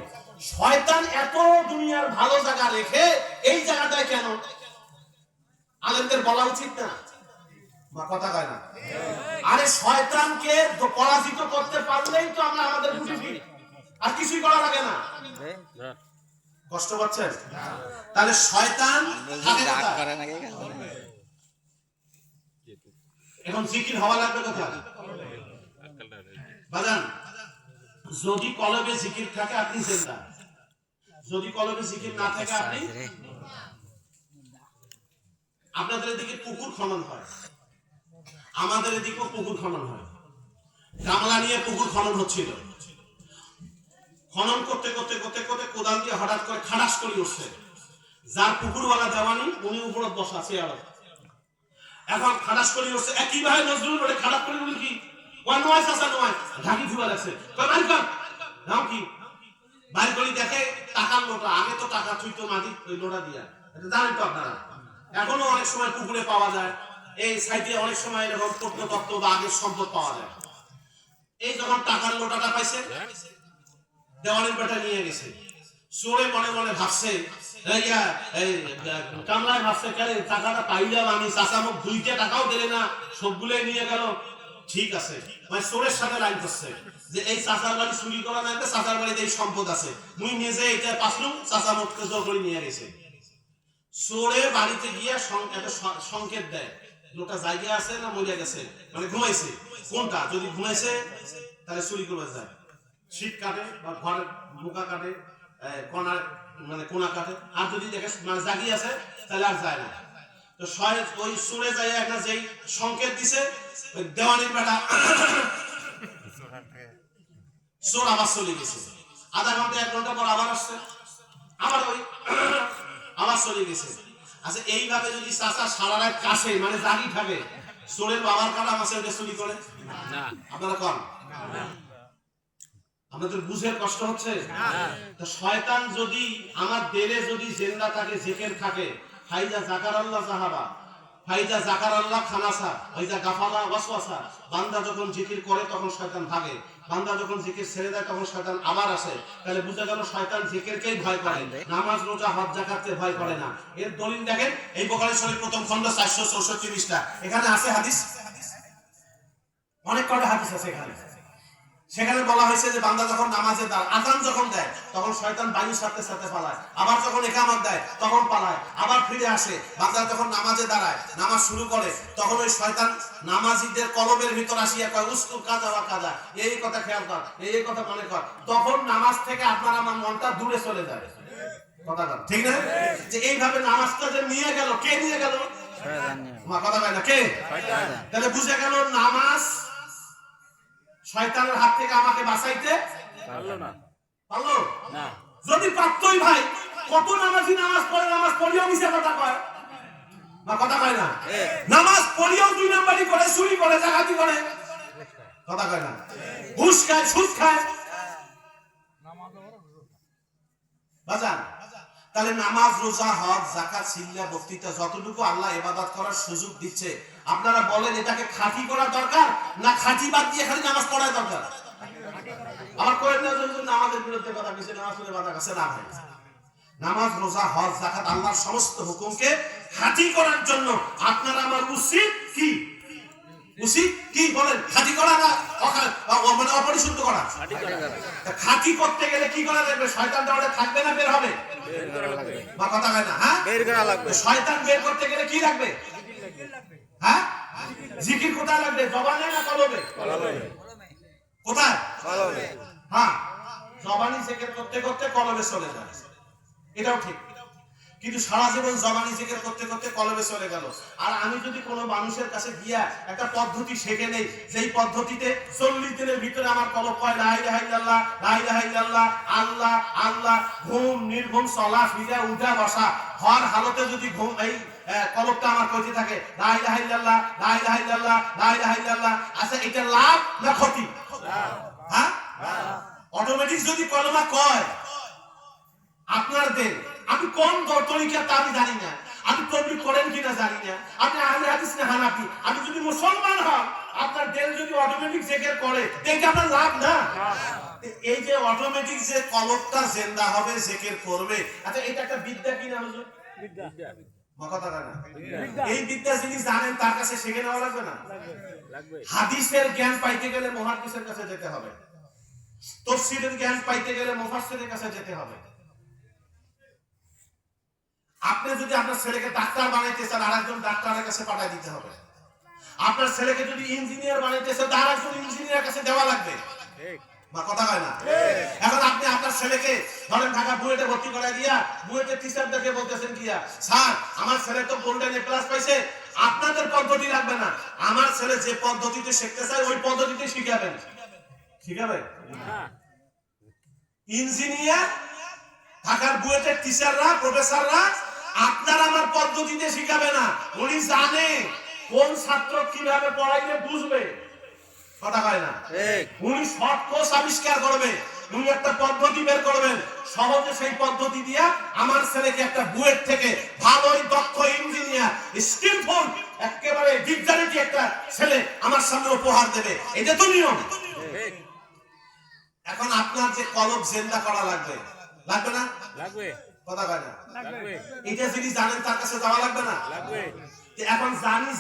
শয়তান এত দুনিয়ার ভালো জায়গা রেখে এই জায়গাটায় কেন? আলেমদের বলা উচিত না? মা কথা কয় না। আরে শয়তানকে পরাজিত করতে পারলেই তো আমরা আমাদের বুঝি, আর কিছুই করা লাগে না। কষ্ট পাচ্ছেন? তাহলে শয়তান থাকে কোথায়? এখন জিকির হওয়া লাগবে কোথায়? বাজান যদি কলবে জিকির থাকে আপনি জিন্দা, যদি কলবে জিকির না থাকে আপনি। আপনাদের এদিকে পুকুর খনন হয়, আমাদের এদিকেও পুকুর খনন হয়। গামলা নিয়ে পুকুর খনন হচ্ছিল, খনন করতে করতে করতে করতে কোদাল দিয়ে হঠাৎ করে খাড়াস করে উঠছে। যার পুকুরওয়ালা দেওয়ানি উনি উপরে বসা আছে, আর এখন খাড়াস করে উঠছে। একই ভাই নজরুল বলে খারাপ করে বলি কি ওই নয় চাচা নয় ঢাকি ফুয়া লাগছে, বাইর কর নাও কি বাইর করে দেখে টাকার লোটা। আগে তো টাকা থুইতো মাটি ওই লোটা দিয়া, এটা জানেন তো আপনারা। এখনো অনেক সময় পুকুরে পাওয়া যায়, এই সাইডে অনেক সময় এরকম প্রত্নতত্ত্ব বা আগের সম্পদ পাওয়া যায়। এই যখন টাকার লোটাটা পাইছে, দেওয়ানির বেটা নিয়ে গেছে, চোরে মনে মনে ভাবছে, কামলায় ভাবছে কেন টাকাটা পাইলাম আমি, চাচা মুখ 2টা টাকাও দিলে না, সবগুলোই নিয়ে গেল। ঠিক আছে, মানে চোরের সাথে লাইন করছে যে এই চাচার বাড়ি চুরি করা না, চাচার বাড়িতে এই সম্পদ আছে, মুই নিজে এটা পাসলুম, চাচা মুখকে জোর করে নিয়ে গেছে। চোরে বাড়িতে গিয়া একটা সংকেত দেয় লোকটা জায়গায় আছে না মরিয়া গেছে, মানে ঘুমাইছে কোনটা, যদি ঘুমাইছে তাহলে চুরি করবে যায়, শীত কাটে বা ঘরের মুখা কাটে, কোনা মানে কোনা কাটে, আর যদি দেখে মানে জাগিয়ে আছে তাহলে আর যায় না। তো ওই সুরে যায় একটা যেই সংকেত দিছে, ওই দেওয়ানির বেটা চোর আবার চলে গেছে, আধা ঘন্টা 1 ঘন্টা পর আবার আসছে, আবার ওই আবার চলে গেছে। আচ্ছা এইভাবে যদি চাচা সারা রাত কাছে মানে জাগি থাকে, চোরের বাবার কাটা মাসে ওটা চুরি করে না আপনারা কন? আপনাদের বুঝের কষ্ট হচ্ছে? তো শয়তান যদি আমার দেলে যদি জিন্দা থাকে, জিকির থাকে, ফাইজা জাকারাল্লাহ সাহাবা, ফাইজা জাকারাল্লাহ খানাসা, ফাইজা গাফালা ওয়াসওয়াসা, বান্দা যখন জিকির করে তখন শয়তান ভাগে, বান্দা যখন জিকির ছেড়ে দেয় তখন শয়তান আবার আসে। তাহলে বুঝা গেল শয়তান জিকিরকেই ভয় করে, নামাজ রোজা হজ যাকাতকে ভয় করে না। এর দলিল দেখেন এই বুখারী শরীফ প্রথম খণ্ড 464 পৃষ্ঠা, এখানে আছে হাদিস, অনেক কটা হাদিস আছে এখানে। সেখানে বলা হয়েছে যে বান্দা যখন নামাজে আযান যখন দেয় তখন শয়তান বায়ুর সাথে সাথে পালায়, আবার যখন ইকামত দেয় তখন পালায়, আবার ফিরে আসে। বান্দা যখন নামাজে দাঁড়ায়, নামাজ শুরু করে, তখন ওই শয়তান নামাজীদের কলবের ভিতর আসিয়া কয় উস্কুর কাজা বা কাজা, এই কথা খেয়াল কর, এই কথা মনে কর, তখন নামাজ থেকে আপনার আমার মনটা দূরে চলে যায়। কথা কর ঠিক না? যে এইভাবে নামাজটা যে নিয়ে গেল, কে নিয়ে গেল? কথা কয় না কে? তাহলে বুঝে গেল নামাজ শয়তানের হাত থেকে আমাকে বাঁচাইতে পারলো না পারলো না। যদি পারতই ভাই, কত নামাজি নামাজ পড়ে, নামাজ পড়িও মিছে কথা কয় বা কথা কয় না, নামাজ পড়িও 2 নাম্বারই করে, চুরি করে, ডাকাতি করে, কথা কয় না, ঘুষ খায়, সুদ খায়। বাজান তাহলে নামাজ রোজা হজ যাকাত সিল্লা বক্তৃতা যতটুকু আল্লাহ ইবাদত করার সুযোগ দিচ্ছে, আপনারা বলেন এটাকে খাঁটি করা দরকার না খাঁটি বাদ দিয়ে খালি নামাজ পড়া দরকার? আমার কয়েক না আমাদের বিরুদ্ধে কথা কিছু নামাজ পড়ে বাধা কাছে না হয়। নামাজ রোজা হজ যাকাত আল্লাহর সমস্ত হুকুমকে খাঁটি করার জন্য আপনার আমার উচিত কি? উচিত কি বলেন? খাঁটি করা না মানে অপরিশুদ্ধ করা? খাঁটি করতে গেলে কি করা লাগবে? শয়তান তাহলে থাকবে না বের হবে? বা কথা কয় না? হ্যাঁ বের করা লাগবে। শয়তান বের করতে গেলে কি লাগবে? হ্যাঁ জিকির কোথায় লাগবে? জবানে না কলবে? কোথায়? কলবে। হ্যাঁ জবানি জিকির করতে করতে কলবে চলে যায়, এটাও ঠিক। কিন্তু সারা জীবন জবানি জিকির করতে করতে কলবে চলে গেল। আর আমি যদি কোনো মানুষের কাছে গিয়া একটা পদ্ধতি শিখে নেই, যেই পদ্ধতিতে 40 দিনের ভিতরে আমার কলব কয় লা ইলাহা ইল্লাল্লাহ, লা ইলাহা ইল্লাল্লাহ, আল্লাহ আল্লাহ, ঘুম নির্ঘুম চলা ফিরা উঠা বসা হর হালতে যদি ঘুম এই কলবটা আমার কইতে থাকে লা ইলাহা ইল্লাল্লাহ, লা ইলাহা ইল্লাল্লাহ, লা ইলাহা ইল্লাল্লাহ, আচ্ছা এটা লাভ না ক্ষতি? হ্যাঁ অটোমেটিক যদি কলমা কয় আপনার দেন, আমি কোন তরিকা তা আমি জানি না, আমি কবি করেন কিনা জানি না, আপনি আহলে হাদিস না হানাফি, আমি যদি মুসলমান হন আপনার দেল যদি অটোমেটিক জিকির করে এটা আপনার লাভ না? এই যে অটোমেটিক যে কলবটা জিন্দা হবে জিকির করবে, আচ্ছা এটা একটা বিদ্যা কিনা হুজুর? বিদ্যা কথা কয় না? এই বিদ্যা যিনি জানেন তার কাছে শিখে নেওয়া লাগবে না? লাগবে। হাদিসের জ্ঞান পাইতে গেলে মুহাদ্দিসের কাছে যেতে হবে, তাফসীরের জ্ঞান পাইতে গেলে মুফাসসিরের কাছে যেতে হবে। আপনি যদি আপনার ছেলেকে ডাক্তার বানাইতে চান আরেকজন ডাক্তারের কাছে পাঠিয়ে দিতে হবে। আপনার ছেলেকে যদি ইঞ্জিনিয়ার বানাইতে চান আরেকজন ইঞ্জিনিয়ারের কাছে দেওয়া লাগবে। ঠিক বা কথা কয় না? এখন আপনি আপনার ছেলেকে ধরেন ঢাকা বুয়েটে ভর্তি করায় দিয়া বুয়েটের টিচারদেরকে বলতেছেন কিয়া স্যার আমার ছেলে তো গোল্ডেন এ প্লাস পাইছে, আপনাদের পদ্ধতি লাগবে না, আমার ছেলে যে পদ্ধতিতে শিখতে চায় ওই পদ্ধতিতে শিখাবেন। শিখাবেন ইঞ্জিনিয়ার ঢাকার বুয়েটের টিচাররা প্রফেসররা আপনার আমার পদ্ধতিতে শিখাবে না, উনি জানে কোন ছাত্র কিভাবে পড়াইলে বুঝবে। কথা কয় না? উনি শর্ট কোর্স আবিষ্কার করবে, উনি একটা পদ্ধতি বের করবেন, সহজে সেই পদ্ধতি দিয়া আমার ছেলেকে একটা বুয়েট থেকে ভালোই দক্ষ ইঞ্জিনিয়ার স্কিলফুল একেবারে বিজ্ঞানী একটা ছেলে আমার সামনে উপহার দেবে, এটা তো নিয়ম। এখন আপনার যে কলব জিন্দা করা লাগবে, লাগবে না? লাগবে। কথা কয় না? লাগবে। এটা যিনি জানেন তার কাছে যাওয়া লাগবে না? লাগবে। এখন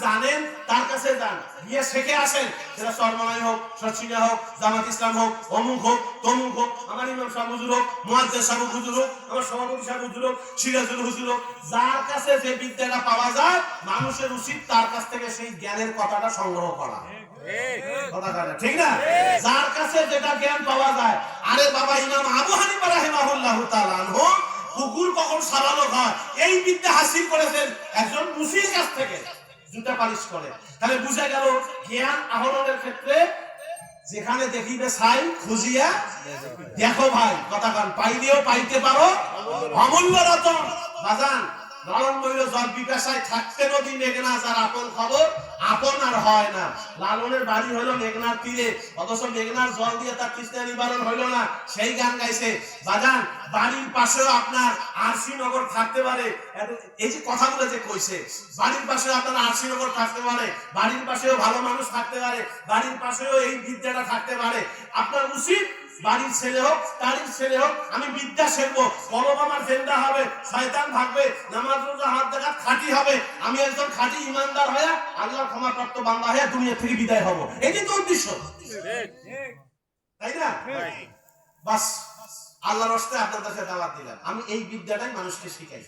জানেন তার কাছে যান, গিয়ে শিখে আসেন। সেটা চরমনাই হোক, সচ্ছিনা হোক, জামাত ইসলাম হোক, অমুক হোক, তমুক হোক, আমার ইমাম সাহেব হুজুর হোক, মুয়াজ্জিন সাহেব হুজুর হোক, আমার সভাপতি সাহেব হুজুর হোক, সিরাজুল হুজুর হোক, যার কাছে যে বিদ্যাটা পাওয়া যায় মানুষের উচিত তার কাছ থেকে সেই জ্ঞানের কথাটা সংগ্রহ করা। ঠিক না? যার কাছে যেটা জ্ঞান পাওয়া যায়। আরে বাবা, ইমাম আবু হানিফা রাহিমাহুল্লাহু তাআলা আনহু কুকুর কখন সারানো হয় এই বিদ্যা হাসিল করেছেন একজন মুসির কাছ থেকে, জুতা পালিশ করে। তাহলে বুঝা গেল জ্ঞান আহরণের ক্ষেত্রে যেখানে দেখিবে ছাই খুঁজিয়া দেখো ভাই, কথা কান, পাইলেও পাইতে পারো অমূল্য রতন। বাজান, লালন বইল জল পিপাসায় থাকতে নদী মেঘনা, যার আপন খবর আপন আর হয় না। লালনের বাড়ি হলো মেঘনার তীরে, অথচ মেঘনার জল দিয়ে তার তৃষ্ণা নিবারণ হইল না, সেই গান গাইছে। বাজান, বাড়ির পাশেও আপনার আরসি নগর থাকতে পারে, এই যে কথাগুলো যে কইছে, বাড়ির পাশেও আপনার আরসি নগর থাকতে পারে, বাড়ির পাশেও ভালো মানুষ থাকতে পারে, বাড়ির পাশেও এই বিদ্যাটা থাকতে পারে। আপনার উচিত বাড়ির ছেলে হোক, তারির ছেলে হোক, আমি বিদ্যা শিখবো, কলম আমার জেন্দা হবে, শয়তান ভাগবে, নামাজ রোজা হাত দেখা খাঁটি হবে, আমি একজন খাঁটি ইমানদার হয়ে আল্লাহর ক্ষমাপ্রাপ্ত বান্দা হয়ে দুনিয়া থেকে বিদায় হব। এটাই তো উদ্দেশ্য, তাই না? বাস, আল্লাহর রাস্তায় আপনার কাছে দাওয়াত দিলাম। আমি এই বিদ্যাটাই মানুষকে শিখাই,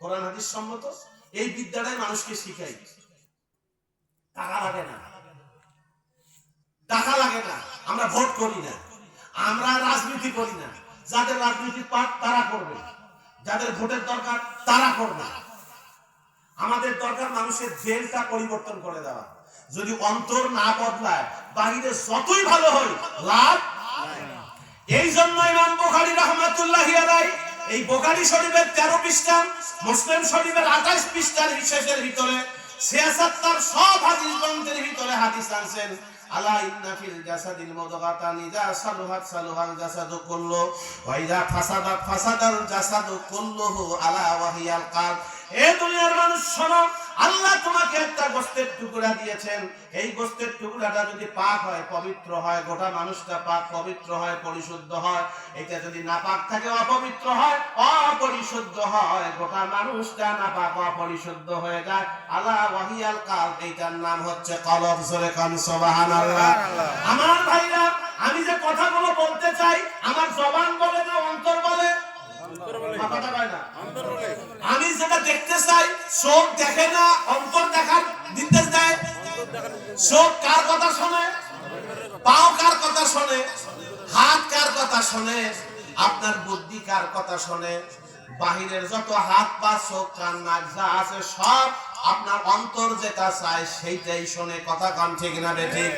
কোরআন হাদিস সম্মত এই বিদ্যাটাই মানুষকে শিখাই। টাকা লাগে না, টাকা লাগে না। আমরা ভোট করি না, আমরা রাজনীতি করি না। যাদের রাজনীতির পাঠ তারা করবে, যাদের ভোটের দরকার তারা করবে। আমাদের দরকার মানুষের জেলটা পরিবর্তন করে দেওয়া। যদি অন্তর না বদলায় বাহিরে যতই ভালো হয় লাভ। এই জন্য ইমাম বুখারী রাহমাতুল্লাহি আলাইহি এই বুখারী শরীফের 13 পৃষ্ঠা, মুসলিম শরীফের 28 পৃষ্ঠার বিশেষের ভিতরে 76 সব হাদিস গ্রন্থের ভিতরে হাদিস আনছেন। আলা ইন্না ফিল জাসাদিল মুদগাতান ইযা সালুহাত সালুহাল জাসাদু কুল্লু ওয়া ইযা ফাসাদাত ফাসাদাল জাসাদু কুল্লুহু আলা ওয়া হিয়াল কালব। এ দুনিয়ার মানুষ শোনো, আল্লাহ তোমাকে একটা গোশতের টুকরা দিয়েছেন। এই গোশতের টুকরাটা যদি পাক হয়, পবিত্র হয়, গোটা মানুষটা পাক পবিত্র হয়, পরিশুদ্ধ হয়। এটা যদি নাপাক থাকে, অপবিত্র হয়, অপরিশুদ্ধ হয়, গোটা মানুষটা নাপাক অপরিশুদ্ধ হয়ে যায়। আলা ওয়াহিয়াল কালব, এইটার নাম হচ্ছে কলব। জোরে কান সুবহানাল্লাহ। আমার ভাইরা, আমি যে কথাগুলো বলতে চাই, আমার জবান বলে না অন্তর বলে? আমি যেটা দেখতে চাই চোখ দেখে না, অন্তর দেখার নির্দেশ দেয়। চোখ কার কথা শোনে? পাও কার কথা শোনে? হাত কার কথা শোনে? আপনার বুদ্ধি কার কথা শোনে? বাহিরের যত হাত পা চোখ কান নাক যা আছে সব আপনার অন্তর যেটা চায় সেইটাই শোনে। কথা কান ঠিক না বেঠিক?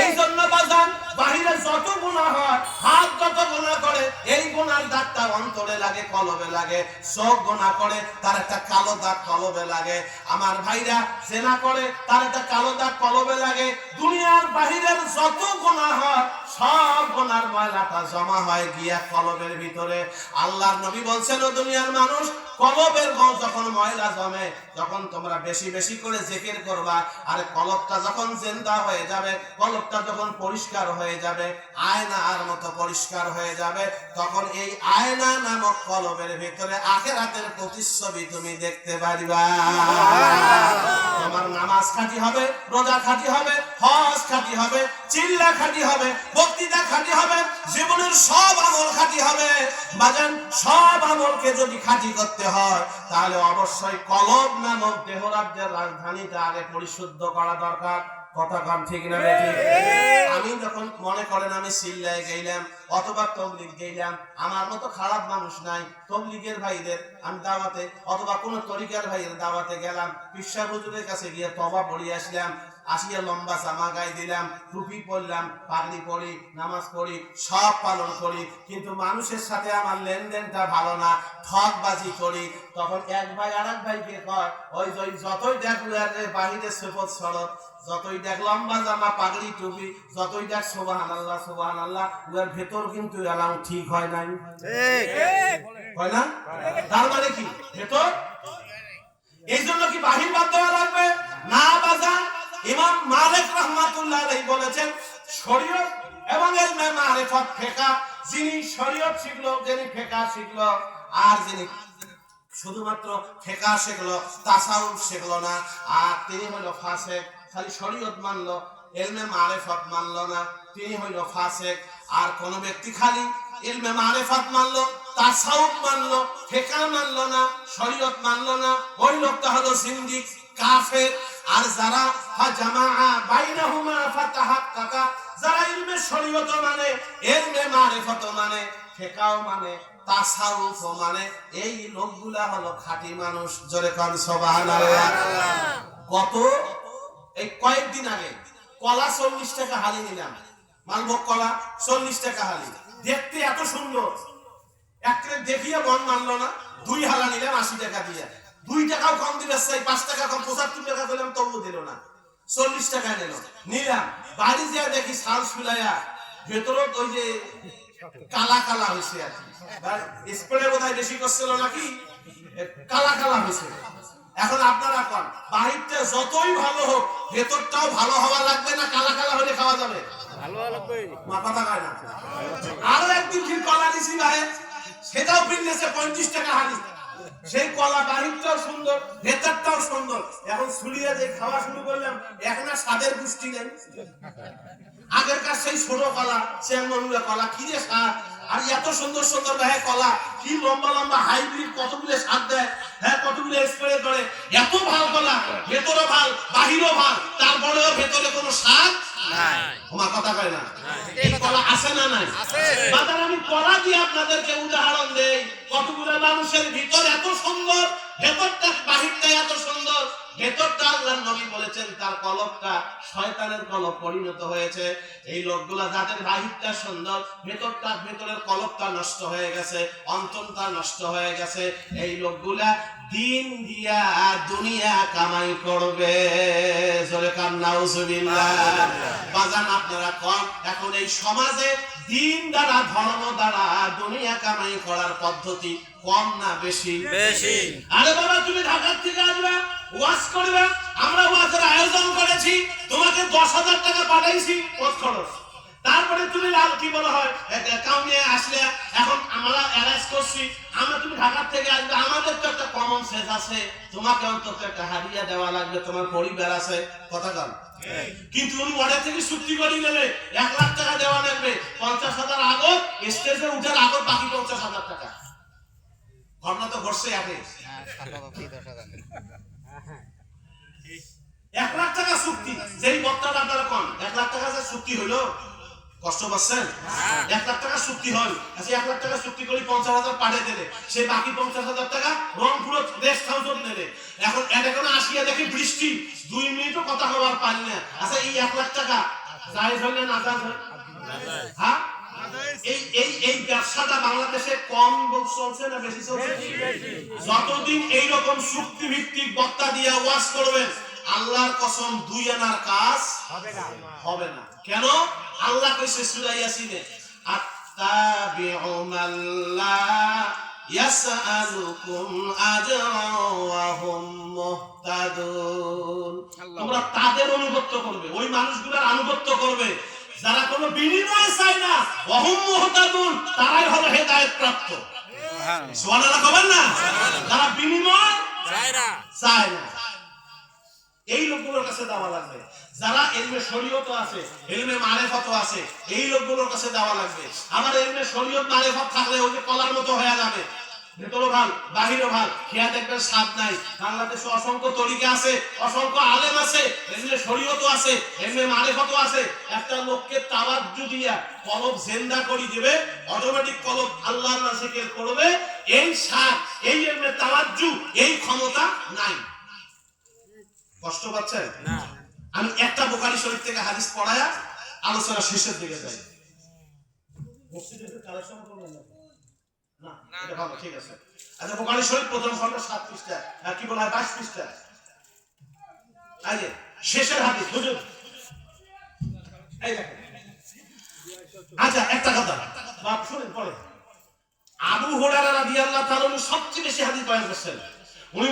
এই জন্য বাজান, বাহিরে যত গুনাহ হয়, হাত যত গুনাহ করে, এই গুনার দাগটা অন্তরে লাগে, কলবে লাগে। চোখ গুনাহ করে, তার একটা কালো দাগ কলবে লাগে। আমার ভাইরা জেনা করে, তার একটা কালো দাগ কলবে লাগে। দুনিয়ার বাহিরের যত গুনাহ হয় সব গুনার ময়লাটা জমা হয় গিয়া কলবের ভিতরে। আল্লাহর নবী বলছেন, ও দুনিয়ার মানুষ, কলবের যখন ময়লা জমে, যখন তোমরা বেশি বেশি করে জিকির করবা, আর কলবটা যখন জিন্দা হয়ে যাবে, কলবটা যখন পরিষ্কার হয়ে যাবে, আয়নার মতো পরিষ্কার হয়ে যাবে, তখন এই আয়না নামক কলবের ভিতরে আখিরাতের প্রতিচ্ছবি তুমি দেখতে পারিবা। তোমার নামাজ খাঁটি হবে, রোজা খাঁটি হবে, হজ খাঁটি হবে, চিল্লা খাঁটি হবে, বক্তৃতা খাঁটি হবে, জীবনের সব আমল খাঁটি হবে। বাজান, সব আমলকে যদি খাঁটি করতে হয় তাহলে অবশ্যই কলব নামক দেহরাজ্যের রাজধানীটা আগে পরিশুদ্ধ করা দরকার। কথা কান ঠিক না বেঠিক? আমি যখন মনে করেন আমি সিল্লায় গেলাম অথবা তবলিগ গেলাম, আমার মতো খারাপ মানুষ নাই। তবলিগের ভাইদের আমি দাওয়াতে অথবা কোন তরিকার ভাইয়ের দাওয়াতে গেলাম, পিসা হুজুরের কাছে গিয়ে তওবা পড়ে আসলাম, আসিয়া লম্বা জামা গায়ে দিলাম, টুপি পরলাম, পাগড়ি পরি, নামাজ পড়ি, সব পালন করি, কিন্তু মানুষের সাথে আমার লেনদেনটা ভালো না, ঠকবাজি করি। তখন এক ভাই আর এক ভাইকে কয়, ওই যতই দেখলো বাহিরে সেপত সড়ক, যতই দেখ লম্বা জামা পাগড়ি টুপি, যতই দেখ সুবহানাল্লাহ সুবহানাল্লাহ, ওর ভেতর কিন্তু এলাম ঠিক হয় নাই। হয় না? তার মানে কি ভেতর? এই জন্য কি বাহির বাদ দেওয়া লাগবে? না বাজান, ইমাম মালিক রাহমাতুল্লাহ আলাইহি বলেছেন, শরীয়ত এবং ইলমে মারিফাত ফিকহ, যিনি শরীয়ত শিখলো, যিনি ফিকহ শিখলো, আর যিনি শুধুমাত্র ফিকহ শিখলো, তাসাউফ শিখলো না, আর তিনি হলো ফাসিক। খালি শরীয়ত মানলো, ইলমে মারিফত মানলো না, তিনি হইল ফাসিক। আর কোন ব্যক্তি খালি ইলমে মারিফত মানলো, তাসাউফ মানলো, ফিকহ মানলো না, শরীয়ত মানলো না, ওই লোকটা হলো জিন্দিক, কাফের। আর যারা ফাজামাআ বাইনাহুমা ফাতাহাক্কাকা, যারা ইলমে শরীয়ত মানে, ইলমে মারিফত মানে, ফিকহ মানে, তাসাউফ মানে, এই লোকগুলা হলো খাঁটি মানুষ। জোরে কোন সুবহানাল্লাহ। কত এই কয়েকদিন আগে কলা 40 টাকা হালি নিলাম, মালভোগ কলা 40 টাকা হালি, দেখতে এত সুন্দর, একটা দেখিয়ে মন মানলো না, 2 হালা নিলাম 80 টাকা দিয়ে। 2 টাকাও কম দিবে, 5 টাকা কম, 75 টাকা দিলাম তবু দিল না, 40 টাকা নিলাম। বাড়ি যেয়ে দেখি সাল ফুলাইয়া ভেতর ওই যে কালা কালা হয়েছে আর কি, স্প্রে বোধহয় বেশি করছিল নাকি, কালা কালা হয়েছে। এখন আপনারা কোন বাহিরটা যতই ভালো হোক, ভেতরটাও ভালো হওয়া লাগবে না? কালা কালা হলে খাওয়া যাবে? ভালো লাগবে, মাথা খায় না। আরো একদিন ফির কলা দিছি ভাই, সেটাও কিনেছে 50 টাকা হালি। সেই কলা বাহিরটাও সুন্দর, ভেতরটাও সুন্দর। এখন ছুলিয়ে যে খাওয়া শুরু করলাম, এখন আর স্বাদের পুষ্টি নেই। আগের কাজ সেই ছোট কলা, চেঙ্গনুয়া কলা, কি রে স্বাদ! আর এত সুন্দর সুন্দর ভাই কলা, কি লম্বা লম্বা হাইব্রিড, কতগুলো স্বাদ দেয়, হ্যাঁ কতগুলো স্প্রে করে, এত ভালো কলা, ভেতরও ভাল বাহিরও ভাল, তারপরেও ভেতরে কোনো স্বাদ নাই। আমার কথা কয় না, এই কলা আছে না নাই? বাজার আমি কলা দিয়ে আপনাদেরকে উদাহরণ দেই, কতগুলো মানুষের ভিতর এত সুন্দর, ভেতরটা বাহিরটা এত সুন্দর। ভেতরটা আল্লাহর নবী বলেছেন তার কলবটা শয়তানের কলব পরিণত হয়েছে। এই লোকগুলা যাদের বাহিরটা সুন্দর, ভেতরের কলবটা নষ্ট হয়ে গেছে, অন্তরটা নষ্ট হয়ে গেছে, এই লোকগুলা দিন দিয়া দুনিয়া কামাই করবে। জোরে কান নাউজুবিল্লাহ। বাজান আপনারা কোন এখন এই সমাজে দিন দ্বারা, ধর্ম দ্বারা দুনিয়া কামাই করার পদ্ধতি কম না বেশি? বেশি। আরে বাবা তুমি ঢাকার থেকে আসবে, ওয়াজ করবে, আমরা ওয়াজের আয়োজন করেছি, তোমাকে 10,000 টাকা পাঠাইছি পথ খরচ। তারপরে তুমি লাল কি বলা হয় অ্যাকাউন্টে আসলে, এখন আমরা অ্যারেঞ্জ করছি, আমরা তুমি ঢাকার থেকে আসবে, আমাদের তো একটা কমন সেন্স আছে, তোমাকে অন্তত একটা হারিয়ে দেওয়া লাগবে, তোমার পরিবার আছে, কথা কন। কিন্তু উনি অর্ডার থেকে চুক্তি করে গেলে 1 লাখ টাকা দেওয়া লাগবে, 50,000 আগত স্টেজে উঠার আগত বাকি 50,000 টাকা। ঘটনা তো ঘটছে আগে। 1 লাখ টাকা চুক্তি, যেই বক্তাটা আপনারা কোন 1 লাখ টাকা যে চুক্তি হইলো, কষ্ট পাচ্ছেন? 1 লাখ টাকা চুক্তি হয়, আচ্ছা 1 লাখ টাকা চুক্তি করে 50,000 পাঠিয়ে দিলে, সে বাকি 50,000 টাকা রংপুর গেস্ট হাউসত নেবে। এখন এখন আসিয়া দেখি বৃষ্টি, 2 মিনিটও কথা হওয়ার পারি না। আচ্ছা এই 1 লাখ টাকা জায়েজ হইলে না জায়েজ হয়? হ্যাঁ, এই ব্যবসাটা বাংলাদেশে কম চলছে না বেশি চলছে? যতদিন এইরকম চুক্তি ভিত্তিক বক্তা দিয়ে ওয়াজ করবেন, আল্লাহর কসম 2 আনার কাজ হবে না। কেন? আল্লাহ কইছে সূরা ইয়াসিনে, আত্তাবিউ মাল্লা ইয়াসআলুকুম আজরান ওয়া হুম মুহতাদুন। তোমরা তাদের আনুগত্য করবে, ওই মানুষগুলোর আনুগত্য করবে যারা কোনো বিনিময় চায় না, ওয়া হুম মুহতাদুন, তারাই হবে হেদায়েত প্রাপ্ত। সুবহানাল্লাহ কবেন না? যারা বিনিময় চায় না, এই লোকগুলোর কাছে দেওয়া লাগবে। যারা ইলমে শরীয়ত আছে, ইলমে মারিফত আছে, এই লোকগুলোর কাছে দেওয়া লাগবে। আমার ইলমে শরীয়ত মারিফত থাকলে ওই যে কলার মতো হয়ে যাবে, ভেতরও ভাল বাহিরও ভাল, খেয়া দেখবেন স্বাদ নাই। বাংলাদেশে অসংখ্য তরিকা আছে, অসংখ্য আলেম আছে, ইলমে শরীয়ত আছে, ইলমে মারিফত আছে। একটা লোককে তাওয়াজ্জু দিয়া কলব জিন্দা করে দিবে, অটোমেটিক কলব আল্লাহর নাজিকের করবে। এই স্বাদ, এই ইলমে তাওয়াজ্জু, এই ক্ষমতা নাই। কষ্ট পাচ্ছেন? আমি একটা বুখারী শরীফ থেকে হাদিস পড়ায়া আলোচনা শেষের দিকে যাই। মসজিদের কালেকশন করবেন না? না, এটা ভালো, ঠিক আছে। আচ্ছা, বুখারী শরীফ প্রথম খন্ড 7 পৃষ্ঠা, আর কি বলা হয় 22 পৃষ্ঠা। এই যে শেষের হাদিস, হুজুর এই দেখেন। আচ্ছা, একটা কথা বাপ শুনেন পড়ে। আবু হুরায়রা রাদিয়াল্লাহু তাআলা সবচেয়ে বেশি হাদিস বয়ান করছেন। উনি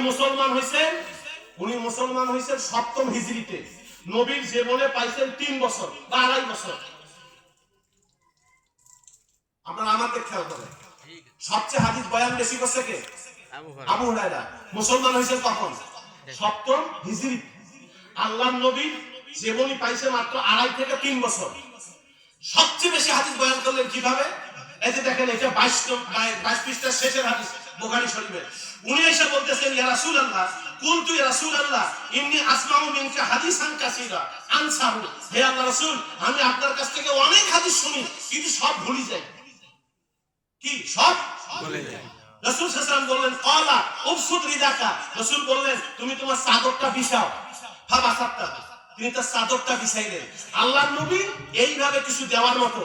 মুসলমান হইছেন 7ম হিজরিতে। নবীর জীবনে পাইছেন 3 বছর বা 2.5 বছর। আপনারা আমাকে খেয়াল করেন, সবচেয়ে হাদিস বয়ান বেশি করছে কে? আবু হুরায়রা মুসলমান হয়েছেন কখন? 7ম হিজরি। আল্লাহর নবী জীবনী পাইছে মাত্র 2.5 থেকে 3 বছর। সবচেয়ে বেশি হাদিস বয়ান করলেন কিভাবে? এই যে দেখেন, এটা 22 পৃষ্ঠার শেষের হাদিস বুখারী শরীফের। উনি এসে বলতেছেন, ইয়া রাসূলুল্লাহ, কুলতু ইয়া রাসূলুল্লাহ ইন্নী আসমাউ মিনকা হাদিসান কাসীরা আনসাহু। হে আল্লাহর রাসূল, আমি আপনার কাছ থেকে অনেক হাদিস শুনি, কিন্তু সব ভুলে যাই। কি সব ভুলে যাই? রাসূল সাল্লাল্লাহু আলাইহি ওয়াসাল্লাম বললেন, ক্বালা উবসুত রিদাকা। রাসূল বললেন, তুমি তোমার চাদরটা বিছাও। ফাবাসাততা, তিনি তার চাদরটা বিছাইলেন। আল্লাহর নবী এইভাবে কিছু দেওয়ার মতো,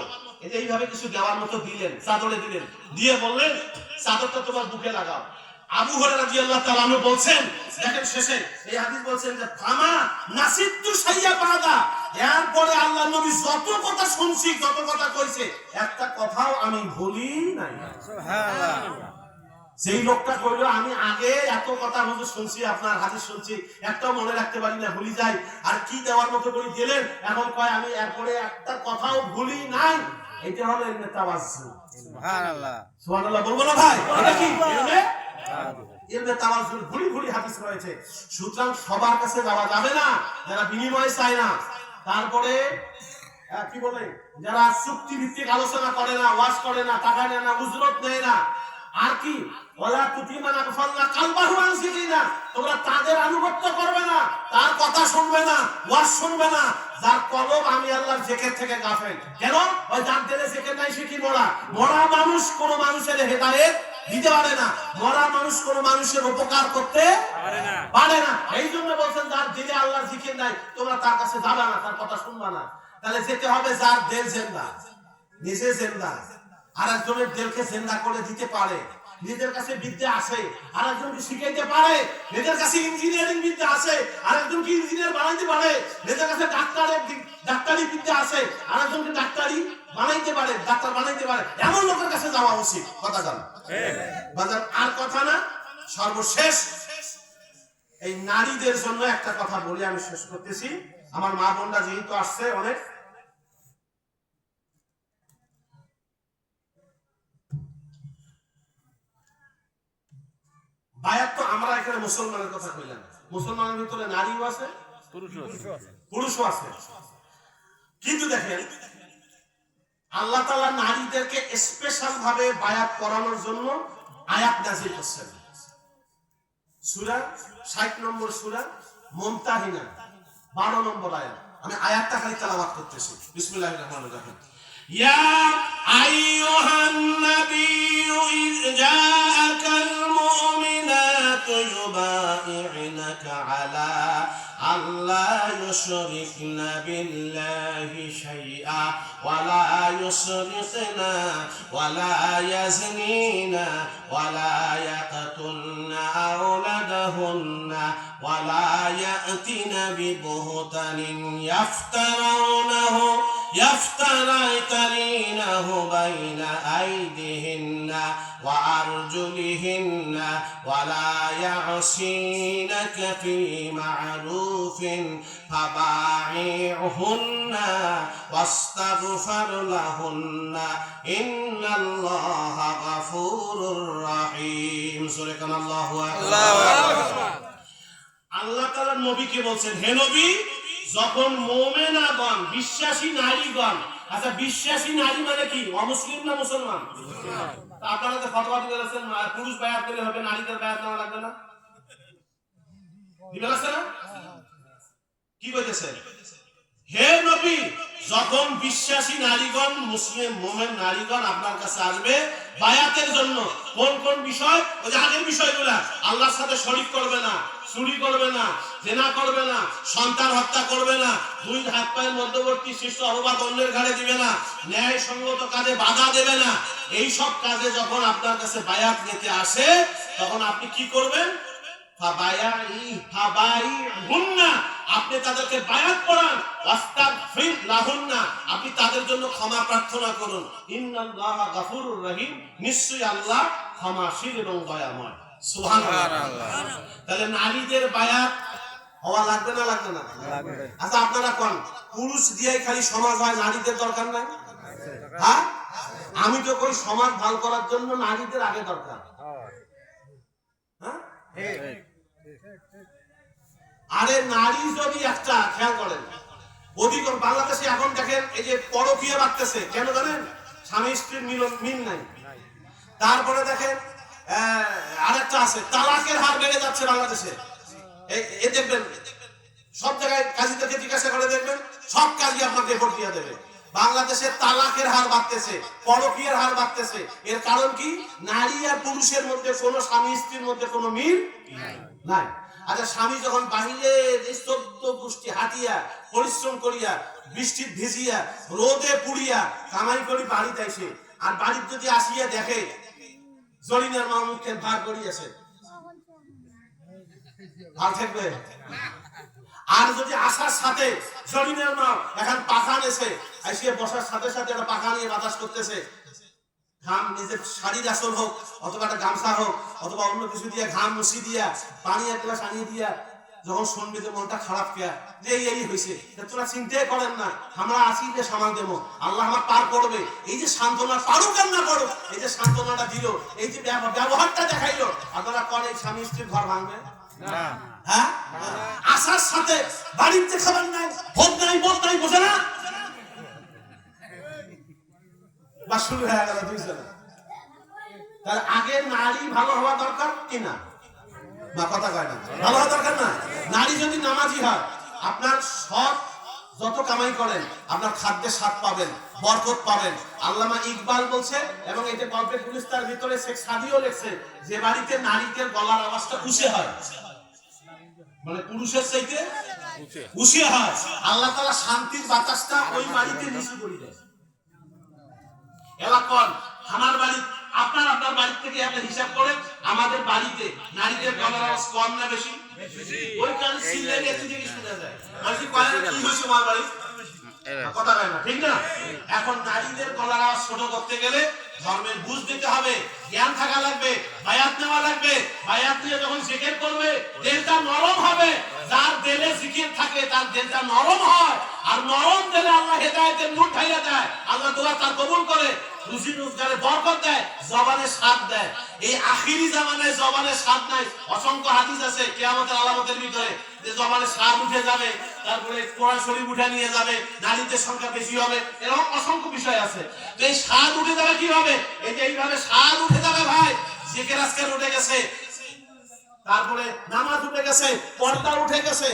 এইভাবে কিছু দেওয়ার মতো দিলেন, চাদরে দিলেন, দিয়ে বললেন, চাদরটা তোমার বুকে লাগাও। আবু হুরায়রা রাদিয়াল্লাহু তাআলা আনহু বলছেন, দেখেন শেষে এই হাদিস বলছেন যে ফামা নাসিতু শাইয়া বাদা। এরপরে আল্লাহর নবী যত কথা শুনছি, যত কথা কইছে, একটা কথাও আমি ভুলি নাই। সুবহানাল্লাহ। সেই লোকটা কইল, আমি আগে এত কথা হুজুর শুনছি, আপনার হাদিস শুনছি, একটাও মনে রাখতে পারি না, ভুলি যাই। আর কি দেওয়ার মতো করে দিলেন, এখন কয় আমি এরপরে একটা কথাও ভুলি নাই। এটা হলো ইলমে তাওয়াজ্জুহ। সুবহানাল্লাহ। সুবহানাল্লাহ বলবো না ভাই? এটা কি ইলমে তাওয়াজ্জুহ? ভুলি ভুলি হাদিস রয়েছে। সুতরাং সবার কাছে যাওয়া যাবে না যারা বিনিময় চায় না। তারপরে কি বলে, যারা চুক্তি ভিত্তিক আলোচনা করে না, ওয়াজ করে না, টাকা নেয় না, উজরত নেয় না। আর কি ওলা তুতিমানা গফালনা কালবাহু আনসিকিনা, তোমরা তাদের আনুগত্য করবে না, তার কথা শুনবে না, ওয়াজ শুনবে না, যার কলব আমি আল্লাহর জিকির থেকে গাফেল। কেন? ওই যার দিলে জিকির নাই সে কি মরা? মরা মানুষ কোন মানুষের হেদায়েত দিতে পারে না, মরা মানুষ কোন মানুষের উপকার করতে পারে না। এই জন্য বলছেন, যার দিলে আল্লাহর জিকির নাই, তোমরা তার কাছে যাবে না, তার কথা শুনবে না। তাহলে যেতে হবে যার দিল জিন্দা, নিজে জিন্দা, আর একজনের দিলকে জিন্দা করে দিতে পারে। নিজের কাছে বিদ্যা আছে, আর একজনকে শিখাইতে পারে। নিজের কাছে ইঞ্জিনিয়ারিং বিদ্যা আছে, আর একজনকে ইঞ্জিনিয়ার বানাইতে পারে। নিজের কাছে ডাক্তারি বিদ্যা আছে, আর একজনকে ডাক্তারি বানাইতে পারে, ডাক্তার বানাইতে পারে। এমন লোকের কাছে যাওয়া উচিত। কথা জানো বাজার? আর কথা না, সর্বশেষ এই নারীদের জন্য একটা কথা বলি, আমি শেষ করতেছি। আমার মা বোনরা যেহেতু আসছে অনেক, বায়াত তো আমরা এখানে মুসলমানের কথা কইলাম, মুসলমানের ভিতরে নারীও আছে, পুরুষও আছে। কিন্তু দেখেন, আল্লাহ তাআলা নারীদেরকে স্পেশাল ভাবে বায়াত করানোর জন্য আয়াত নাযিল করেছেন। সূরা 60 নম্বর সূরা মুমতাহিনা 12 নম্বর আয়াত। আমি আয়াতটা খালি তেলাওয়াত করতেছি। বিসমিল্লাহির রহমানির রহিম। ইয়া আইয়ুহান নাবিয়্যু ইয জাআকাল মুমিনাতু ইউবাই'নাকা আলা আল্লা ইউশরিকনা বিল্লাহি শাইআ ওয়া লা ইউশরিকনা ওয়া লা ইয়াজনিনা ওয়া লা ইয়াকতুলনা আওলাদাহুন্না ওয়া লা ইয়াতিনা বিবুহতানিন يفترينه بين أيديهن وأرجلهن ولا يعصينك في معروف فبايعهن واستغفر لهن إن الله غفور رحيم. سورة الله أكبر. আল্লাহ তাআলা নবীকে বলছেন, হে নবী, যখন মুমিনাগণ, বিশ্বাসী নারীগণ, আচ্ছা বিশ্বাসী নারী মানে কি? অমুসলিম না মুসলমান? আপনারা তো ফতোয়া দিয়ে বলেছেন পুরুষ বায়াত করলে হবে, নারীদের বায়াত নেওয়া লাগবে না, দিবেন আছে না? কি কইতেছে? হে নবী, যখন বিশ্বাসী নারীগণ, মুসলিম মুমিন নারীগণ আপনার কাছে আসবে বায়াতের জন্য, কোন কোন বিষয়? ওই যে আগের বিষয়গুলো, আল্লাহর সাথে শরীক করবে না, চুরি করবে না, জেনা করবে না, সন্তান হত্যা করবে না, দুই হাত পায়ের মধ্যবর্তী শিশু অপবাদ অন্যের ঘাড়ে দিবে না, ন্যায় সঙ্গত কাজে বাধা দেবে না। এই সব কাজে যখন আপনার কাছে বায়াত নিতে আসে, তখন আপনি কি করবেন? আপনি তাদেরকে বায়াত করান, ওয়াস্তাগফির লাহুন্না, আপনি তাদের জন্য ক্ষমা প্রার্থনা করুন। ইন্নাল্লাহা গাফুরুর রহিম, নিশ্চয়ই আল্লাহ ক্ষমাশীল এবং দয়াময়। সুবহানাল্লাহ। তাহলে নারীদের বায়াত হওয়া লাগবে না, লাগবে না? আচ্ছা আপনারা কোন পুরুষ দিয়েই খালি সমাজ হয়, নারীদের দরকার নাই? হ্যাঁ, আমি তো কই সমাজ ভালো করার জন্য নারীদের আগে দরকার। হ্যাঁ? ঠিক। আরে নারী যদি একটা খেয়াল করেন অধিক বাংলাদেশে এখন দেখেন এই যে পরকীয়া বাড়তেছে কেন জানেন? স্বামী স্ত্রীর মিল নাই। তারপরে দেখেন আরেকটা আছে তালাকের হার বেড়ে যাচ্ছে বাংলাদেশে। এই দেখবেন সব জায়গায় কাজীদেরকে জিজ্ঞাসা করে দেখবেন সব কাজই আপনাকে রিপোর্ট দিয়ে দেবে। বাংলাদেশে তালাকের হার বাড়তেছে, পরকীয়ার হার বাড়তেছে। এর কারণ কি? নারী আর পুরুষের মধ্যে কোনো স্বামী স্ত্রীর মধ্যে কোনো মিল নাই। আচ্ছা, স্বামী যখন বাহিরে 14 গোষ্ঠী হাঁটিয়া পরিশ্রম করিয়া বৃষ্টির ভিজিয়া রোদে পুড়িয়া কামাই করি বাড়িতে আইসে, আর বাড়িতে যদি আসিয়া দেখে জরিনার মা মুখে ভাগ করিয়াছে, ভালো থাকবে? আর যদি আসার সাথে জরিনার মা এখন পাখা নেছে আসিয়া বসার সাথে সাথে একটা পাখা নিয়ে বাতাস করতেছে, ঘাম নিজের শাড়ির আসল হোক অথবা একটা গামছা হোক অথবা অন্য কিছু দিয়ে ঘাম মুছি দিয়া পানি এক গ্লাস আনিয়ে দিয়া যখন শুনবে যে মনটা খারাপ কেয়া যে এই হয়েছে, তোরা চিন্তাই করেন না, আমরা আসি যে সামাল দেবো, আল্লাহ আমার পার করবে। এই যে সান্ত্বনা পারুক আর না পারুক, এই যে সান্ত্বনাটা দিল, এই যে ব্যবহারটা দেখাইলো, আপনারা করেন স্বামী স্ত্রীর ঘর ভাঙবে? হ্যাঁ, আসার সাথে বাড়িতে খাবার নাই, ভোট নাই, ভোট নাই, বোঝে না? বা শুরু হয়ে গেল দুইজনে। তার আগে নারী ভালো হওয়া দরকার কিনা? বা কথা কয় না, ভালো হওয়া দরকার না? নারী যদি নামাজি হয়, আপনার সৎ যত কামাই করেন আপনার খাদ্যের স্বাদ পাবেন, বরকত পাবেন। আল্লামা ইকবাল বলছে, এবং এই যে গল্পের গুলিস্তার ভিতরে শেখ সাদিও লেখছে, যে বাড়িতে নারীদের গলার আওয়াজটা উঁচে হয়, মানে পুরুষের চাইতে উঁচে হয়, আল্লাহ তাআলা শান্তির বাতাসটা ওই বাড়িতে নিচু করে দেয়। এলাকন আমার বাড়ি, আপনার বাড়ি থেকে আপনি হিসাব করেন, আমাদের বাড়িতে নারীদের গলার আওয়াজ কম না বেশি? ওই কারণ সিলে গেছে থেকে শুনে যায়। আমি কি কয় কি হইছে আমার বাড়ি? কথা কয় না, ঠিক না? এখন নারীদের গলার আওয়াজ ছোট করতে গেলে ধর্মের বুঝ দিতে হবে, জ্ঞান থাকা লাগবে, বায়াত নেওয়া লাগবে। বায়াত নিয়ে যখন জিকির করবে দিলটা নরম হবে। যার দিলে জিকির থাকে তার দিলটা নরম হয়, আর নরম দিলে আল্লাহ হেদায়েতের নূর ঢাইয়া দেয়, আল্লাহ দোয়া তার কবুল করে, রুজি রোজগারে বরকত দেয়, জবানে স্বাদ দেয়। এই আখিরি জামানায় জবানে স্বাদ নাই। অসংখ্য হাদিস আছে কিয়ামতের আলামতের ভিতরে যে জবানে স্বাদ উঠে যাবে, তারপরে কোরআন শরীফ উঠে নিয়ে যাবে, নারীদের সংখ্যা বেশি হবে, এরকম অসংখ্য বিষয় আছে। তো এই স্বাদ উঠে যাবে কিভাবে? এই যে এইভাবে স্বাদ উঠে যাবে ভাই। জিকির আজকার উঠে গেছে, তারপরে নামাজ উঠে গেছে, পর্দা উঠে গেছে।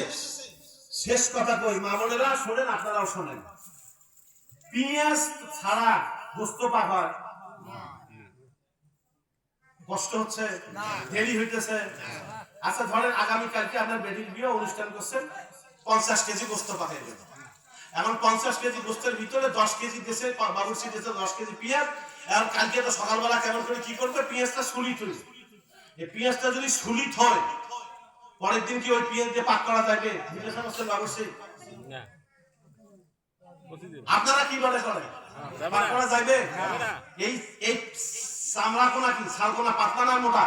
শেষ কথা কই, মা বোনেরা শোনেন, আপনারাও শোনেন, পেঁয়াজ ছাড়া গোস্ত পাক হয়? কষ্ট হচ্ছে, দেরি হইতেছে। আচ্ছা ধরেন আগামীকালকে আপনার বেটির বিয়ে অনুষ্ঠান করছেন, 50 কেজি গোস্ত পাকাইবেন। এখন 50 কেজি গোস্তের ভিতরে 10 কেজি দেশে বাবুর্চি দেশে 10 কেজি পেঁয়াজ। এখন কালকে তো সকালবেলা কেমন করে কি করবে? পেঁয়াজটা সুলিত হইবে। এই পেঁয়াজটা যদি সুলিত হয়, পরের দিন কি ওই পেঁয়াজ দিয়ে পাক করা যাবে? জিজ্ঞাসা করছেন বাবুর্চি, আপনারা কি মনে করেন পাক করা যাবে? এই এই চামড়া কোনা কি শালকোনা পাতলা না মোটা?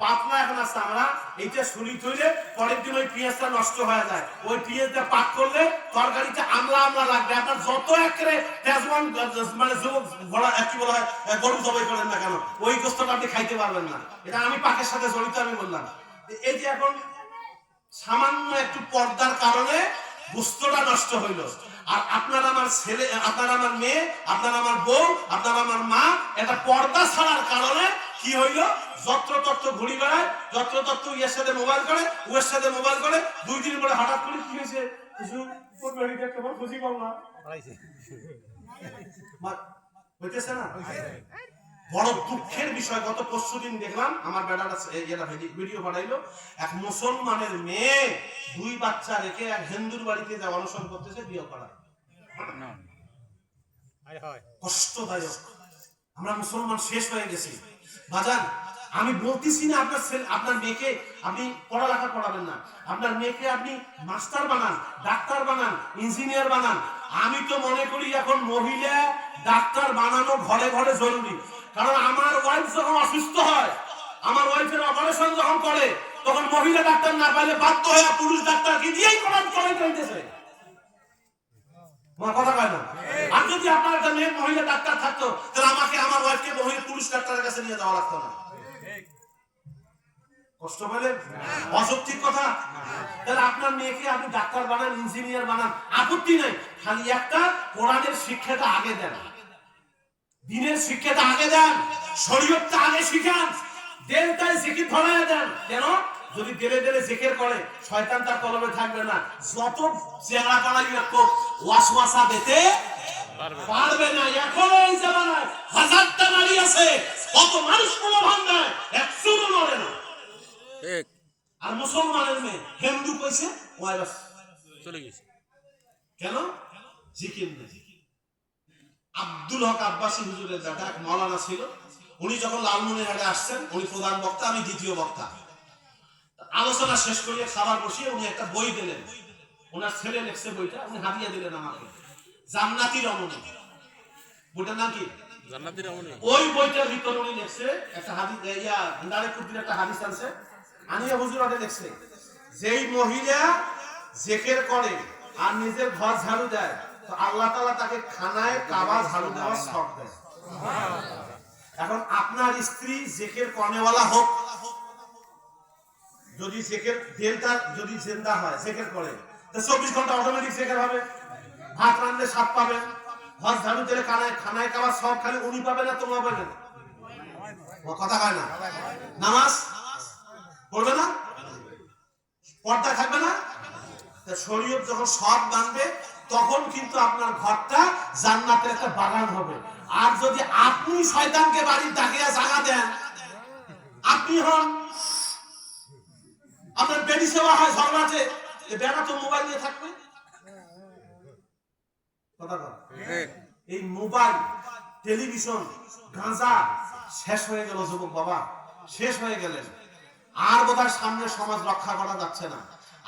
পাতলা। এখন আছে চামড়া, এইটা সুলি তৈলে পরের দিন ওই পেঁয়াজটা নষ্ট হয়ে যায়। ওই পেঁয়াজটা পাক করলে তরকারিটা আমলা আমলা লাগবে। আপনার যত একরে তেজমান মানে ঘোড়া কি বলা হয় গরু জবাই করেন না কেন, ওই গোস্তটা আপনি খাইতে পারবেন না। এটা আমি পাকের সাথে জড়িত, আমি বললাম। এই যে এখন সামান্য একটু পর্দার কারণে গোস্তটা নষ্ট হইল, আর আপনার আমার ছেলে, আপনার আমার মেয়ে, আপনার আমার বউ, আপনার আমার মা, এটা পর্দা ছাড়ার কারণে কি হইল? যত্র তত্র ঘুরি বেড়ায়, যত্র তত্র ইয়ের সাথে মোবাইল করে, ওর সাথে মোবাইল করে। 2 দিন পরে হঠাৎ করে কি হয়েছে? কেমন খুশি করলাম হইতেছে না? বড় দুঃখের বিষয়, গত পরশুদিন দেখলাম আমার বেটাটা ভিডিও পাঠাইলো, এক মুসলমানের মেয়ে 2 বাচ্চা রেখে এক হিন্দুর বাড়িতে যা অনশন করতেছে বিয়ে করা। কষ্টদায়ক। আমরা মুসলমান শেষ হয়ে গেছি বাজান। আমি বলতেছি না আপনার মেয়েকে আপনি পড়ালেখা করাবেন না, আপনার মেয়েকে আপনি মাস্টার বানান, ডাক্তার বানান, ইঞ্জিনিয়ার বানান। আমি তো মনে করি এখন মহিলা ডাক্তার বানানো ঘরে ঘরে জরুরি। কারণ আমার ওয়াইফ যখন অসুস্থ হয়, আমার ওয়াইফের অপারেশন যখন করে, তখন মহিলা ডাক্তার না পাইলে বাধ্য হয়ে পুরুষ ডাক্তারকে দিয়েই করাইতেছে। কথা কয় না? আর যদি আপনার একটা মেয়ে মহিলা ডাক্তার থাকতো, তাহলে আমাকে আমার ওয়াইফকে পুরুষ ডাক্তারের কাছে নিয়ে যাওয়া লাগতো না। কষ্ট পেলেন? অযৌক্তিক কথা। তাহলে আপনার মেয়েকে আপনি ডাক্তার বানান, ইঞ্জিনিয়ার বানান, আপত্তি নাই, খালি একটা কোরআনের শিক্ষাটা আগে দেন, দিনের শিক্ষাটা আগে দেন, শরীয়তটা আগে শিখান, দেলটায় জিকির ধরায় দেন। কেন? যদি দেলে দেলে জিকির করে শয়তান তার কলমে থাকবে না, যত চেহারা করাই রাখো ওয়াসওয়াসা দিতে পারবে না। এখন এই জামানায় হাজারটা নারী আছে, কত মানুষ কোনো ভাঙায় একশোও নড়ে না। ঠিক আর মুসলমানের মেয়ে হিন্দু কইছে ওয়াইরাস চলে গেছে। কেন? জিকির নেই। আব্দুল হক আব্বাসী হুজুরের বেটা এক মাওলানা ছিল, উনি যখন লালমনিরহাটে আসছেন, উনি প্রধান বক্তা, আমি দ্বিতীয় বক্তা। আলোচনা শেষ করিয়ে খাবার বসিয়ে উনি একটা বই দিলেন, ওনার ছেলে লিখছে বইটা, উনি হাদিয়া দিলেন আমাকে, জান্নাতি রমণী। বইটার নাম কি? জান্নাতি রমণী। ওই বইটার ভিতরে উনি লিখছে একটা হাদিস, ইয়া ভান্ডারে কুদ্দির একটা হাদিস আছে, আনিয়া হুজুর ওটা লিখছে, যেই মহিলা জিকির করে আর নিজের ঘর ঝাড়ু দেয় তো আল্লাহ তাআলা তাকে খানায় কাবা ঝাড়ু দেওয়ার সওয়াব দেয়। এখন আপনার স্ত্রী জিকির কর্নেওয়ালা হোক, যদি জিকির দিলটা যদি জিন্দা হয় জিকির করে তো 24 ঘন্টা অটোমেটিক জিকির হবে, ভাত রান্নার স্বাদ পাবেন, ঘর ঝাড়ু দিলে খানায় কাবা সব খালি উনি পাবে না তোমরা পাবে না। ও কথা কয় না? নামাজ পড়বে না, পর্দা থাকবে না। শরীয়ত যখন সব মানবে তখন কিন্তু আপনার ঘরটা জান্নাতের একটা বাগান হবে। আর যদি আপনি শয়তানকে বাড়ির ডাকিয়া জায়গা দেন, আপনি হন আপনার বেডি সেবা হয় ঝগড়াতে, বেড়া তো মোবাইল নিয়ে থাকবে। কথা বল। এই মোবাইল, টেলিভিশন, গাঁজা শেষ হয়ে গেল যুবক বাবা, শেষ হয়ে গেলেন। আর বোধহয় সামনে সমাজ রক্ষা করা যাচ্ছে না।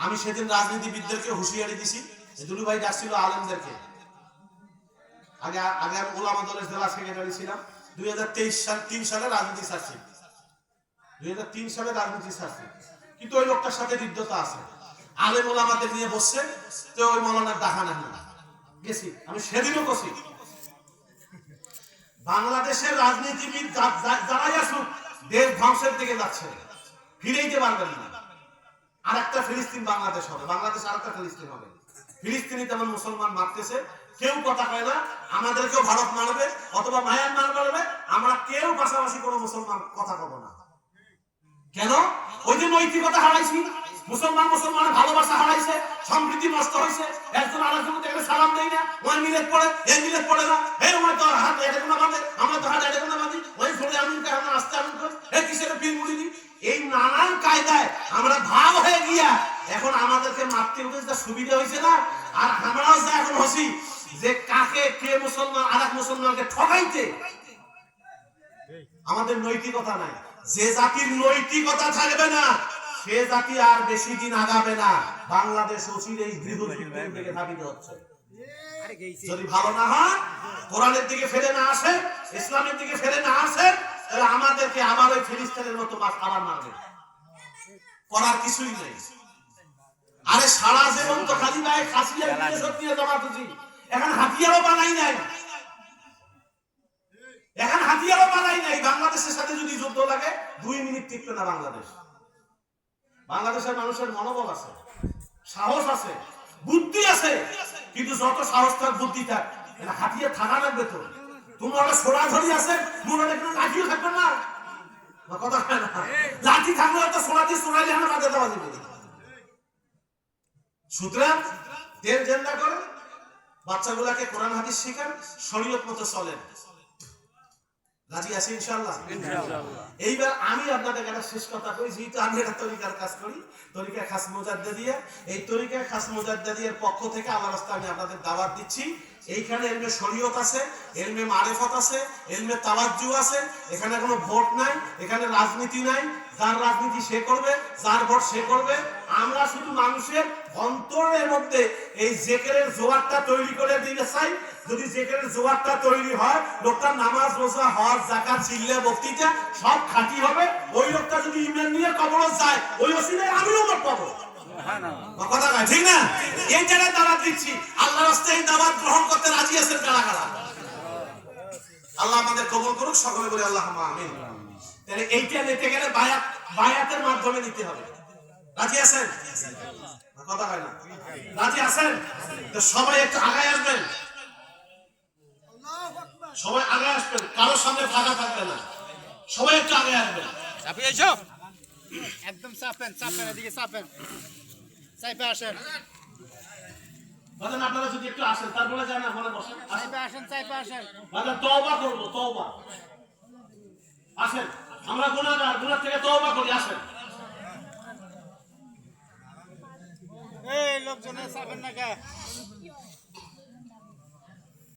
আমি সেদিন রাজনীতিবিদদেরকে হুঁশিয়ারি দিছি, দুলু ভাই ডাকছিল আলেমদেরকে। আগে আগে আমি ওলামা দলের জেলা সেক্রেটারি ছিলাম, 2003 সালে রাজনীতি ছাড়ছি, 2003 সালে রাজনীতি ছাড়ছি, কিন্তু ওই লোকটার সাথে হৃদ্যতা আছে। আলেম ওলামাদের নিয়ে বসছে, তো ওই মৌলানার দেখা না গেছি, আমি সেদিনও বসি। বাংলাদেশের রাজনীতিবিদ যারাই আসুক দেশ ধ্বংসের দিকে যাচ্ছে, ফিরেইতে পারবেন না। আর একটা ফিলিস্তিন বাংলাদেশ হবে, বাংলাদেশ আর একটা ফিলিস্তিন হবে। ফিলিস্তিনি তেমন মুসলমান মারতেছে, কেউ কথা কয় না, আমাদেরকেও ভারত মারবে অথবা মায়ানমার মারবে, আমরা কেউ পাশাপাশি কোনো মুসলমান কথা কব না। কেন? ওই যে নৈতিকতা হারাইছি, মুসলমানের ভালোবাসা হারাইছে, সম্প্রীতি নষ্ট হয়েছে, একজন আরেকজনকে দেখলে সালাম দেই না, ওই মিলেট পড়ে এই মিলেট পড়ে না, এই ওই তো হাত এটা কোনো বাঁধে, আমরা তো হাত এটা কোনো বাঁধি, ওই ছোড়ে আমিনকে আমরা আসতে আমিন করি, এই কিসের পিন মুড়ি দিই, এই নানান কায়দায় আমরা ভাব হয়ে গিয়া এখন আমাদেরকে মারতে উঠে সুবিধা হয়েছে না। আর আমরাও যা এখন হসি যে কাকে কে মুসলমান আর এক মুসলমানকে ঠকাইতে। আমাদের নৈতিকতা নাই। যে জাতির নৈতিকতা থাকবে না সে জাতি আর বেশি দিন আগাবে না। বাংলাদেশ অচিরেই গৃহযুদ্ধের দিকে ধাবিত হচ্ছে। যদি ভালো না হয়, কোরআনের দিকে ফিরে না আসে, ইসলামের দিকে ফিরে না আসে, তাহলে আমাদেরকে আবার ওই ফিলিস্তিনের মতো আবার মারবে, করার কিছুই নেই। আরে সারা জীবন তো খালি গায়ে খাসিয়া দিয়ে জমা তুজি, এখন হাতিয়ারও বানাই নাই, এখন হাতিয়ারও বানাই নাই। বাংলাদেশের সাথে যদি যুদ্ধ লাগে 2 মিনিট টিকবে না বাংলাদেশ। বাংলাদেশের মানুষের মনোবল আছে, সাহস আছে, বুদ্ধি আছে, কিন্তু যত সাহস থাক বুদ্ধি থাক এটা হাতিয়ার থাকা লাগবে। তো তোমার একটা সোড়া ধরি আছে, মনে রেখে লাঠিও থাকবে না, কথা হয় না। লাঠি থাকলে একটা সোড়া দিয়ে সোড়া দিয়ে বাজে দেওয়া যাবে। সুতরাং দেড় জেন্ডা করে বাচ্চাগুলাকে কোরআন হাদিস শিখান, শরীয়ত মতো চলেন। রাজি আছি ইনশাআল্লাহ? এইবার আমি আপনাদের একটা শেষ কথা কই, যেহেতু আমি একটা তরিকার কাজ করি, তরিকা খাস মুজাদ্দিদিয়া, এই তরিকা খাস মুজাদ্দিদিয়ার পক্ষ থেকে আমার রাস্তায় আমি আপনাদের দাওয়াত দিচ্ছি। এইখানে ইলমে শরীয়ত আছে, ইলমে মারিফত আছে, ইলমে তাওয়াজ্জু আছে। এখানে কোনো ভোট নাই, এখানে রাজনীতি নাই। যার রাজনীতি সে করবে, যার ভোট সে করবে। আমরা শুধু মানুষের অন্তরের মধ্যে এই জিকিরের জোয়ারটা তৈরি করে দিতে চাই। যদি জিকিরের জোয়ারটা তৈরি হয়, লোকটা নামাজ, রোজা, হজ, যাকাত, চিল্লা, বক্তৃতা সব খাঁটি হবে। ওই লোকটা যদি ঈমান নিয়ে কবরে যায়, ওই ওসিলায় আমিও মত পাবো। কথা কয় ঠিক না? এই জায়গায় দাওয়াত দিচ্ছি, আল্লাহর রাস্তায় এই দাওয়াত গ্রহণ করতে রাজি আছেন কারা কারা? আল্লাহ আমাদের কবুল করুক, সকলে বলে আল্লাহুম্মা আমিন। তাহলে এইটা নিতে গেলে বায়াতের মাধ্যমে নিতে হবে। রাজি আছেন? কথা হয় না, রাজি আছেন? তো সবাই একটু আগায় আসবেন, সবাই আগায় আসবেন, কারোর সামনে ফাঁকা থাকবে না, সবাই একটু আগে আসবেন। চাপিয়ে এসো একদম চাপেন চাপেন এদিকে চাপেন চাইপে আসেন বাজান আপনারা যদি একটু আসেন, তারপরে যান, ওখানে বসেন, চাইপে আসেন চাইপে আসেন বাজান তওবা করবো, তওবা আসেন, আমরা গুনাহগার, গুনাহ থেকে তওবা করি, আসেন। এই লোকজনের চাপেন না কে